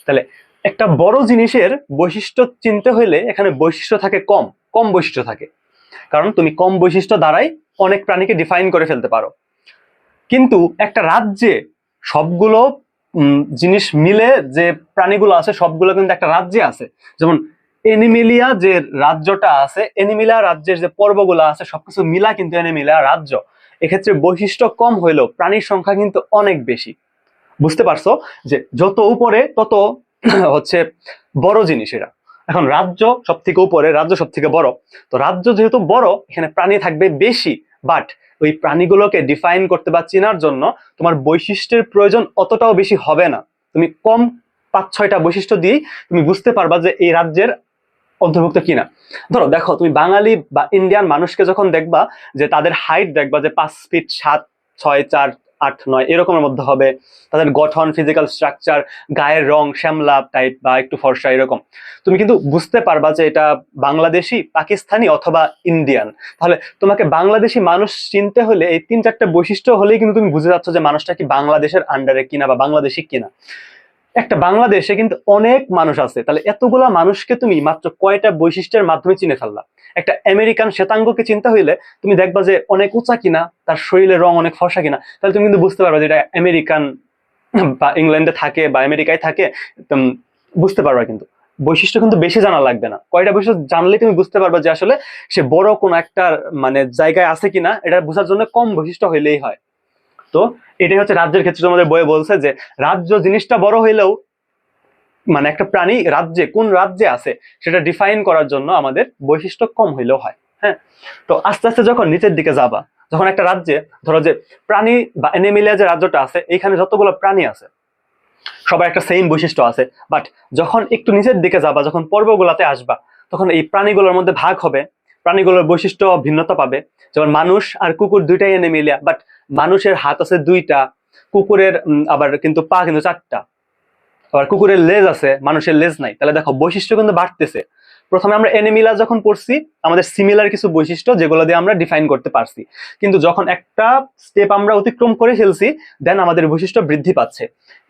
তাহলে একটা বড় জিনিসের বৈশিষ্ট্য চিনতে হইলে এখানে বৈশিষ্ট্য থাকে কম, কম বৈশিষ্ট্য থাকে, কারণ তুমি কম বৈশিষ্ট্য দ্বারাই অনেক প্রাণীকে ডিফাইন করে ফেলতে পারো। কিন্তু একটা রাজ্যে সবগুলো জিনিস মিলে যে প্রাণীগুলো আছে সবগুলো কিন্তু একটা রাজ্যে আছে। যেমন এনিমেলিয়া যে রাজ্যটা আছে, এনিমেলিয়া রাজ্যের যে পর্বগুলো আছে সবকিছু মিলা কিন্তু এনিমেলিয়া রাজ্য। এক্ষেত্রে বৈশিষ্ট্য কম হইলেও প্রাণীর সংখ্যা কিন্তু অনেক বেশি। বুঝতে পারছো যে যত উপরে তত হচ্ছে বড় জিনিস এরা। এখন রাজ্য সব থেকে উপরে, রাজ্য সব থেকে বড়। তো রাজ্য যেহেতু বড়, এখানে প্রাণী থাকবে বেশি, বাট ওই প্রাণীগুলোকে ডিফাইন করতে বা চেনার জন্য তোমার বৈশিষ্ট্যের প্রয়োজন অতটাও বেশি হবে না। তুমি কম 5-6টা বৈশিষ্ট্য দিয়েই তুমি বুঝতে পারবা যে এই রাজ্যের অন্তর্ভুক্ত কিনা। ধরো দেখো, তুমি বাঙালি বা ইন্ডিয়ান মানুষকে যখন দেখবা, যে তাদের হাইট দেখবা যে 5 ফিট 7, 6, 4, 8-9 এরকমের মধ্যে হবে। তাদের গঠন, ফিজিক্যাল স্ট্রাকচার, গায়ের রং শ্যামলা টাইপ বা একটু ফর্সা এরকম। তুমি কিন্তু বুঝতে পারবা যে এটা বাংলাদেশি, পাকিস্তানি অথবা ইন্ডিয়ান। তাহলে তোমাকে বাংলাদেশি মানুষ চিনতে হলে এই 3-4টা বৈশিষ্ট্য হলেই কিন্তু তুমি বুঝে যাচ্ছ যে মানুষটা কি বাংলাদেশের আন্ডারে কিনা বা বাংলাদেশি কিনা। একটা বাংলাদেশে কিন্তু অনেক মানুষ আছে, তাহলে এতগুলা মানুষকে তুমি মাত্র কয়টা বৈশিষ্ট্যের মাধ্যমে চিনে ফেললা? একটা আমেরিকান শ্বেতাঙ্গকে চিন্তা হইলে তুমি দেখবা যে অনেক উঁচা কিনা, তার শরীরের রং অনেক ফর্সা কিনা, তাহলে তুমি কিন্তু বুঝতে পারবা যে এটা আমেরিকান বা ইংল্যান্ডে থাকে বা আমেরিকায় থাকে। বুঝতে পারবা। কিন্তু বৈশিষ্ট্য কিন্তু বেশি জানা লাগবে না, কয়টা বৈশিষ্ট্য জানলেই তুমি বুঝতে পারবা যে আসলে সে বড় কোনো একটা মানে জায়গায় আছে কিনা। এটা বোঝার জন্য কম বৈশিষ্ট্য হইলেই হয়। তো এটাই হচ্ছে রাজ্যের ক্ষেত্রে তোমাদের বইয়ে বলছে যে রাজ্য জিনিসটা বড় হইলেও মানে একটা প্রাণী রাজ্যে কোন রাজ্যে আছে সেটা ডিফাইন করার জন্য আমাদের বৈশিষ্ট্য কম হইলেও হয়। হ্যাঁ, তো আস্তে আস্তে যখন নিচের দিকে যাবা, যখন একটা রাজ্যে ধরো যে প্রাণী বা অ্যানিমেলিয়া যে রাজ্যটা আছে, এইখানে যতগুলো প্রাণী আছে সবার একটা সেম বৈশিষ্ট্য আছে। বাট যখন একটু নিচের দিকে যাবা, যখন পর্বগুলাতে আসবা, তখন এই প্রাণীগুলোর মধ্যে ভাগ হবে, প্রাণীগুলোর বৈশিষ্ট্য ভিন্নতা পাবে। যেমন মানুষ আর কুকুর দুইটাই অ্যানিমেলিয়া, বাট মানুষের হাত আছে 2টা, কুকুরের আবার কিন্তু পা কিন্তু 4টা, আবার কুকুরের লেজ আছে, মানুষের লেজ নাই। তাহলে দেখো বৈশিষ্ট্য কিন্তু বাড়তেছে। প্রথমে আমরা এনিমিলা যখন পড়ছি, আমাদের সিমিলার কিছু বৈশিষ্ট্য যেগুলো দিয়ে আমরা ডিফাইন করতে পারছি, কিন্তু যখন একটা স্টেপ আমরা অতিক্রম করে ফেলছি, দেন আমাদের বৈশিষ্ট্য বৃদ্ধি পাচ্ছে।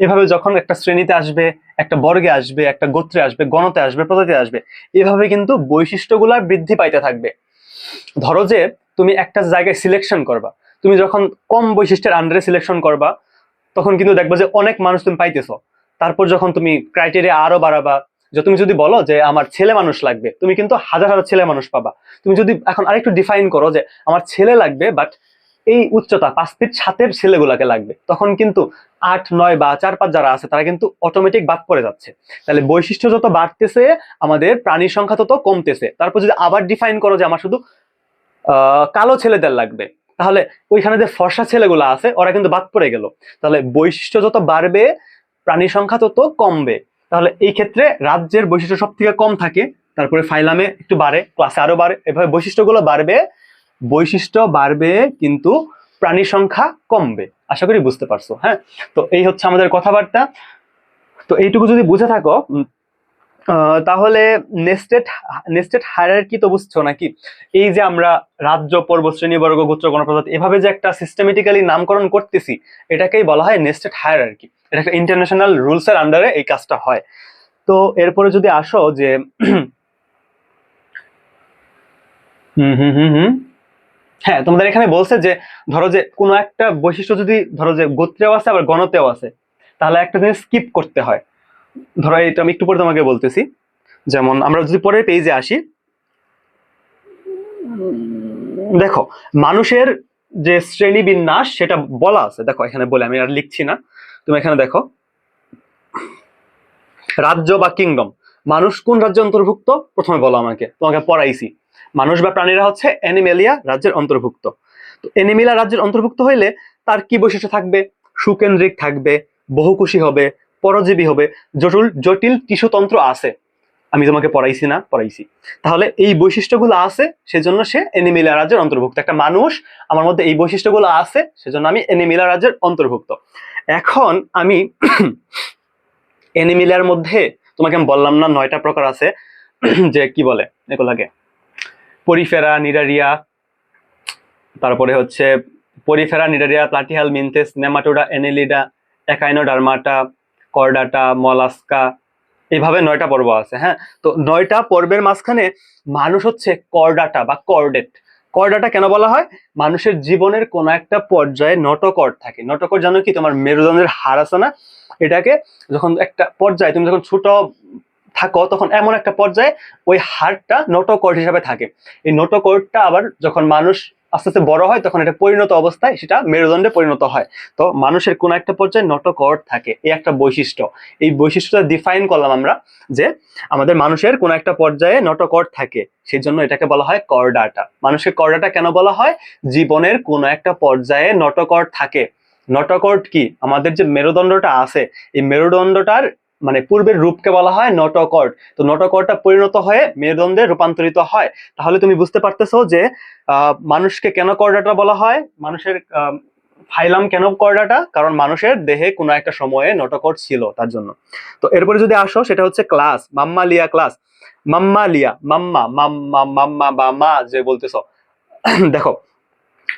এভাবে যখন একটা শ্রেণীতে আসবে, একটা বর্গে আসবে, একটা গোত্রে আসবে, গণতে আসবে, প্রজাতিতে আসবে, এভাবে কিন্তু বৈশিষ্ট্যগুলা বৃদ্ধি পাইতে থাকবে। ধরো যে তুমি একটা জায়গায় সিলেকশন করবা, তুমি যখন কম বৈশিষ্ট্যের আন্ডারে সিলেকশন করবা, তখন কিন্তু দেখবা যে অনেক মানুষ তুমি পাইতেছো। তারপর যখন তুমি ক্রাইটেরিয়া আরো বাড়াবা, যে তুমি যদি বলো যে আমার ছেলে মানুষ লাগবে, তুমি কিন্তু হাজার হাজার ছেলে মানুষ পাবা। তুমি যদি এখন আরেকটু ডিফাইন করো যে আমার ছেলে লাগবে, বাট এই উচ্চতা 5 ফিট 7-এর ছেলেগুলাকে লাগবে, তখন কিন্তু 8-9 বা 4-5 যারা আছে তারা কিন্তু অটোমেটিক বাদ পড়ে যাচ্ছে। তাহলে বৈশিষ্ট্য যত বাড়তেছে, আমাদের প্রাণীর সংখ্যা তত কমতেছে। তারপর যদি আবার ডিফাইন করো যে আমার শুধু কালো ছেলেদের লাগবে, তাহলে ওইখানে যে ফর্সা ছেলেগুলো আছে ওরা কিন্তু বাদ পড়ে গেল। তাহলে বৈশিষ্ট্য যত বাড়বে, প্রাণী সংখ্যা তত কমবে। তাহলে এই ক্ষেত্রে রাজ্যের বৈশিষ্ট্য সব থেকে কম থাকে, তারপরে ফাইলামে একটু বাড়ে, ক্লাসে আরো বাড়ে, এভাবে বৈশিষ্ট্যগুলো বাড়বে। বৈশিষ্ট্য বাড়বে কিন্তু প্রাণী সংখ্যা কমবে। আশা করি বুঝতে পারছো। হ্যাঁ, তো এই হচ্ছে আমাদের কথাবার্তা। তো এইটুকু যদি বুঝে থাকো, তাহলে নেস্টেড নেস্টেড হায়ারার্কি তো বুঝছো নাকি? এই যে আমরা রাজ্য, পর্ব, শ্রেণীবর্গ, গোত্র, গণপ্রজাতি এভাবে যে একটা সিস্টেমেটিক্যালি নামকরণ করতেছি, এটাকেই বলা হয় নেস্টেড হায়ারার্কি। এটা একটা ইন্টারন্যাশনাল রুলস এর আন্ডারে এই কাজটা হয়। তো এরপরে যদি আসো যে হুম হুম হুম হুম হ্যাঁ, তোমাদের এখানে বলছে যে ধরো যে কোনো একটা বৈশিষ্ট্য যদি ধরো যে গোত্রেও আছে আবার গণতেও আছে, তাহলে একটা জিনিস স্কিপ করতে হয়। ধরো এইটা আমি একটু পরে তোমাকে বলতেছি। যেমন আমরা যদি পরের পেজে আসি, দেখো মানুষের যে শ্রেণী বিন্যাস সেটা বলা আছে। দেখো এখানে বলে, আমি আর লিখছি না, তুমি এখানে দেখো রাজ্য বা কিংডম। মানুষ কোন রাজ্যে অন্তর্ভুক্ত প্রথমে বলো আমাকে, তোমাকে পড়াইছি। মানুষ বা প্রাণীরা হচ্ছে অ্যানিমেলিয়া রাজ্যের অন্তর্ভুক্ত। তো অ্যানিমেলিয়া রাজ্যের অন্তর্ভুক্ত হইলে তার কি বৈশিষ্ট্য থাকবে? সুকেন্দ্রিক থাকবে, বহুকোষী হবে, পরজীবী হবে, জটিল জটিল টিস্যুতন্ত্র আছে। আমি তোমাকে পড়াইছি না? পড়াইছি। তাহলে এই বৈশিষ্ট্যগুলো আছে, সেজন্য সে অ্যানিমেলিয়া রাজ্যের অন্তর্ভুক্ত। একটা মানুষ, আমার মধ্যে এই বৈশিষ্ট্যগুলো আছে, সেজন্য আমি অ্যানিমেলিয়া রাজ্যের অন্তর্ভুক্ত। এখন আমি অ্যানিমেলিয়ার মধ্যে তোমাকে আমি বললাম না 9টা প্রকার আছে, যে কি বলে এগুলাকে, পরিফেরা, নিডারিয়া, তারপরে হচ্ছে Porifera, Cnidaria, Platyhelminthes, Nematoda, Annelida, Echinodermata, Chordata, Mollusca, এইভাবে 9টা পর্ব আছে। হ্যাঁ, তো 9টা পর্বের মাঝখানে মানুষ হচ্ছে কর্ডাটা বা কর্ডেট। কর্ডাটা কেন বলা হয়? মানুষের জীবনের কোন একটা পর্যায়ে নটোকর্ড থাকে। নটোকর্ড জানো কি? তোমার মেরুদণ্ডের হাড় আছে না, এটাকে যখন একটা পর্যায়ে তুমি যখন ছোট থাকো, তখন এমন একটা পর্যায়ে ওই হাড়টা নোটোকর্ড হিসাবে থাকে। এই নোটোকর্ডটা আবার যখন মানুষ আস্তে আস্তে বড় হয়, তখন এটা পরিণত অবস্থায় সেটা মেরুদণ্ডে পরিণত হয়। তো মানুষের কোন একটা পর্যায়ে নোটোকর্ড থাকে, এই একটা বৈশিষ্ট্য। এই বৈশিষ্ট্যটা ডিফাইন করলাম আমরা, যে আমাদের মানুষের কোন একটা পর্যায়ে নোটোকর্ড থাকে, সেই জন্য এটাকে বলা হয় কর্ডাটা। মানুষের কর্ডাটা কেন বলা হয়? জীবনের কোন একটা পর্যায়ে নোটোকর্ড থাকে। নোটোকর্ড কি? আমাদের যে মেরুদণ্ডটা আছে, এই মেরুদণ্ডটার মানে পূর্বের রূপকে বলা হয় নোটোকর্ড। তো নোটোকর্ডটা পরিণত হয়ে মেরুদণ্ডে রূপান্তরিত হয়। তাহলে তুমি বুঝতে পারতেছো যে মানুষকে কেন কর্ডাটা বলা হয়। মানুষের ফাইলাম কেন কর্ডাটা, কারণ মানুষের দেহে কোনো একটা সময়ে নোটোকর্ড ছিল তার জন্য। তো এরপরে যদি আসো সেটা হচ্ছে ক্লাস, মাম্মালিয়া ক্লাস। মাম্মালিয়া, মাম্মা মাম্মা মাম্মা বা মা যে বলতেছ, দেখো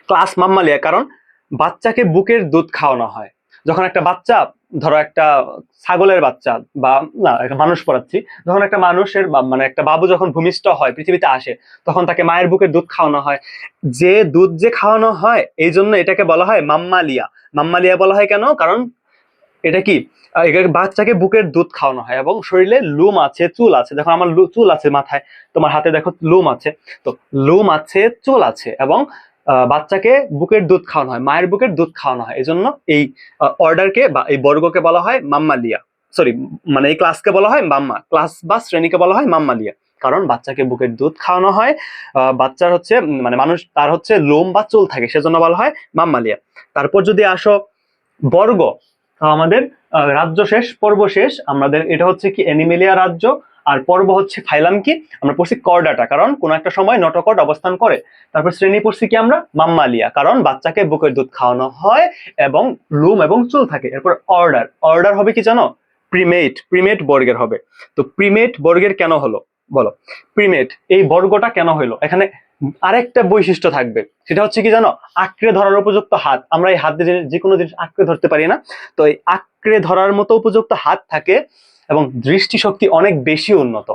ক্লাস মাম্মালিয়া, কারণ বাচ্চাকে বুকের দুধ খাওয়ানো হয়। যখন একটা বাচ্চা, ধরো একটা ছাগলের বাচ্চা বা না একটা মানুষ পড়াচ্ছি, যখন একটা মানুষের মানে একটা বাবু যখন ভূমিষ্ঠ হয়, পৃথিবীতে আসে, তখন তাকে মায়ের বুকের দুধ খাওয়ানো হয়। যে দুধ যে খাওয়ানো হয়, এই জন্য এটাকে বলা হয় মাম্মালিয়া। মাম্মালিয়া বলা হয় কেন? কারণ এটা কি, বাচ্চাকে বুকের দুধ খাওয়ানো হয় এবং শরীরে লোম আছে, চুল আছে। দেখো আমার চুল আছে মাথায়, তোমার হাতে দেখো লোম আছে। তো লোম আছে, চুল আছে, এবং বাচ্চাকে বুকের দুধ খাওয়ানো হয়, মায়ের বুকের দুধ খাওয়ানো হয়। এই জন্য এই অর্ডারকে বা এই বর্গকে বলা হয় মাম্মালিয়া। সরি, মানে এই ক্লাসকে বলা হয় মাম্মা ক্লাস বা শ্রেণীকে বলা হয় মাম্মালিয়া, কারণ বাচ্চাকে বুকের দুধ খাওয়ানো হয়। বাচ্চার হচ্ছে মানে মানুষ তার হচ্ছে লোম বা চুল থাকে, সেজন্য বলা হয় মাম্মালিয়া। তারপর যদি আসো বর্গ, আমাদের রাজ্য শেষ, পর্ব শেষ। আমাদের এটা হচ্ছে কি অ্যানিমেলিয়া রাজ্য, আর পর্ব হচ্ছে ফাইলাম কি, আমরা পড়ছি কর্ডাটা, কারণ কোন একটা সময় নটোকর্ড অবস্থান করে। তারপর শ্রেণী পড়ছি কি আমরা মাম্মালিয়া, কারণ বাচ্চাকে বুকের দুধ খাওয়ানো হয় এবং লোম এবং চুল থাকে। এরপর অর্ডার, অর্ডার হবে কি জানো? প্রিমেট, প্রিমেট বর্গের হবে। তো প্রিমেট বর্গের কেন হলো বলো? প্রিমেট এই বর্গটা কেন হলো? এখানে আরেকটা বৈশিষ্ট্য থাকবে, সেটা হচ্ছে কি জানো? আঁকড়ে ধরার উপযুক্ত হাত। আমরা এই হাত দিয়ে যে কোনো জিনিস আঁকড়ে ধরতে পারি না, তো এই আঁকড়ে ধরার মতো উপযুক্ত হাত থাকে, এবং দৃষ্টিশক্তি অনেক বেশি উন্নত।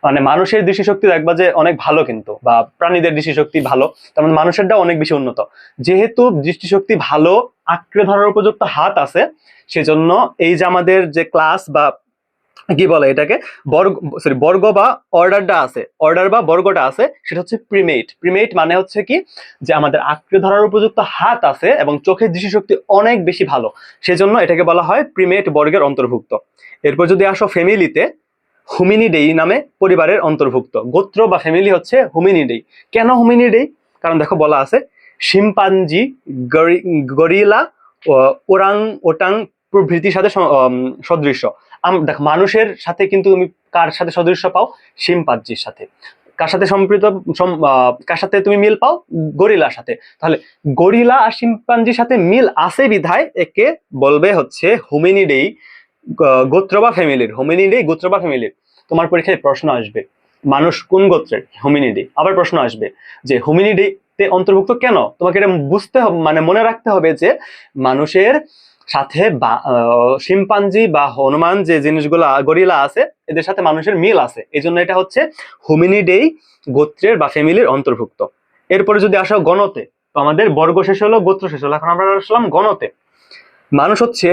মানে মানুষের দৃষ্টিশক্তি দেখবা যে অনেক ভালো, কিন্তু বা প্রাণীদের দৃষ্টিশক্তি ভালো, তার মানে মানুষেরটা অনেক বেশি উন্নত। যেহেতু দৃষ্টিশক্তি ভালো, আঁকড়ে ধরার উপযুক্ত হাত আছে, সেজন্য এই যে আমাদের যে ক্লাস বা কি বলে এটাকে, বর্গ, সরি বর্গ বা অর্ডারটা আছে, অর্ডার বা বর্গটা আছে, সেটা হচ্ছে প্রিমেট। প্রিমেট মানে হচ্ছে কি, যে আমাদের আঁকড়ে ধরার উপযুক্ত হাত আছে এবং চোখের দৃষ্টিশক্তি অনেক বেশি ভালো, সেজন্য এটাকে বলা হয় প্রিমেট বর্গের অন্তর্ভুক্ত। এরপর যদি আসো ফ্যামিলিতে, হুমিনিডেই নামে পরিবারের অন্তর্ভুক্ত। গোত্র বা ফ্যামিলি হচ্ছে হুমিনিডেই। কেন হুমিনিডেই? কারণ দেখো বলা আছে শিম্পাঞ্জি, গরিলা, ওরাং ওটাং প্রভৃতির সাথে সদৃশ্য। দেখো মানুষের সাথে কিন্তু তুমি কার সাথে সদৃশ্য পাও? শিম্পাঞ্জির সাথে। কার সাথে সম্পৃক্ত, কার সাথে তুমি মিল পাও? গরিলার সাথে। তাহলে গরিলা আর শিম্পাঞ্জির সাথে মিল আছে বিধায় একে বলবে হচ্ছে হুমিনিডেই, গোত্র বা ফ্যামিলির। হোমিনিডেই গোত্র বা ফ্যামিলির। তোমার পরীক্ষায় প্রশ্ন আসবে মানুষ কোন গোত্রের? হোমিনিডে। আবার প্রশ্ন আসবে যে হোমিনিডে তে অন্তর্ভুক্ত কেন? তোমাকে এটা বুঝতে হবে, মানে মনে রাখতে হবে যে মানুষের সাথে শিম্পাঞ্জি বা হনুমান যে জিনিসগুলো, গরিলা আছে, এদের সাথে মানুষের মিল আছে, এই জন্য এটা হচ্ছে হোমিনিডেই গোত্রের বা ফ্যামিলির অন্তর্ভুক্ত। এরপরে যদি আসো গণতে, তো আমাদের বর্গ শেষ হলো, গোত্র শেষ হলো, এখন আমরা আসলাম গণতে। মানুষ হচ্ছে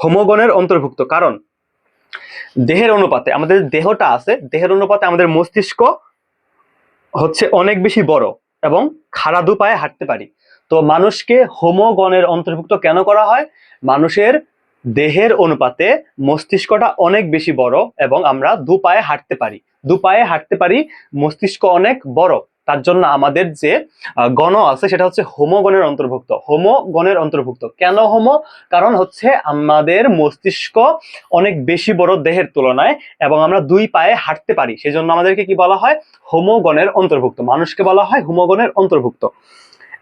হোমোগণের অন্তর্ভুক্ত, কারণ দেহের অনুপাতে, আমাদের দেহটা আছে, দেহের অনুপাতে আমাদের মস্তিষ্ক হচ্ছে অনেক বেশি বড় এবং খাড়া দু পায়ে হাঁটতে পারি। তো মানুষকে হোমোগণের অন্তর্ভুক্ত কেন করা হয়? মানুষের দেহের অনুপাতে মস্তিষ্কটা অনেক বেশি বড় এবং আমরা দু পায়ে হাঁটতে পারি, দু পায়ে হাঁটতে পারি, মস্তিষ্ক অনেক বড়, তার জন্য আমাদের যে গণ আছে সেটা হচ্ছে হোমোগণের অন্তর্ভুক্ত। হোমোগণের অন্তর্ভুক্ত কেন হোমো? কারণ হচ্ছে আমাদের মস্তিষ্ক অনেক বেশি বড় দেহের তুলনায় এবং আমরা দুই পায়ে হাঁটতে পারি, সেই জন্য আমাদেরকে কি বলা হয়? হোমোগণের অন্তর্ভুক্ত। মানুষকে বলা হয় হোমোগণের অন্তর্ভুক্ত।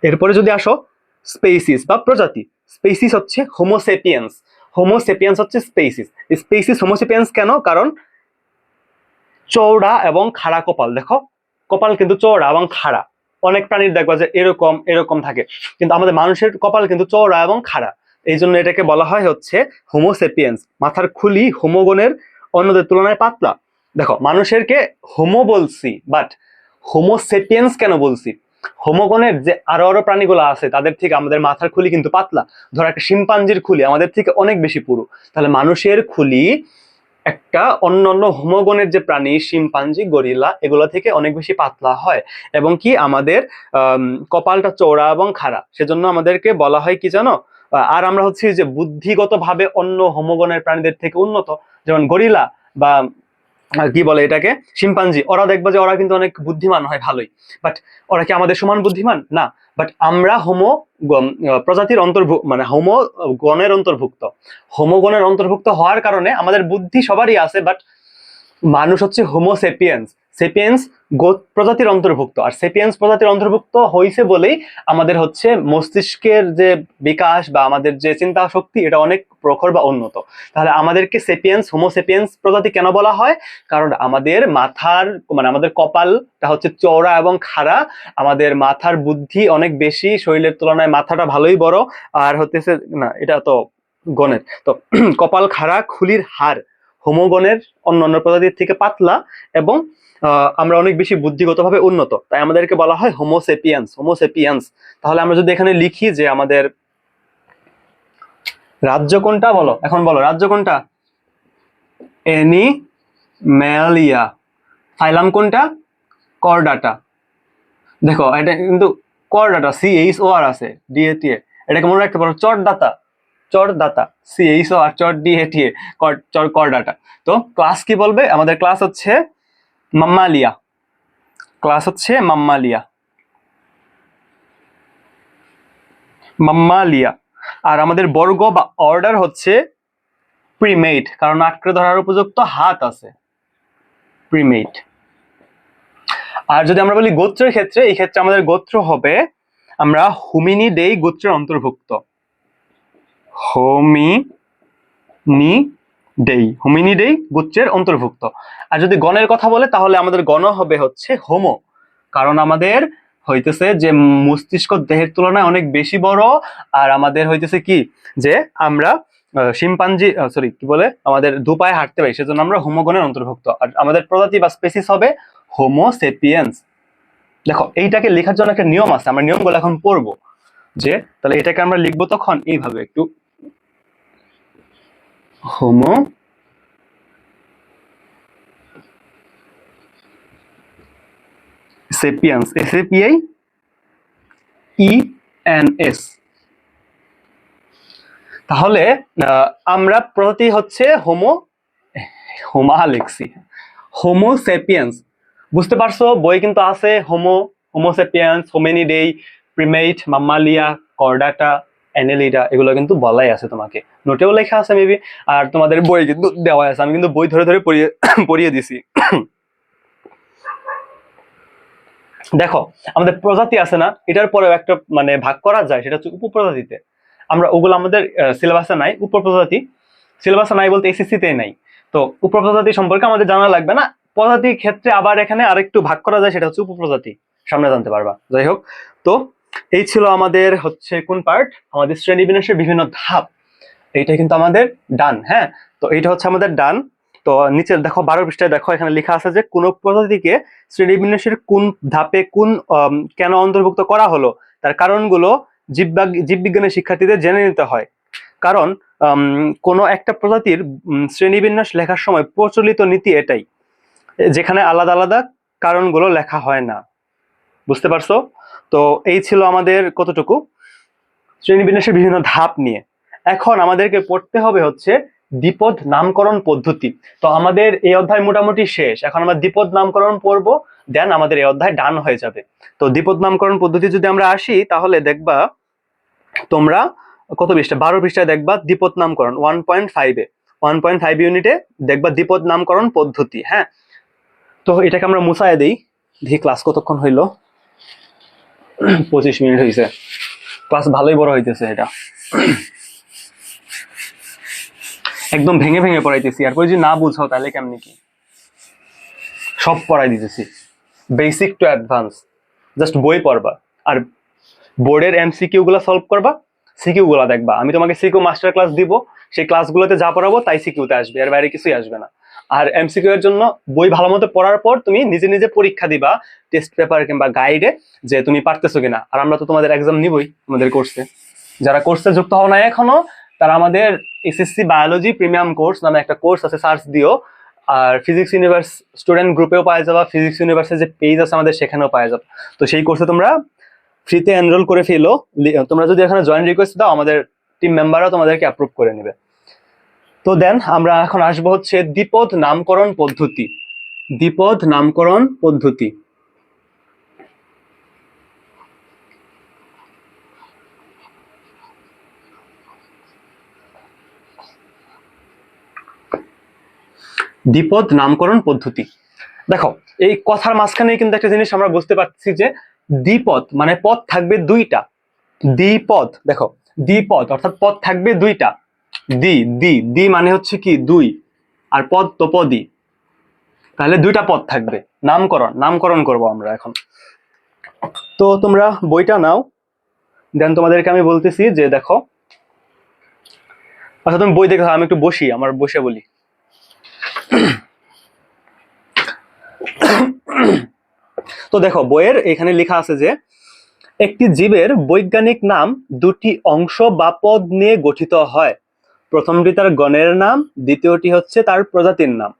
এরপরে যদি আসো স্পেসিস বা প্রজাতি, স্পেসিস হচ্ছে হোমোসেপিয়েন্স। হোমোসেপিয়েন্স হচ্ছে স্পেসিস। স্পেসিস হোমোসেপিয়েন্স কেন? কারণ চওড়া এবং খাড়া কপাল। দেখো কপাল কিন্তু চওড়া এবং খাড়া। অনেক প্রাণীর দেখবা যে এরকম এরকম থাকে, কিন্তু আমাদের মানুষের কপাল কিন্তু চওড়া এবং খাড়া, এই জন্য এটাকে বলা হয় হচ্ছে হোমোসেপিয়েন্স। মাথার খুলি হোমোগণের অন্যদের তুলনায় পাতলা। দেখো মানুষেরকে হোমো বলছি, বাট হোমোসেপিয়েন্স কেন বলছি? হোমোগণের যে আরো আরো প্রাণীগুলো আছে তাদের থেকে আমাদের মাথার খুলি কিন্তু পাতলা। ধরো একটা শিম্পাঞ্জির খুলি আমাদের থেকে অনেক বেশি পুরু, তাহলে মানুষের খুলি একটা অন্যান্য হোমোগণের যে প্রাণী, শিম্পাঞ্জি, গরিলা, এগুলো থেকে অনেক বেশি পাতলা হয়, এবং কি আমাদের কপালটা চওড়া এবং খাড়া, সেজন্য আমাদেরকে বলা হয় কি জানো? আর আমরা হচ্ছে যে বুদ্ধিগতভাবে অন্য হোমোগণের প্রাণীদের থেকে উন্নত, যেমন গরিলা বা কি বলে এটাকে, শিম্পাঞ্জি, ওরা দেখবা যে ওরা কিন্তু অনেক বুদ্ধিমান হয় ভালোই, বাট ওরা কি আমাদের সমান বুদ্ধিমান? না। বাট আমরা হোমো প্রজাতির অন্তর্ভুক্ত, মানে হোমো গণের অন্তর্ভুক্ত। হোমোগণের অন্তর্ভুক্ত হওয়ার কারণে আমাদের বুদ্ধি সবারই আছে, বাট মানুষ হচ্ছে হোমোসেপিয়েন্স। সেপিয়েন্স প্রজাতির অন্তর্ভুক্ত, আর সেপিয়েন্স প্রজাতির অন্তর্ভুক্ত হয়েছে বলেই আমাদের হচ্ছে মস্তিষ্কের যে বিকাশ বা আমাদের যে চিন্তা শক্তি এটা অনেক প্রখর বা উন্নত। তাহলে আমাদেরকে সেপিয়েন্স হোমোসেপিয়েন্স প্রজাতি কেন বলা হয়? কারণ আমাদের মাথার মানে আমাদের কপালটা হচ্ছে চওড়া এবং খাড়া, আমাদের মাথার বুদ্ধি অনেক বেশি, শরীরের তুলনায় মাথাটা ভালোই বড়, আর হতেছে না এটা তো গণের তো কপাল খাড়া, খুলির হাড় হোমোগণের অন্যান্য প্রজাতির থেকে পাতলা, এবং আমরা অনেক বেশি বুদ্ধিগতভাবে উন্নত, তাই আমাদেরকে বলা হয় হোমোসেপিয়েন্স হোমোসেপিয়েন্স। তাহলে আমরা যদি এখানে লিখি যে আমাদের রাজ্য কোনটা, বলো এখন বলো রাজ্য কোনটা? এনিম্যালিয়া। ফাইলাম কোনটা? করডাটা। দেখো এটা কিন্তু করডাটা, CHOR আছে, DATA, এটাকে মনে রাখতে পারো, চরদাতা, চরদাতা, CHOR, চর DATA, করডাটা। তো ক্লাস কি বলবে? আমাদের ক্লাস হচ্ছে মাম্মালিয়া, ক্লাস হচ্ছে মাম্মালিয়া, মাম্মালিয়া। আর আমাদের বর্গ বা অর্ডার হচ্ছে প্রিমেট, কারণ আঁকড়ে ধরার উপযুক্ত হাত আছে, প্রিমেট। আর যদি আমরা বলি গোত্রের ক্ষেত্রে, এই ক্ষেত্রে আমাদের গোত্র হবে, আমরা হোমিনিডেই গোত্রের অন্তর্ভুক্ত, হোমিনিডেই গোত্রের অন্তর্ভুক্ত। আর যদি গণের কথা বলে তাহলে আমাদের গণ হবে হচ্ছে হোমো, কারণ আমাদের হইতেছে যে মস্তিষ্ক দেহের তুলনায় অনেক বেশি বড়, আর আমাদের হইতেছে কি যে আমরা শিম্পাঞ্জি সরি কি বলে আমাদের দুপায়ে হাঁটতে পারি, সেজন্য আমরা হোমোগণের অন্তর্ভুক্ত। আর আমাদের প্রজাতি বা স্পেসিস হবে হোমোসেপিয়েন্স। দেখো এইটাকে লেখার জন্য একটা নিয়ম আছে, আমরা নিয়মগুলো এখন পড়বো। যে তাহলে এটাকে আমরা লিখবো তখন এইভাবে, একটু হোমো সেপিয়েন্স, SAPIENS। তাহলে আমরা প্রতি হচ্ছে হোমোসেপিয়েন্স। বুঝতে পারছো? বই কিন্তু আছে হোমোসেপিয়েন্স, হোমিনিডেই, প্রিমেট, মাম্মালিয়া, করডাটা, অ্যানেলিডা, এগুলো কিন্তু বলাই আছে তোমাকে, নোটেও লেখা আছে মেবি, আর তোমাদের বই কিন্তু দেওয়া আছে, আমি কিন্তু বই ধরে ধরে পড়িয়ে দিছি। দেখো আমাদের প্রজাতি আছে না, এটার পরেও একটা মানে ভাগ করা যায়, সেটা হচ্ছে উপপ্রজাতিতে। আমরা ওগুলো আমাদের সিলেবাসে নাই, উপপ্রজাতি সিলেবাসে নাই বলতে SSC তে নাই। তো উপপ্রজাতি সম্পর্কে আমাদের জানা লাগবে না, প্রজাতির ক্ষেত্রে আবার এখানে আরেকটু ভাগ করা যায়, সেটা হচ্ছে উপপ্রজাতি, সামনে জানতে পারবা। যাই হোক, তো এই ছিল আমাদের হচ্ছে কোন পার্ট, আমাদের শ্রেণীবিন্যাসের বিভিন্ন ধাপ। এইটা কিন্তু আমাদের ডান, হ্যাঁ। তো এইটা হচ্ছে আমাদের ডান। তো নিচে দেখো 12 পৃষ্ঠায় দেখো, এখানে লেখা আছে যে কোন প্রজাতিকে শ্রেণীবিন্যাসের কোন ধাপে কোন কেন অন্তর্ভুক্ত করা হলো, তার কারণগুলো জীববিজ্ঞানের শিক্ষার্থীদের জেনে নিতে হয়। কারণ কোন একটা প্রজাতির শ্রেণীবিন্যাস লেখার সময় প্রচলিত নীতি এটাই, যেখানে আলাদা আলাদা কারণগুলো লেখা হয় না। বুঝতে পারছো? তো এই ছিল আমাদের কতটুকু শ্রেণীবিন্যাসের বিভিন্ন ধাপ নিয়ে। এখন আমাদেরকে পড়তে হবে হচ্ছে দ্বিপদ নামকরণ পদ্ধতি। তো আমাদের এই অধ্যায় মোটামুটি শেষ, এখন আমরা দ্বিপদ নামকরণ পড়বো, দেন আমাদের এই অধ্যায় ডান হয়ে যাবে। তো দ্বিপদ নামকরণ পদ্ধতি যদি আমরা আসি, তাহলে দেখবা তোমরা কত পৃষ্ঠা, 12 পৃষ্ঠায় দেখবা দ্বিপদ নামকরণ 1.5-এ, 1.5 ইউনিটে দেখবা দ্বিপদ নামকরণ পদ্ধতি। হ্যাঁ, তো এটাকে আমরা মুছায় দিই, দেখি ক্লাস কতক্ষণ হইলো। 25 মিনিট হয়েছে, ক্লাস ভালোই বড় হইতেছে। এটা একদম ভেঙে ভেঙে পড়াইতেছি, আর যদি না বুঝাও তাহলে কেমনি কি, সব পড়াই দিতেছি বেসিক টু অ্যাডভান্স, জাস্ট বই পড়বা আর বোর্ডের MCQ গুলো সলভ করবা, সিকিউ গুলা দেখবা। আমি তোমাকে সিকিউ মাস্টার ক্লাস দিব, সেই ক্লাসগুলোতে যা পড়াবো তাই সিকিউতে আসবে, এর বাইরে কিছুই আসবে না। আর MCQ এর জন্য বই ভালো মতো পড়ার পর তুমি নিজে নিজে পরীক্ষা দিবা টেস্ট পেপার কিংবা গাইডে, যে তুমি পারতেছো কিনা। আর আমরা তো তোমাদের এক্সাম নিবই আমাদের কোর্সে, যারা কোর্সে যুক্ত হও না এখনো, তারা আমাদের SSC বায়োলজি প্রিমিয়াম কোর্স নামে একটা কোর্স আছে, সার্চ দিও। আর ফিজিক্স ইউনিভার্স স্টুডেন্ট গ্রুপেও পাওয়া যাবা, ফিজিক্স ইউনিভার্সের যে পেজ আছে আমাদের সেখানেও পাওয়া যাবে। তো সেই কোর্সে তোমরা ফ্রিতে এনরোল করে ফেলো। তোমরা যদি এখানে জয়েন রিকোয়েস্ট দাও, আমাদের টিম মেম্বাররা তোমাদেরকে অ্যাপ্রুভ করে নেবে। তো দেন আমরা এখন আসবো হচ্ছে দ্বিপদ নামকরণ পদ্ধতি। দ্বিপদ নামকরণ পদ্ধতি, দ্বিপদ নামকরণ পদ্ধতি। দেখো এই কথার মাঝখানে কিন্তু একটা জিনিস আমরা বুঝতে পারছি যে দ্বিপদ মানে পদ থাকবে দুইটা। দ্বিপদ, দেখো দ্বিপদ অর্থাৎ পদ থাকবে দুইটা। দ্বি দ্বি দ্বি মানে হচ্ছে কি দুই, আর পদ তো পদই, তাহলে দুইটা পদ থাকবে। নামকরণ, নামকরণ করব আমরা এখন। তো তোমরা বইটা নাও, দেন তোমাদেরকে আমি বলতেছি যে দেখো, আচ্ছা তুমি বই দেখো, আমি একটু বসি, আমার বসে বলি। তো দেখো বইয়ের এখানে লেখা আছে যে একটি জীবের বৈজ্ঞানিক নাম দুটি অংশ বা পদ নিয়ে গঠিত হয়। প্রথমটি তার গণের নাম, দ্বিতীয়টি হচ্ছে তার প্রজাতির নাম।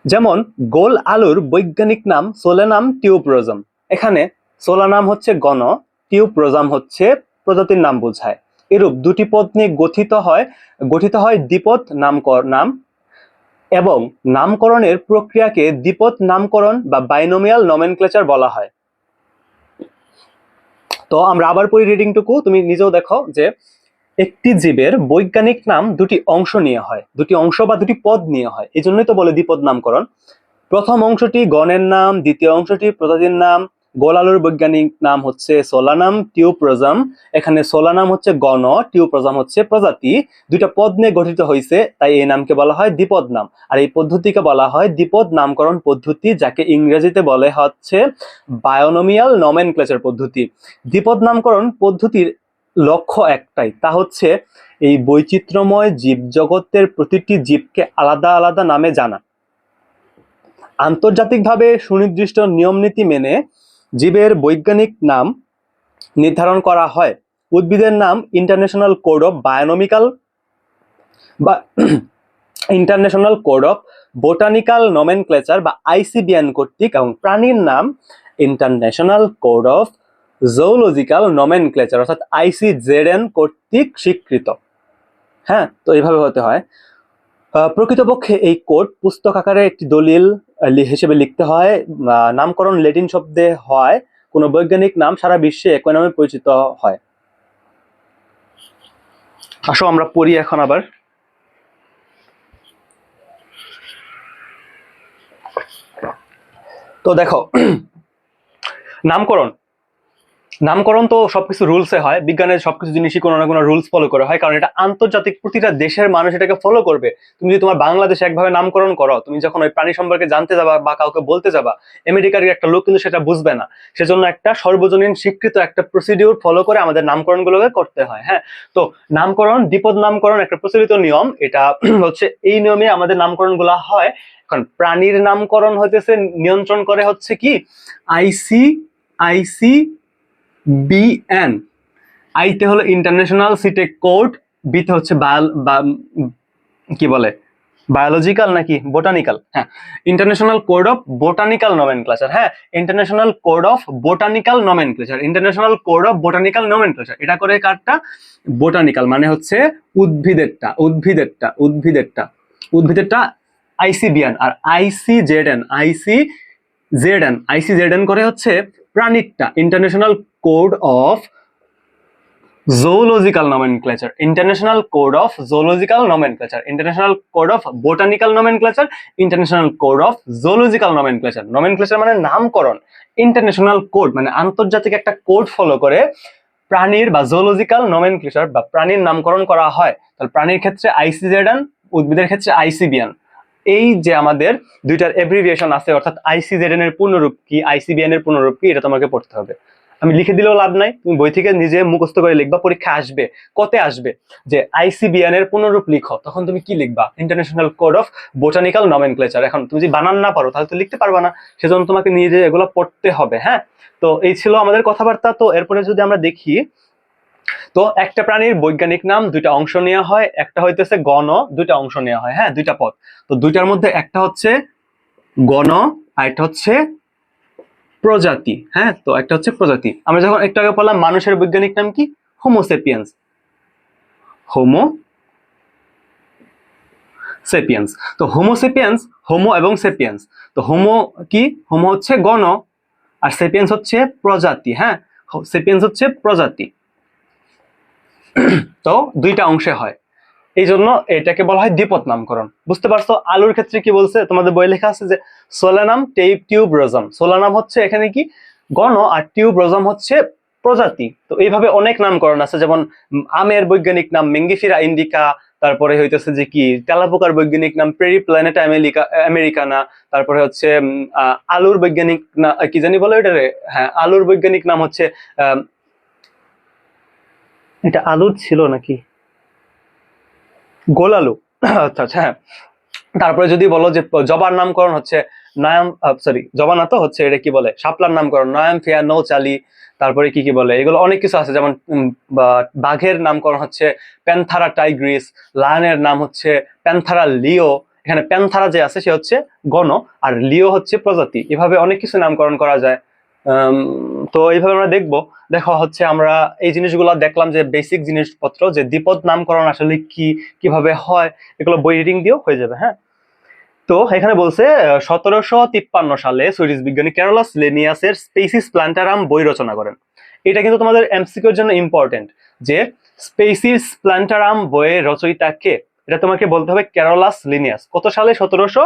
যেমন গোল আলুর বৈজ্ঞানিক নাম সোলেনাম টিউবরোজাম। এখানে সোলানাম হচ্ছে গণ, টিউবরোজাম হচ্ছে প্রজাতির নাম বোঝায়। এরূপ দুটি পদ নিয়ে গঠিত হয় দ্বিপদ নাম, এবং নামকরণের প্রক্রিয়াকে দ্বিপদ নামকরণ বা বাইনোমিয়াল নমেনক্লেচার বলা হয়। তো আমরা আবার পড়ি রিডিংটুকু, তুমি নিজেও দেখো যে একটি জীবের বৈজ্ঞানিক নাম দুটি অংশ নিয়ে হয়, দুটি অংশ বা দুটি পদ নিয়ে হয়, এই জন্যই তো বলে দ্বিপদ নামকরণ। প্রথম অংশটি গণের নাম, দ্বিতীয় অংশটি প্রজাতির নাম। গোল আলুর বৈজ্ঞানিক নাম হচ্ছে সোলানাম টিউবরোজাম। এখানে সোলানাম হচ্ছে গণ, টিউবরোজাম হচ্ছে প্রজাতি, দুইটা পদ নিয়ে গঠিত হয়েছে, তাই এই নামকে বলা হয় দ্বিপদ নাম। আর এই পদ্ধতিকে বলা হয় দ্বিপদ নামকরণ পদ্ধতি, যাকে ইংরেজিতে বলে হচ্ছে বায়োনোমিয়াল নমেনক্লেচার পদ্ধতি। দ্বিপদ নামকরণ পদ্ধতির লক্ষ্য একটাই, তা হচ্ছে এই বৈচিত্র্যময় জীবজগতের প্রতিটি জীবকে আলাদা আলাদা নামে জানা। আন্তর্জাতিকভাবে সুনির্দিষ্ট নিয়মনীতি মেনে জীবের বৈজ্ঞানিক নাম নির্ধারণ করা হয়। উদ্ভিদের নাম ইন্টারন্যাশনাল কোড অফ বায়োনমিক্যাল বা international Code of Botanical nomenclature বা আইসিবিএন কর্তৃক, এবং প্রাণীর নাম international Code of zoological nomenclature অর্থাৎ আইসিজেডএন কর্তৃক স্বীকৃত। হ্যাঁ, তো এইভাবে হতে হয়। প্রকৃতপক্ষে এই কোড পুস্তক আকারে একটি দলিল হিসেবে লিখতে হয়। নামকরণ ল্যাটিন শব্দে হয়, কোনো বৈজ্ঞানিক নাম সারা বিশ্বে একই নামে পরিচিত হয়। আসো আমরা পড়ি এখন আবার। তো দেখো নামকরণ, নামকরণ তো সবকিছু রুলসে হয়, বিজ্ঞানের সবকিছু জিনিসই কোনো না কোনো রুলস ফলো করা হয়, কারণ এটা আন্তর্জাতিক, প্রতিটা দেশের মানুষ এটাকে ফলো করবে। তুমি যদি তোমার বাংলাদেশে একভাবে নামকরণ করো, তুমি যখন ওই প্রাণী সম্পর্কে জানতে যাবা বা কাউকে বলতে যাবা, আমেরিকার একটা লোক কিন্তু সেটা বুঝবে না। সেজন্য একটা সর্বজনীন স্বীকৃত একটা প্রসিডিউর ফলো করে আমাদের নামকরণগুলোকে করতে হয়। হ্যাঁ, তো নামকরণ, দ্বিপদ নামকরণ একটা প্রচলিত নিয়ম, এটা হচ্ছে এই নিয়মে আমাদের নামকরণগুলো হয়। এখন প্রাণীর নামকরণ হইতেছে নিয়ন্ত্রণ করে হচ্ছে কি ICBN। আইতে হলো ইন্টারন্যাশনাল সিটেক কোড, বিতে হচ্ছে কি বলে বায়োলজিক্যাল নাকি বোটানিক্যাল, হ্যাঁ International Code of Botanical Nomenclature. হ্যাঁ, International Code of Botanical Nomenclature, International Code of Botanical Nomenclature. এটা করে কারটা বোটানিক্যাল মানে হচ্ছে উদ্ভিদেরটা আইসিবিএন, আর আইসিজেডএন করে হচ্ছে প্রাণীরটা International Code of zoological nomenclature, international code of zoological nomenclature, international code of botanical nomenclature, international code of zoological nomenclature। nomenclature মানে নামকরণ, ইন্টারন্যাশনাল কোড মানে আন্তর্জাতিক একটা কোড ফলো করে প্রাণীর বা জুওলজিক্যাল নমেনক্লেচার বা প্রাণীর নামকরণ করা হয়। তাহলে প্রাণীর ক্ষেত্রে আইসিজেডএন, উদ্ভিদের ক্ষেত্রে আইসিবিএন। এই যে আমাদের দুইটার এব্রিভিয়েশন আছে, অর্থাৎ আইসিজেডএন এর পূর্ণরূপ কি, আইসিবিএন এর পূর্ণরূপ কি, এটা তোমাকে পড়তে হবে। আমি লিখে দিলেও লাভ নাই, তুমি বই থেকে নিজে মুখস্থ করে লিখবা, পরীক্ষা আসবে কতে আসবে যে আইসিবিএন এর পূর্ণরূপ লিখো, তখন তুমি কি লিখবা international Code of Botanical nomenclature. এখন তুমি যদি বানান না পারো তাহলে তো লিখতে পারবা না, সেজন্য তোমাকে নিজে এগুলো পড়তে হবে। হ্যাঁ, তো এই ছিল আমাদের কথাবার্তা। তো এরপরে যদি আমরা দেখি, তো একটা প্রাণীর বৈজ্ঞানিক নাম দুইটা অংশ নেওয়া হয়, একটা হইতেছে গণ, দুইটা অংশ নেওয়া হয়, হ্যাঁ দুইটা পদ। তো দুইটার মধ্যে একটা হচ্ছে গণ আর একটা হচ্ছে প্রজাতি। হ্যাঁ, তো একটা হচ্ছে প্রজাতি। আমরা যখন একটু আগে বললাম মানুষের বৈজ্ঞানিক নাম কি, হোমোসেপিয়েন্স, তো হোমোসেপিয়েন্স, হোমো এবং সেপিয়েন্স। তো হোমো কি, হোমো হচ্ছে গণ আর সেপিয়েন্স হচ্ছে প্রজাতি। হ্যাঁ, সেপিয়েন্স হচ্ছে প্রজাতি। তো দুইটা অংশে হয়, এই জন্য এটাকে বলা হয় দ্বিপদ নামকরণ। বুঝতে পারছো? আলুর ক্ষেত্রে কি বলছে, তোমাদের বই লেখা আছে যে সোলানাম টিউবরোজাম। সোলানাম হচ্ছে এখানে কি গণ, আর টিউবরোজাম হচ্ছে প্রজাতি। তো এইভাবে অনেক নামকরণ আছে, যেমন আমের বৈজ্ঞানিক নাম মেঙ্গিফেরা ইন্ডিকা, তারপরে হইতেছে যে কি তেলাপোকার বৈজ্ঞানিক নাম পেরিপ্ল্যানেটা আমেরিকানা, তারপরে হচ্ছে আলুর বৈজ্ঞানিক না কি জানি বলে ওইটারে, হ্যাঁ আলুর বৈজ্ঞানিক নাম হচ্ছে এটা আলুর ছিল নাকি গোলালু। আচ্ছা আচ্ছা হ্যাঁ। তারপরে যদি বলো যে জবার নামকরণ হচ্ছে নয়াম, সরি জবা না তো হচ্ছে এটা কি বলে শাপলার নামকরণ নয়াম ফিয়া নৌচালি। তারপরে কি কি বলে এগুলো অনেক কিছু আছে, যেমন বাঘের নামকরণ হচ্ছে প্যান্থারা টাইগ্রিস, লায়নের নাম হচ্ছে প্যান্থারা লিও। এখানে প্যান্থারা যে আছে সে হচ্ছে গণ, আর লিও হচ্ছে প্রজাতি। এভাবে অনেক কিছু নামকরণ করা যায়। তো এইভাবে আমরা দেখবো। দেখো হচ্ছে আমরা এই জিনিসগুলো দেখলাম যে বেসিক জিনিসপত্র, যে দ্বিপদ নামকরণ আসলে কি, কিভাবে হয়, এগুলো বই রিডিং দিয়েও হয়ে যাবে। হ্যাঁ, তো এখানে বলছে 1753 সালে সুইডিশ বিজ্ঞানী ক্যারোলাস লিনিয়াসের স্পেসিস প্ল্যান্টারাম বই রচনা করেন। এটা কিন্তু তোমাদের এমসিকিউর জন্য ইম্পর্টেন্ট, যে স্পেসিস প্ল্যান্টারাম বইয়ের রচয়িতা কে, এটা তোমাকে বলতে হবে ক্যারোলাস লিনিয়াস। কত সালে? 1700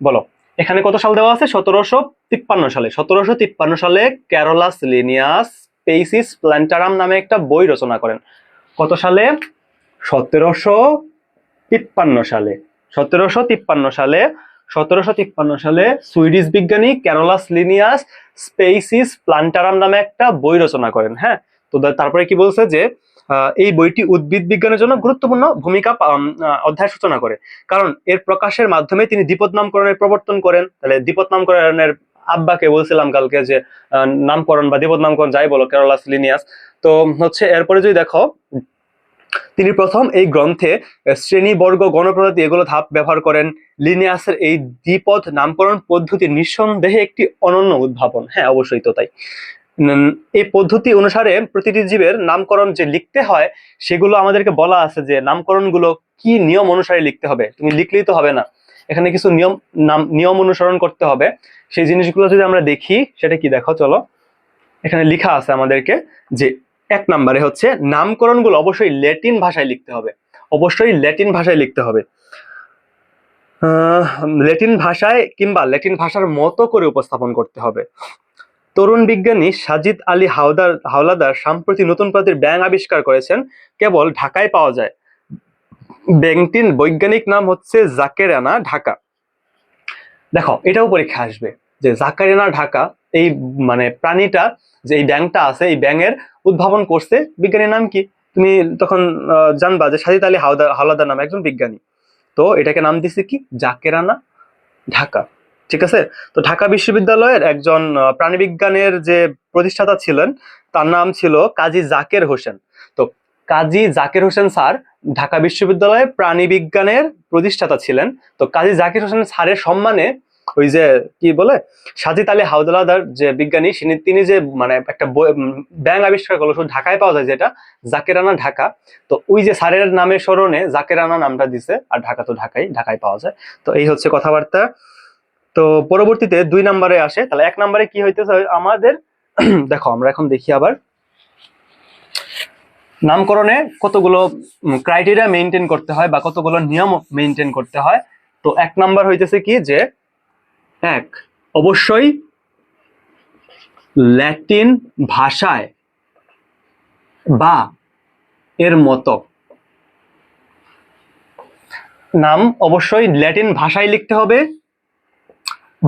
বলো, এখানে কত সাল দেওয়া আছে? 1753 সালে। 1753 সালে ক্যারোলাস লিনিয়াস স্পেসিস প্ল্যান্টারাম নামে একটা বই রচনা করেন। কত সালে? 1753 সালে। 1753 সালে সুইডিশ বিজ্ঞানী ক্যারোলাস লিনিয়াস স্পেসিস প্ল্যান্টারাম নামে একটা বই রচনা করেন। হ্যাঁ, তো তারপরে কি বলছে যে এই বইটি উদ্ভিদ বিজ্ঞানের জন্য গুরুত্বপূর্ণ ভূমিকা অধ্যায় সূচনা করে, কারণ এর প্রকাশের মাধ্যমে তিনি দ্বিপদ নামকরণের প্রবর্তন করেন। তাহলে দ্বিপদ নামকরণের আব্বাকে বলছিলাম কালকে যে নামকরণ বা দ্বিপদ নামকরণ যাই বলো, ক্যারোলাস লিনিয়াস। তো হচ্ছে এরপরে যদি দেখো, তিনি প্রথম এই গ্রন্থে শ্রেণী, বর্গ, গণপ্রজাতি এগুলো ধাপ ব্যবহার করেন। লিনিয়াসের এই দ্বিপদ নামকরণ পদ্ধতি নিঃসন্দেহে একটি অনন্য উদ্ভাবন। হ্যাঁ, অবশ্যই তো তাই। এই পদ্ধতি অনুসারে প্রতিটি জীবের নামকরণ যে লিখতে হয়, সেগুলো আমাদেরকে বলা আছে যে নামকরণগুলো কি নিয়ম অনুসারে লিখতে হবে। তুমি লিখলেই তো হবে না, এখানে কিছু নিয়ম অনুসরণ করতে হবে। সেই জিনিসগুলো যদি আমরা দেখি, সেটা কি দেখো চলো, এখানে লেখা আছে আমাদেরকে যে 1 নম্বরে হচ্ছে নামকরণগুলো অবশ্যই ল্যাটিন ভাষায় লিখতে হবে। অবশ্যই ল্যাটিন ভাষায় লিখতে হবে, ল্যাটিন ভাষায় কিংবা ল্যাটিন ভাষার মতো করে উপস্থাপন করতে হবে। তরুণ বিজ্ঞানী সাজিদ আলী হাওলাদার সম্প্রতি নতুন প্রজাতির ব্যাঙ আবিষ্কার করেছেন, কেবল ঢাকায় পাওয়া যায়। ব্যাঙটির বৈজ্ঞানিক নাম হচ্ছে জাকেরানা ঢাকা। দেখো এটাও পরীক্ষা আসবে যে জাকেরানা ঢাকা এই মানে প্রাণীটা, যে এই ব্যাঙটা আছে, এই ব্যাঙের উদ্ভাবন করছে বিজ্ঞানীর নাম কি। তুমি তখন জানবা যে সাজিদ আলী হাওলাদার নাম একজন বিজ্ঞানী। তো এটাকে নাম দিছে কি? জাকেরানা ঢাকা। ঠিক আছে। তো ঢাকা বিশ্ববিদ্যালয়ের একজন প্রাণীবিজ্ঞানের যে প্রতিষ্ঠাতা ছিলেন, তার নাম ছিল কাজী জাকের হোসেন। তো কাজী জাকের হোসেন স্যার ঢাকা বিশ্ববিদ্যালয়ে প্রাণীবিজ্ঞানের প্রতিষ্ঠাতা ছিলেন। তো কাজী জাকির হোসেন স্যারের সম্মানে ওই যে কি বলে সাজিদ আলী হাওলাদার যে বিজ্ঞানী, তিনি যে মানে একটা ব্যাঙ আবিষ্কার করলো, শুধু ঢাকায় পাওয়া যায়, যেটা জাকেরানা ঢাকা। তো ওই যে স্যারের নামের স্মরণে জাকেরানা নামটা দিছে, আর ঢাকা তো ঢাকায় পাওয়া যায়। তো এই হচ্ছে কথাবার্তা। তো পরবর্তীতে 2 নম্বরে আসে। তাহলে 1 নম্বরে কি হইতেছে আমাদের দেখো আমরা এখন দেখি আবার নামকরণে কতগুলো ক্রাইটেরিয়া মেনটেন করতে হয় বা কতগুলো নিয়ম মেনটেন করতে হয়। তো 1 নাম্বার হইতেছে কি যে 1 অবশ্যই ল্যাটিন ভাষায় বা এর মতো। নাম অবশ্যই ল্যাটিন ভাষায় লিখতে হবে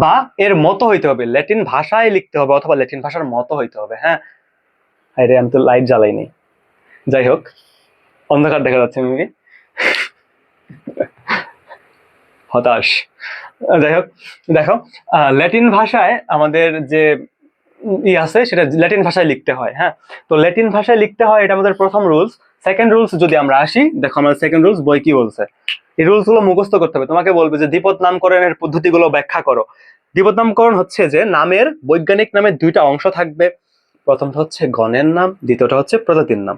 বা এর মতো হইতে হবে। ল্যাটিন ভাষায় লিখতে হবে অথবা ল্যাটিন ভাষার মতো হইতে হবে। হ্যাঁ, আরে আমি তো লাইট জ্বালাইনি, যাই হোক অন্ধকার দেখা যাচ্ছে, আমি হতাশ। যাই হোক দেখো, ল্যাটিন ভাষায় আমাদের যে আছে সেটা ল্যাটিন ভাষায় লিখতে হয়। হ্যাঁ, তো ল্যাটিন ভাষায় লিখতে হয়, এটা আমাদের প্রথম রুলস। সেকেন্ড রুলস যদি আমরা আসি, দেখো আমাদের সেকেন্ড রুলস বই কি বলছে। এই রুলস গুলো মুখস্থ করতে হবে। তোমাকে বলবে যে দ্বিপদ নামকরণের পদ্ধতিগুলো ব্যাখ্যা করো। দ্বিপদ নামকরণ হচ্ছে যে নামের বৈজ্ঞানিক নামে 2টা অংশ থাকবে। প্রথমটা হচ্ছে গণের নাম, দ্বিতীয়টা হচ্ছে প্রজাতির নাম।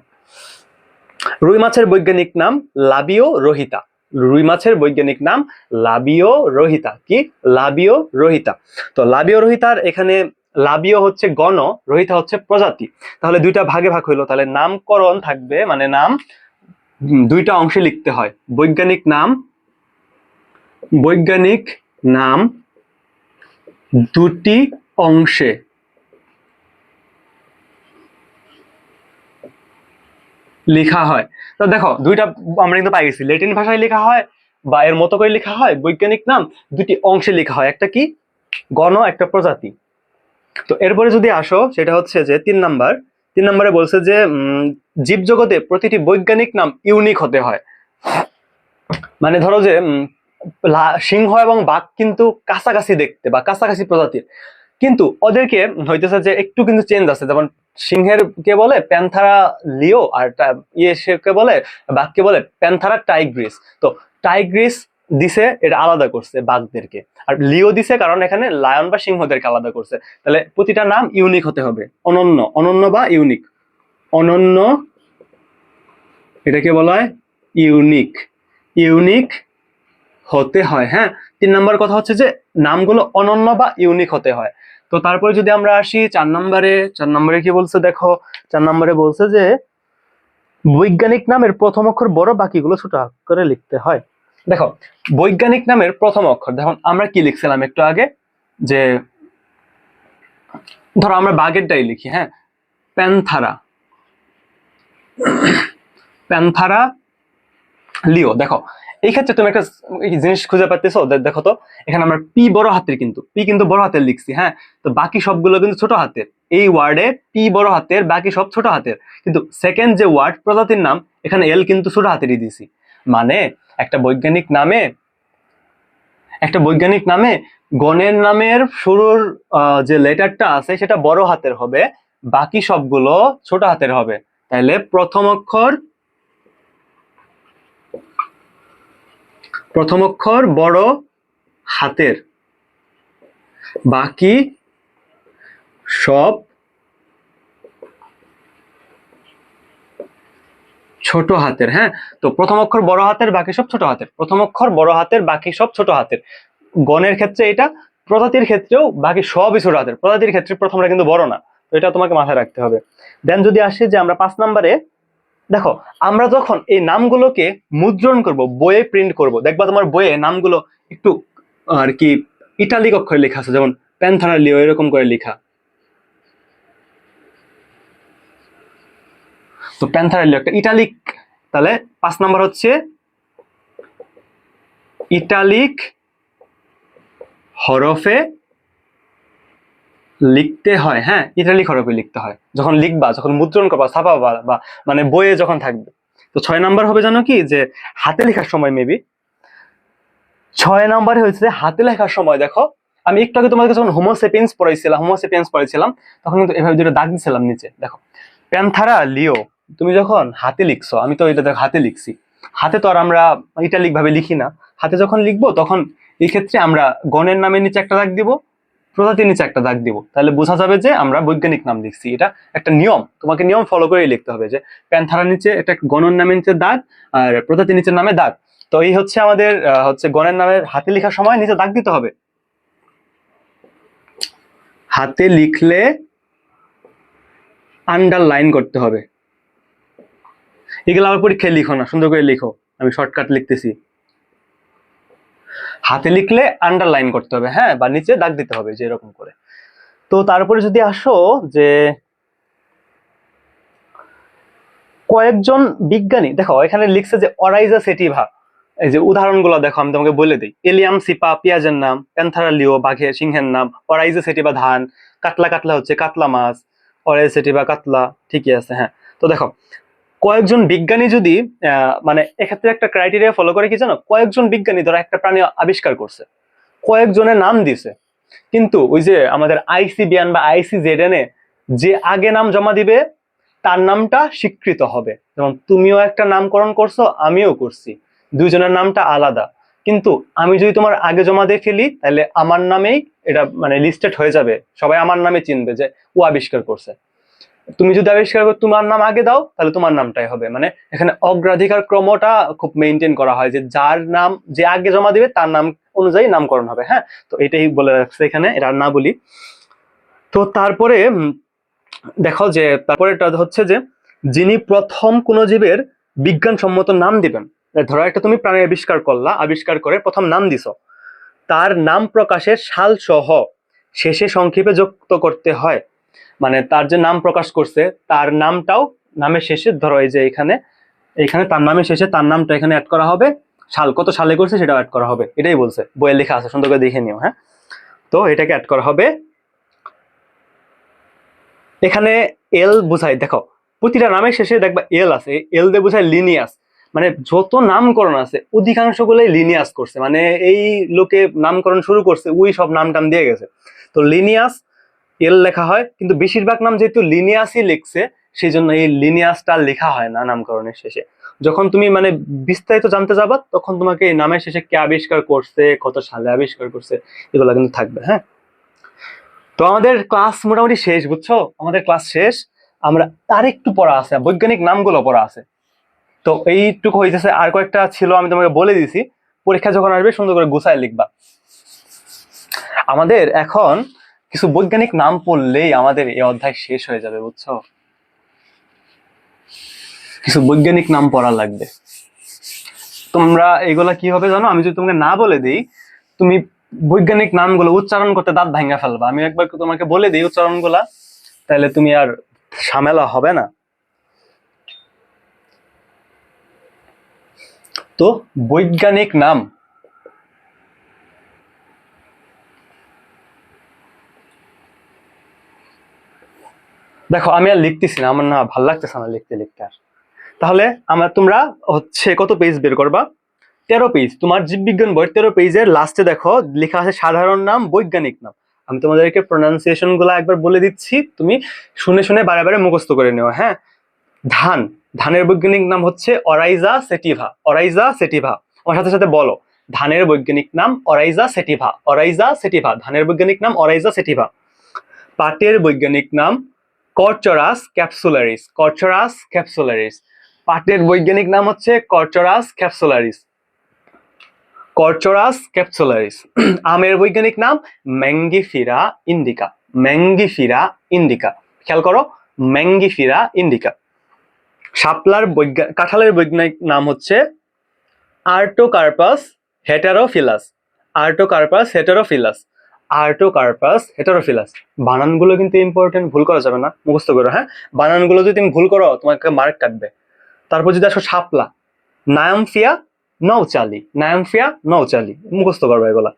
রুই মাছের বৈজ্ঞানিক নাম লাবিও রোহিতা। রুই মাছের বৈজ্ঞানিক নাম লাবিও রোহিতা। কি? লাবিও রোহিতা। তো লাবিও রোহিতার এখানে লাবিও হচ্ছে গণ, রোহিতা হচ্ছে প্রজাতি। তাহলে 2টা ভাগে ভাগ হইলো। তাহলে নামকরণ থাকবে মানে নাম দুইটা অংশে লিখতে হয়। বৈজ্ঞানিক নাম দুটি অংশে লেখা হয়। তো দেখো দুইটা আমরা কিন্তু পাই গেছি, ল্যাটিন ভাষায় লেখা হয় বা এর মতো করে লেখা হয়। বৈজ্ঞানিক নাম দুটি অংশে লেখা হয়, একটা কি গণ, একটা প্রজাতি। তো এরপরে যদি আসো সেটা হচ্ছে যে 3 নম্বরে বলছে যে জীবজগতে প্রতিটি বৈজ্ঞানিক নাম ইউনিক হতে হয়। মানে ধরো যে সিংহ এবং বাঘ কিন্তু কাছাকাছি দেখতে বা কাছাকাছি প্রজাতির, কিন্তু ওদেরকে হইতেছে যে একটু কিন্তু চেঞ্জ আছে। যেমন সিংহের কে বলে প্যান্থারা লিও, আর কে বলে বাঘকে বলে প্যান্থারা টাইগ্রিস। তো টাইগ্রিস দিছে এটা আলাদা করছে বাঘদেরকে, আর লিও দিছে কারণ এখানে লায়ন বা সিংহদেরকে আলাদা করছে। তাহলে প্রতিটা নাম ইউনিক হতে হবে, অনন্য বা ইউনিক। অনন্য, এটাকে বলা হয় ইউনিক হতে হয়। হ্যাঁ, 3 নম্বর কথা হচ্ছে যে নামগুলো অনন্য বা ইউনিক হতে হয়। তো তারপরে যদি আমরা আসি 4 নম্বরে কি বলছে দেখো, 4 নম্বরে বলছে যে বৈজ্ঞানিক নামের প্রথম অক্ষর বড়, বাকিগুলো ছোট করে লিখতে হয়। দেখো বৈজ্ঞানিক নামের প্রথম অক্ষর, দেখুন আমরা কি লিখছিলাম একটু আগে, যে ধরো আমরা বাঘেরটাই লিখি, হ্যাঁ, প্যান্থারা লিও। দেখো এই ক্ষেত্রে তুমি একটা জিনিস খুঁজে পাচ্ছো, দেখো তো এখানে আমরা পি বড় হাতের, পি কিন্তু বড় হাতের লিখছি, হ্যাঁ, তো বাকি সবগুলো কিন্তু ছোট হাতের। এই ওয়ার্ডে পি বড় হাতের, বাকি সব ছোট হাতের, কিন্তু সেকেন্ড যে ওয়ার্ড প্রজাতির নাম, এখানে এল কিন্তু ছোট হাতেরই দিছি। মানে একটা বৈজ্ঞানিক নামে গণের নামের শুরুর যে লেটারটা আছে সেটা বড় হাতের হবে, বাকি সবগুলো ছোট হাতের হবে। তাহলে প্রথম অক্ষর বড় হাতের, বাকি সব ছোট হাতের। হ্যাঁ, তো প্রথম অক্ষর বড় হাতের, বাকি সব ছোট হাতের। প্রথম অক্ষর বড় হাতের, বাকি সব ছোট হাতের। গণের ক্ষেত্রে এটা, প্রজাতির ক্ষেত্রেও বাকি সবই ছোট হাতের। প্রজাতির ক্ষেত্রে প্রথমটা কিন্তু বড় না, তো এটা তোমাকে মাথায় রাখতে হবে। দেন যদি আসি যে আমরা 5 নম্বরে, দেখো আমরা যখন এই নামগুলোকে মুদ্রণ করব, বইয়ে প্রিন্ট করব, দেখবা তোমার বইয়ে নামগুলো একটু আর কি ইটালিক অক্ষরে লেখা আছে, যেমন প্যান্থারা লিও এরকম করে লেখা। তো প্যান্থারা লিও একটা ইটালিক। তাহলে 5 নম্বর হচ্ছে ইটালিক হরফে লিখতে হয়। হ্যাঁ, ইটালিক হরফে লিখতে হয় যখন লিখবা, যখন মুদ্রণ করবা, ছাপাবা, বা মানে বইয়ে যখন থাকবে। তো 6 নম্বর হবে জানো কি, যে হাতে লেখার সময় মেবি 6 নম্বরে হয়েছে হাতে লেখার সময়। দেখো আমি একটু আগে তোমাদের যখন হোমোসেপিয়েন্স পড়াইছিলাম তখন কিন্তু এভাবে দুটো দাগ দিছিলাম নিচে। দেখো প্যান্থারা লিও, তুমি যখন হাতে লিখছো, আমি তো এটা হাতে লিখছি, হাতে তো আর আমরা ইটালিক ভাবে লিখি না। হাতে যখন লিখবো তখন এই ক্ষেত্রে আমরা গণের নামের নিচে একটা দাগ দিব, প্রজাতির নিচে একটা দাগ দিব, তাহলে বোঝা যাবে যে আমরা বৈজ্ঞানিক নাম লিখছি। এটা একটা নিয়ম, তোমাকে নিয়ম ফলো করে লিখতে হবে, যে প্যান্থারার নিচে একটা গণের নামের নিচে দাগ আর প্রজাতির নিচের নামে দাগ। তো এই হচ্ছে আমাদের হচ্ছে গণের নামের হাতে লেখার সময় নিচে দাগ দিতে হবে। হাতে লিখলে আন্ডারলাইন করতে হবে। এগুলো আমার পরীক্ষায় লিখো না, সুন্দর করে লিখো, আমি শর্টকাট লিখতেছি। হাতে লিখলে আন্ডারলাইন করতে হবে, হ্যাঁ, বা নিচে দাগ দিতে হবে, যে এরকম করে। তো তারপরে যদি আসো যে কয়েকজন বিজ্ঞানী, দেখো এখানে লিখছে যে অরাইজা সেটিভা। এই যে উদাহরণগুলো দেখো, আমি তোমাকে বলে দিই। এলিয়াম সিপা পেঁয়াজের নাম, প্যান্থারা লিও বাঘের সিংহের নাম, অরাইজা সেটিভা ধান, কাতলা হচ্ছে কাতলা মাছ, অরাইজা সেটিভা কাতলা, ঠিকই আছে। হ্যাঁ, তো দেখো কয়েকজন বিজ্ঞানী যদি মানে এক্ষেত্রে একটা ক্রাইটেরিয়া ফলো করে কি জানো, কয়েকজন বিজ্ঞানী ধরো একটা প্রাণী আবিষ্কার করছে, কয়েকজনের নাম দিছে, কিন্তু ওই যে আমাদের আইসিবিআন বা ICZN এ যে আগে নাম জমা দিবে তার নামটা স্বীকৃত হবে। যেমন তুমিও একটা নামকরণ করছো, আমিও করছি, দুইজনের নামটা আলাদা, কিন্তু আমি যদি তোমার আগে জমা দিয়ে ফেলি তাহলে আমার নামেই এটা মানে লিস্টেড হয়ে যাবে, সবাই আমার নামে চিনবে যে ও আবিষ্কার করছে। তুমি যদি আবিষ্কার করে তোমার নাম আগে দাও তাহলে তোমার নামটাই হবে। মানে এখানে অগ্রাধিকার ক্রমটা খুব মেনটেন করা হয়, যে যার নাম যে আগে জমা দিবে তার নাম অনুযায়ী নামকরণ হবে। হ্যাঁ, তো এটাই বলে রাখছে এখানে, এটা না বলি। তো তারপরে দেখো যে তারপরে হচ্ছে যে যিনি প্রথম কোন জীবের বিজ্ঞানসম্মত নাম দিবেন। ধরো একটা তুমি প্রাণী আবিষ্কার করলা, আবিষ্কার করে প্রথম নাম দিছো, তার নাম প্রকাশের সাল সহ শেষে সংক্ষেপে যুক্ত করতে হয়। মানে তার যে নাম প্রকাশ করছে তার নামটাও নামের শেষে, ধরো এই যে এখানে এখানে তার নামের শেষে তার নামটা এখানে অ্যাড করা হবে, সাল কত সালে করছে সেটাও অ্যাড করা হবে, এটাই বলছে, বইয়ে লেখা আছে, সুন্দর করে দেখে নিও। হ্যাঁ, তো এটাকে অ্যাড করা হবে। এখানে এল বুঝাই, দেখো প্রতিটা নামের শেষে দেখবা এল আছে, এল দিয়ে বুঝায় লিনিয়াস। মানে যত নামকরণ আছে অধিকাংশ গুলোই লিনিয়াস করছে, মানে এই লোকে নামকরণ শুরু করছে ওই সব নাম টাম দিয়ে গেছে। তো লিনিয়াস এল লেখা হয়, কিন্তু বেশিরভাগ নাম যেহেতু লিনিয়াসই লিখছে সেই জন্য এই লিনিয়াসটা লেখা হয় না নামকরণের শেষে। যখন তুমি মানে বিস্তারিত জানতে যাবা তখন তোমাকে এই নামের শেষে কে আবিষ্কার করছে, কত সালে আবিষ্কার করছে, এগুলো কিন্তু থাকবে। হ্যাঁ, তো আমাদের ক্লাস মোটামুটি শেষ, বুঝছো, আমাদের ক্লাস শেষ। আমরা তার একটু পড়া আছে, বৈজ্ঞানিক নামগুলো পড়া আছে। তো এইটুকু হইতেছে, আর কয়েকটা ছিল আমি তোমাকে বলে দিছি, পরীক্ষা যখন আসবে সুন্দর করে গুছায় লিখবা। আমাদের এখন কিছু বৈজ্ঞানিক নাম পড়লেই আমাদের এই অধ্যায় শেষ হয়ে যাবে, বুঝছো। কিছু বৈজ্ঞানিক নাম পড়া লাগবে। তোমরা এগুলা কি হবে জানো, আমি যদি তোমাকে না বলে দিই, তুমি বৈজ্ঞানিক নামগুলো উচ্চারণ করতে দাঁত ভাঙা ফেলবা। আমি একবার তোমাকে বলে দিই উচ্চারণগুলা, তাহলে তুমি আর ঝামেলা হবে না। তো বৈজ্ঞানিক নাম, দেখো আমি আর লিখতেছি না, আমার না ভাল লাগতেছে না লিখতে লিখতে আর। তাহলে তোমরা হচ্ছে কত পেজ বের করবা, 13 পেজ। তোমার জীববিজ্ঞান বইয়ের 13 পেজের লাস্টে দেখো লেখা আছে সাধারণ নাম, বৈজ্ঞানিক নাম। আমি তোমাদেরকে প্রনাউন্সিয়েশন গুলা একবার বলে দিচ্ছি, তুমি শুনে শুনে বারে বারে মুখস্থ করে নিও। হ্যাঁ, ধান, ধানের বৈজ্ঞানিক নাম হচ্ছে অরাইজা সেটিভা, অরাইজা সেটিভা। আমার সাথে সাথে বলো, ধানের বৈজ্ঞানিক নাম অরাইজা সেটিভা, অরাইজা সেটিভা, ধানের বৈজ্ঞানিক নাম অরাইজা সেটিভা। পাটের বৈজ্ঞানিক নাম কর্চরাস ক্যাপসুলারিস, কর্চরাস ক্যাপসুলারিস। পাটের বৈজ্ঞানিক নাম হচ্ছে কর্চরাস ক্যাপসুলারিস, কর্চরাস ক্যাপসুলারিস। আমের বৈজ্ঞানিক নাম ম্যাঙ্গিফিরা ইন্ডিকা, ম্যাঙ্গিফিরা ইন্ডিকা। খেয়াল করো, ম্যাঙ্গিফিরা ইন্ডিকা। শাপলার কাঁঠালের বৈজ্ঞানিক নাম হচ্ছে আর্টোকার্পাস হেটারোফিলাস, আর্টোকার্পাস হেটারোফিলাস, আর্টোকার্পাস হেটারোফিলাস। বানানগুলো কিন্তু ইম্পর্টেন্ট, ভুল করা যাবে না, মুখস্থ করো। হ্যাঁ, বানানগুলো যদি তুমি ভুল করো তোমাকে মার্ক কাটবে। তারপর যদি আসো শাপলা, নায়ামফিয়া নৌচালি, নায়ামফিয়া নৌচালি, মুখস্থ করবে এগুলা।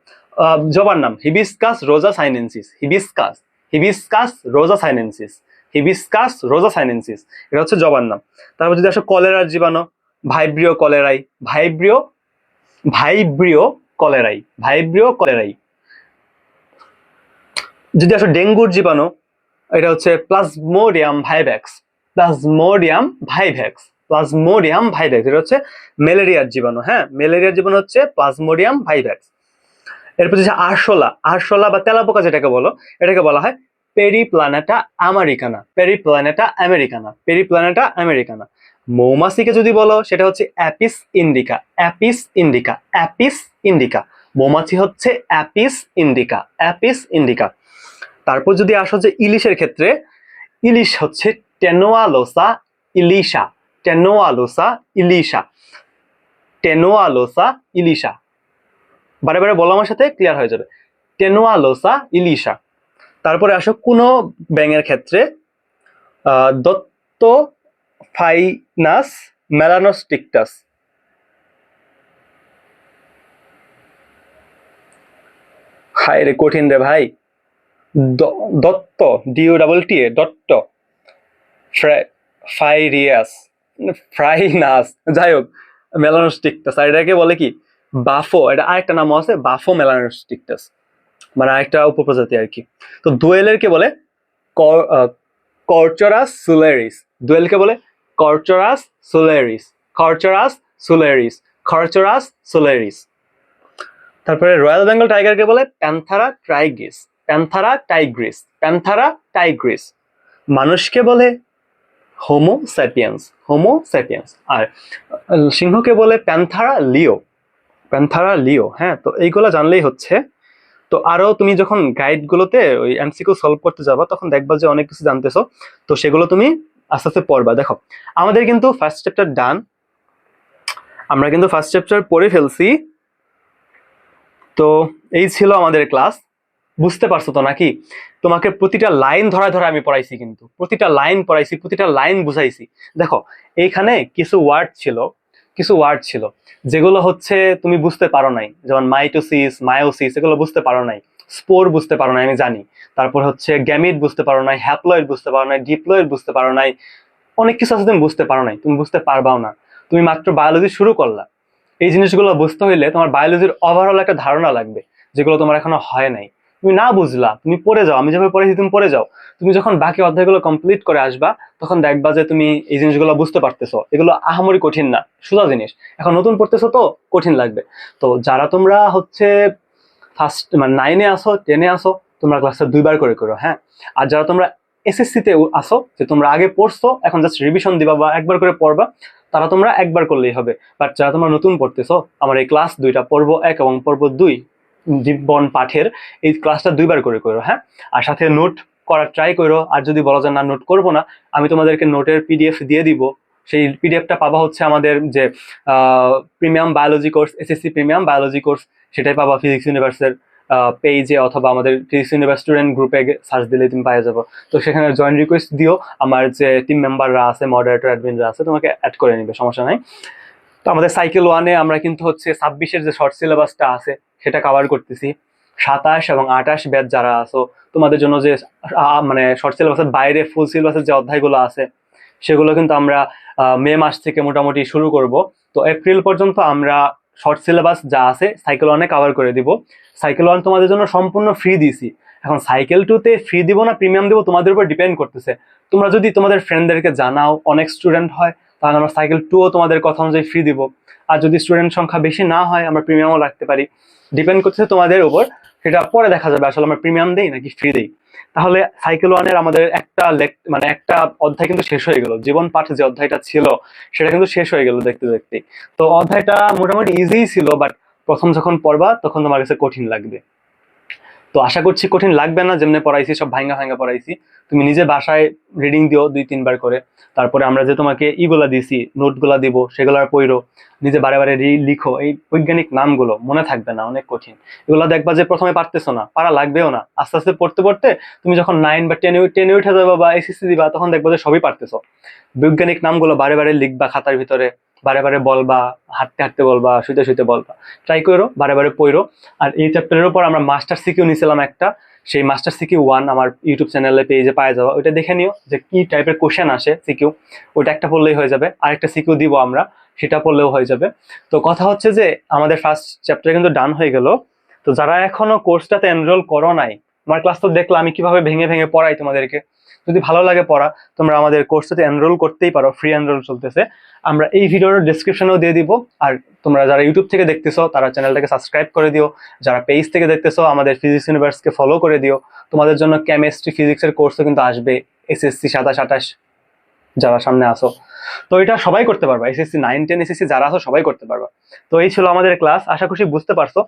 জবার নাম হিবিস্কাস রোজা সাইনেন্সিস, হিবিস্কাস, হিবিস্কাস রোজা সাইনেন্সিস, হিবিস্কাস রোজা সাইনেন্সিস, এটা হচ্ছে জবার নাম। তারপর যদি আসো কলেরার জীবাণু, ভাইব্রিও কলেরাই, ভাইব্রিও, ভাইব্রিও কলেরাই, ভাইব্রিও কলেরাই। যদি আসো ডেঙ্গুর জীবাণু, এটা হচ্ছে plasmodium vivax, plasmodium vivax, plasmodium vivax. এটা হচ্ছে ম্যালেরিয়ার জীবাণু। হ্যাঁ, ম্যালেরিয়ার জীবাণু হচ্ছে প্লাজমোডিয়াম ভাইভ্যাক্স। এরপর হচ্ছে আরশোলা, আরশোলা বা তেলাপোকা যেটাকে বলো, এটাকে বলা হয় পেরিপ্ল্যানেটা আমেরিকানা, পেরিপ্ল্যানেটা আমেরিকানা, পেরিপ্ল্যানেটা আমেরিকানা। মৌমাছিকে যদি বলো সেটা হচ্ছে Apis indica, Apis indica, Apis indica. মৌমাছি হচ্ছে অ্যাপিস ইন্ডিকা, অ্যাপিস ইন্ডিকা। তারপর যদি আসো যে ইলিশের ক্ষেত্রে, ইলিশ হচ্ছে টেনোয়ালোসা ইলিশা, টেনোয়ালোসা ইলিশা, টেনোয়ালোসা ইলিশা। বারে বারে বলো আমার সাথে, ক্লিয়ার হয়ে যাবে, টেনোয়ালোসা ইলিশা। তারপরে আসো কোনো ব্যাঙের ক্ষেত্রে, দত্তোফাইনাস মেলানোস্টিকটাস, হায় রে কঠিন রে ভাই, দত্ত, DOTT, দত্ত ফাইরিয়াস, ফ্রাইনাস, যাই হোক, মেলানোস্টিকটাস। আর এটাকে বলে কি বাফো, এটা আরেকটা নাম আছে বাফো মেলানোস্টিকটাস, মানে আরেকটা উপপ্রজাতি আর কি। তো দোয়েলের কে বলে কর্চরাস সুলেরিস, দোয়েলকে বলে কর্চরাস সুলেরিস, কর্চরাস সুলেরিস, কর্চরাস সুলেরিস। তারপরে রয়্যাল বেঙ্গল টাইগারকে বলে প্যান্থারা টাইগ্রিস, প্যান্থারা টাইগ্রিস, প্যান্থারা টাইগ্রিস। মানুষকে বলে হোমো স্যাপিয়েন্স, হোমো স্যাপিয়েন্স। আর সিংহকে বলে প্যান্থারা লিও, প্যান্থারা লিও। হ্যাঁ, তো এইগুলো জানলেই হচ্ছে। তো আরো তুমি যখন গাইডগুলোতে ওই এমসিকিউ সলভ করতে যাবা তখন দেখবা যে অনেক কিছু জানতেছো, তো সেগুলো তুমি আস্তে আস্তে পড়বা। দেখো আমাদের কিন্তু ফার্স্ট চ্যাপ্টার ডান, আমরা কিন্তু ফার্স্ট চ্যাপ্টার পড়ে ফেলছি। তো এই ছিল আমাদের ক্লাস। বুঝতে পারছো তো নাকি? তোমাকে প্রতিটা লাইন ধরায় ধরে আমি পড়াইছি, কিন্তু প্রতিটা লাইন পড়াইছি, প্রতিটা লাইন বুঝাইছি। দেখো এইখানে কিছু ওয়ার্ড ছিল যেগুলো হচ্ছে তুমি বুঝতে পারো নাই, যেমন মাইটোসিস, মায়োসিস, এগুলো বুঝতে পারো নাই। স্পোর বুঝতে পারো নাই, আমি জানি। তারপর হচ্ছে গ্যামিট বুঝতে পারো নাই, হ্যাপ্লয়েড বুঝতে পারো নাই, ডিপ্লয়েড বুঝতে পারো নাই। অনেক কিছু আছে তুমি বুঝতে পারো নাই, তুমি বুঝতে পারবাও না। তুমি মাত্র বায়োলজি শুরু করলা। এই জিনিসগুলো বুঝতে হইলে তোমার বায়োলজির ওভারঅল একটা ধারণা লাগবে, যেগুলো তোমার এখনো হয় নাই। তুমি না বুঝলা, তুমি পড়ে যাও, আমি যেভাবে পড়েছি তুমি পড়ে যাও। তুমি যখন বাকি অধ্যায়গুলো কমপ্লিট করে আসবা, তখন দেখবা যে তুমি এই জিনিসগুলো বুঝতে পারতেছো। এগুলো আহামরি কঠিন না, সোজা জিনিস। এখন নতুন পড়তেছো তো কঠিন লাগবে। তো যারা তোমরা হচ্ছে ফার্স্ট মানে 9-এ আসো, 10-এ আসো, তোমরা ক্লাসটা 2বার করে করো, হ্যাঁ। আর যারা তোমরা এসএসসি-তে আসো, যে তোমরা আগে পড়ছো, এখন জাস্ট রিভিশন দিবা বা একবার করে পড়বা, তারা তোমরা একবার করলেই হবে। বাট যারা তোমরা নতুন পড়তেছো, আমার এই ক্লাস 2টা, পর্ব 1 এবং পর্ব 2 জীবন পাঠের এই ক্লাসটা 2বার করে করো, হ্যাঁ। আর সাথে নোট করার ট্রাই করো। আর যদি বলো যে না নোট করবো না, আমি তোমাদেরকে নোটের পিডিএফ দিয়ে দিব। সেই পিডিএফটা পাবা হচ্ছে আমাদের যে premium biology course, SSC premium biology course, সেটাই পাবা ফিজিক্স ইউনিভার্সের পেজে, অথবা আমাদের ফিজিক্স ইউনিভার্স স্টুডেন্ট গ্রুপে সার্চ দিলে তুমি পেয়ে যাবো। তো সেখানে জয়েন রিকোয়েস্ট দিও, আমার যে টিম মেম্বাররা আছে, মডারেটর, অ্যাডমিনরা আছে, তোমাকে অ্যাড করে নিবে, সমস্যা নাই। তো আমাদের সাইকেল 1-এ আমরা কিন্তু হচ্ছে 26-এর যে শর্ট সিলেবাসটা আছে সেটা কভার করতেছি। 27 এবং 28 ব্যাচ যারা আছো, তোমাদের জন্য যে মানে শর্ট সিলেবাসের বাইরে ফুল সিলেবাসের যে অধ্যায়গুলো আছে, সেগুলো কিন্তু আমরা মে মাস থেকে মোটামুটি শুরু করব। তো এপ্রিল পর্যন্ত আমরা শর্ট সিলেবাস যা আছে সাইকেল 1-এ কভার করে দিব। সাইকেল 1 তোমাদের জন্য সম্পূর্ণ ফ্রি দিছি। এখন সাইকেল 2-তে ফ্রি দিব না প্রিমিয়াম দিব, তোমাদের উপর ডিপেন্ড করতেছে। তোমরা যদি তোমাদের ফ্রেন্ডদেরকে জানাও, অনেক স্টুডেন্ট হয়, তাহলে আমরা সাইকেল 2-ও তোমাদের কথা অনুযায়ী ফ্রি দিব। আর যদি স্টুডেন্ট সংখ্যা বেশি না হয়, আমরা প্রিমিয়ামও রাখতে পারি। ডিপেন্ড করতেছে তোমাদের উপর। সেটা পরে দেখা যাবে আসলে আমরা প্রিমিয়াম দেই নাকি ফ্রি দেই। তাহলে সাইকেল 1-এর আমাদের মানে একটা অধ্যায় কিন্তু শেষ হয়ে গেল। জীবন পাঠ যে অধ্যায়টা ছিল সেটা কিন্তু শেষ হয়ে গেল দেখতে দেখতে। তো অধ্যায়টা মোটামুটি ইজিই ছিল, বাট প্রথম যখন পড়বা তখন তোমার কাছে কঠিন লাগবে। তো আশা করছি কঠিন লাগবে না, যেমনি পড়াইছি সব ভাঙ্গা ভাঙ্গা পড়াইছি। তুমি নিজে বাসায় রিডিং দিও 2-3বার করে। তারপরে আমরা যে তোমাকে ইগুলা দিছি, নোটগুলা দিব, সেগুলো পড়ো, নিজে বারে বারে লিখো। এই বৈজ্ঞানিক নামগুলো মনে থাকবে না, অনেক কঠিন। এগুলো দেখবা যে প্রথমে পারতেছো না, পারা লাগবেও না। আস্তে আস্তে পড়তে পড়তে তুমি যখন 9 বা 10-এ উঠে যাবা বা এসএসসি দিবা, তখন দেখবা যে সবই পারতেছো। বৈজ্ঞানিক নামগুলো বারে বারে লিখবা খাতার ভিতরে, বারে বারে বলবা, হাঁটতে হাঁটতে বলবা, শুতে শুতে বলবা। ট্রাই করো, বারে বারে পড়ো। আর এই চ্যাপ্টারের উপর আমরা মাস্টার সিকিউ নিয়েছিলাম একটা, সেই মাস্টার সিকিউ 1 আমার ইউটিউব চ্যানেলে পেজে পাওয়া যাবে। ওইটা দেখে নিও যে কি টাইপের কোশ্চেন আসে সিকিউ। ওইটা একটা পড়লেই হয়ে যাবে। আরেকটা সিকিউ দিব আমরা, সেটা পড়লেও হয়ে যাবে। তো কথা হচ্ছে যে আমাদের ফার্স্ট চ্যাপ্টার কিন্তু ডান হয়ে গেল। তো যারা এখনো কোর্সটাতে এনরোল করো নাই, আমার ক্লাস তো দেখলাম আমি কিভাবে ভেঙে ভেঙে পড়াই তোমাদেরকে। যদি ভালো লাগে পড়া, তোমরা আমাদের কোর্সটাতে এনরোল করতেই পারো, ফ্রি এনরোল চলতেছে। আমরা এই ভিডিওর ডেসক্রিপশনেও দিয়ে দিব। আর তোমরা যারা ইউটিউব থেকে দেখতেছো তারা চ্যানেলটাকে সাবস্ক্রাইব করে দিও। যারা পেজ থেকে দেখতেছো আমাদের ফিজিক্স ইউনিভার্সকে ফলো করে দিও। তোমাদের জন্য কেমিস্ট্রি, ফিজিক্সের কোর্সও কিন্তু আসবে, এসএসসি 27-28 যারা সামনে আসো। তো এটা সবাই করতে পারবা, এসএসসি 9-10 এসএসসি যারা আসো সবাই করতে পারবা। তো এই ছিল আমাদের ক্লাস, আশা খুশি বুঝতে পারছো।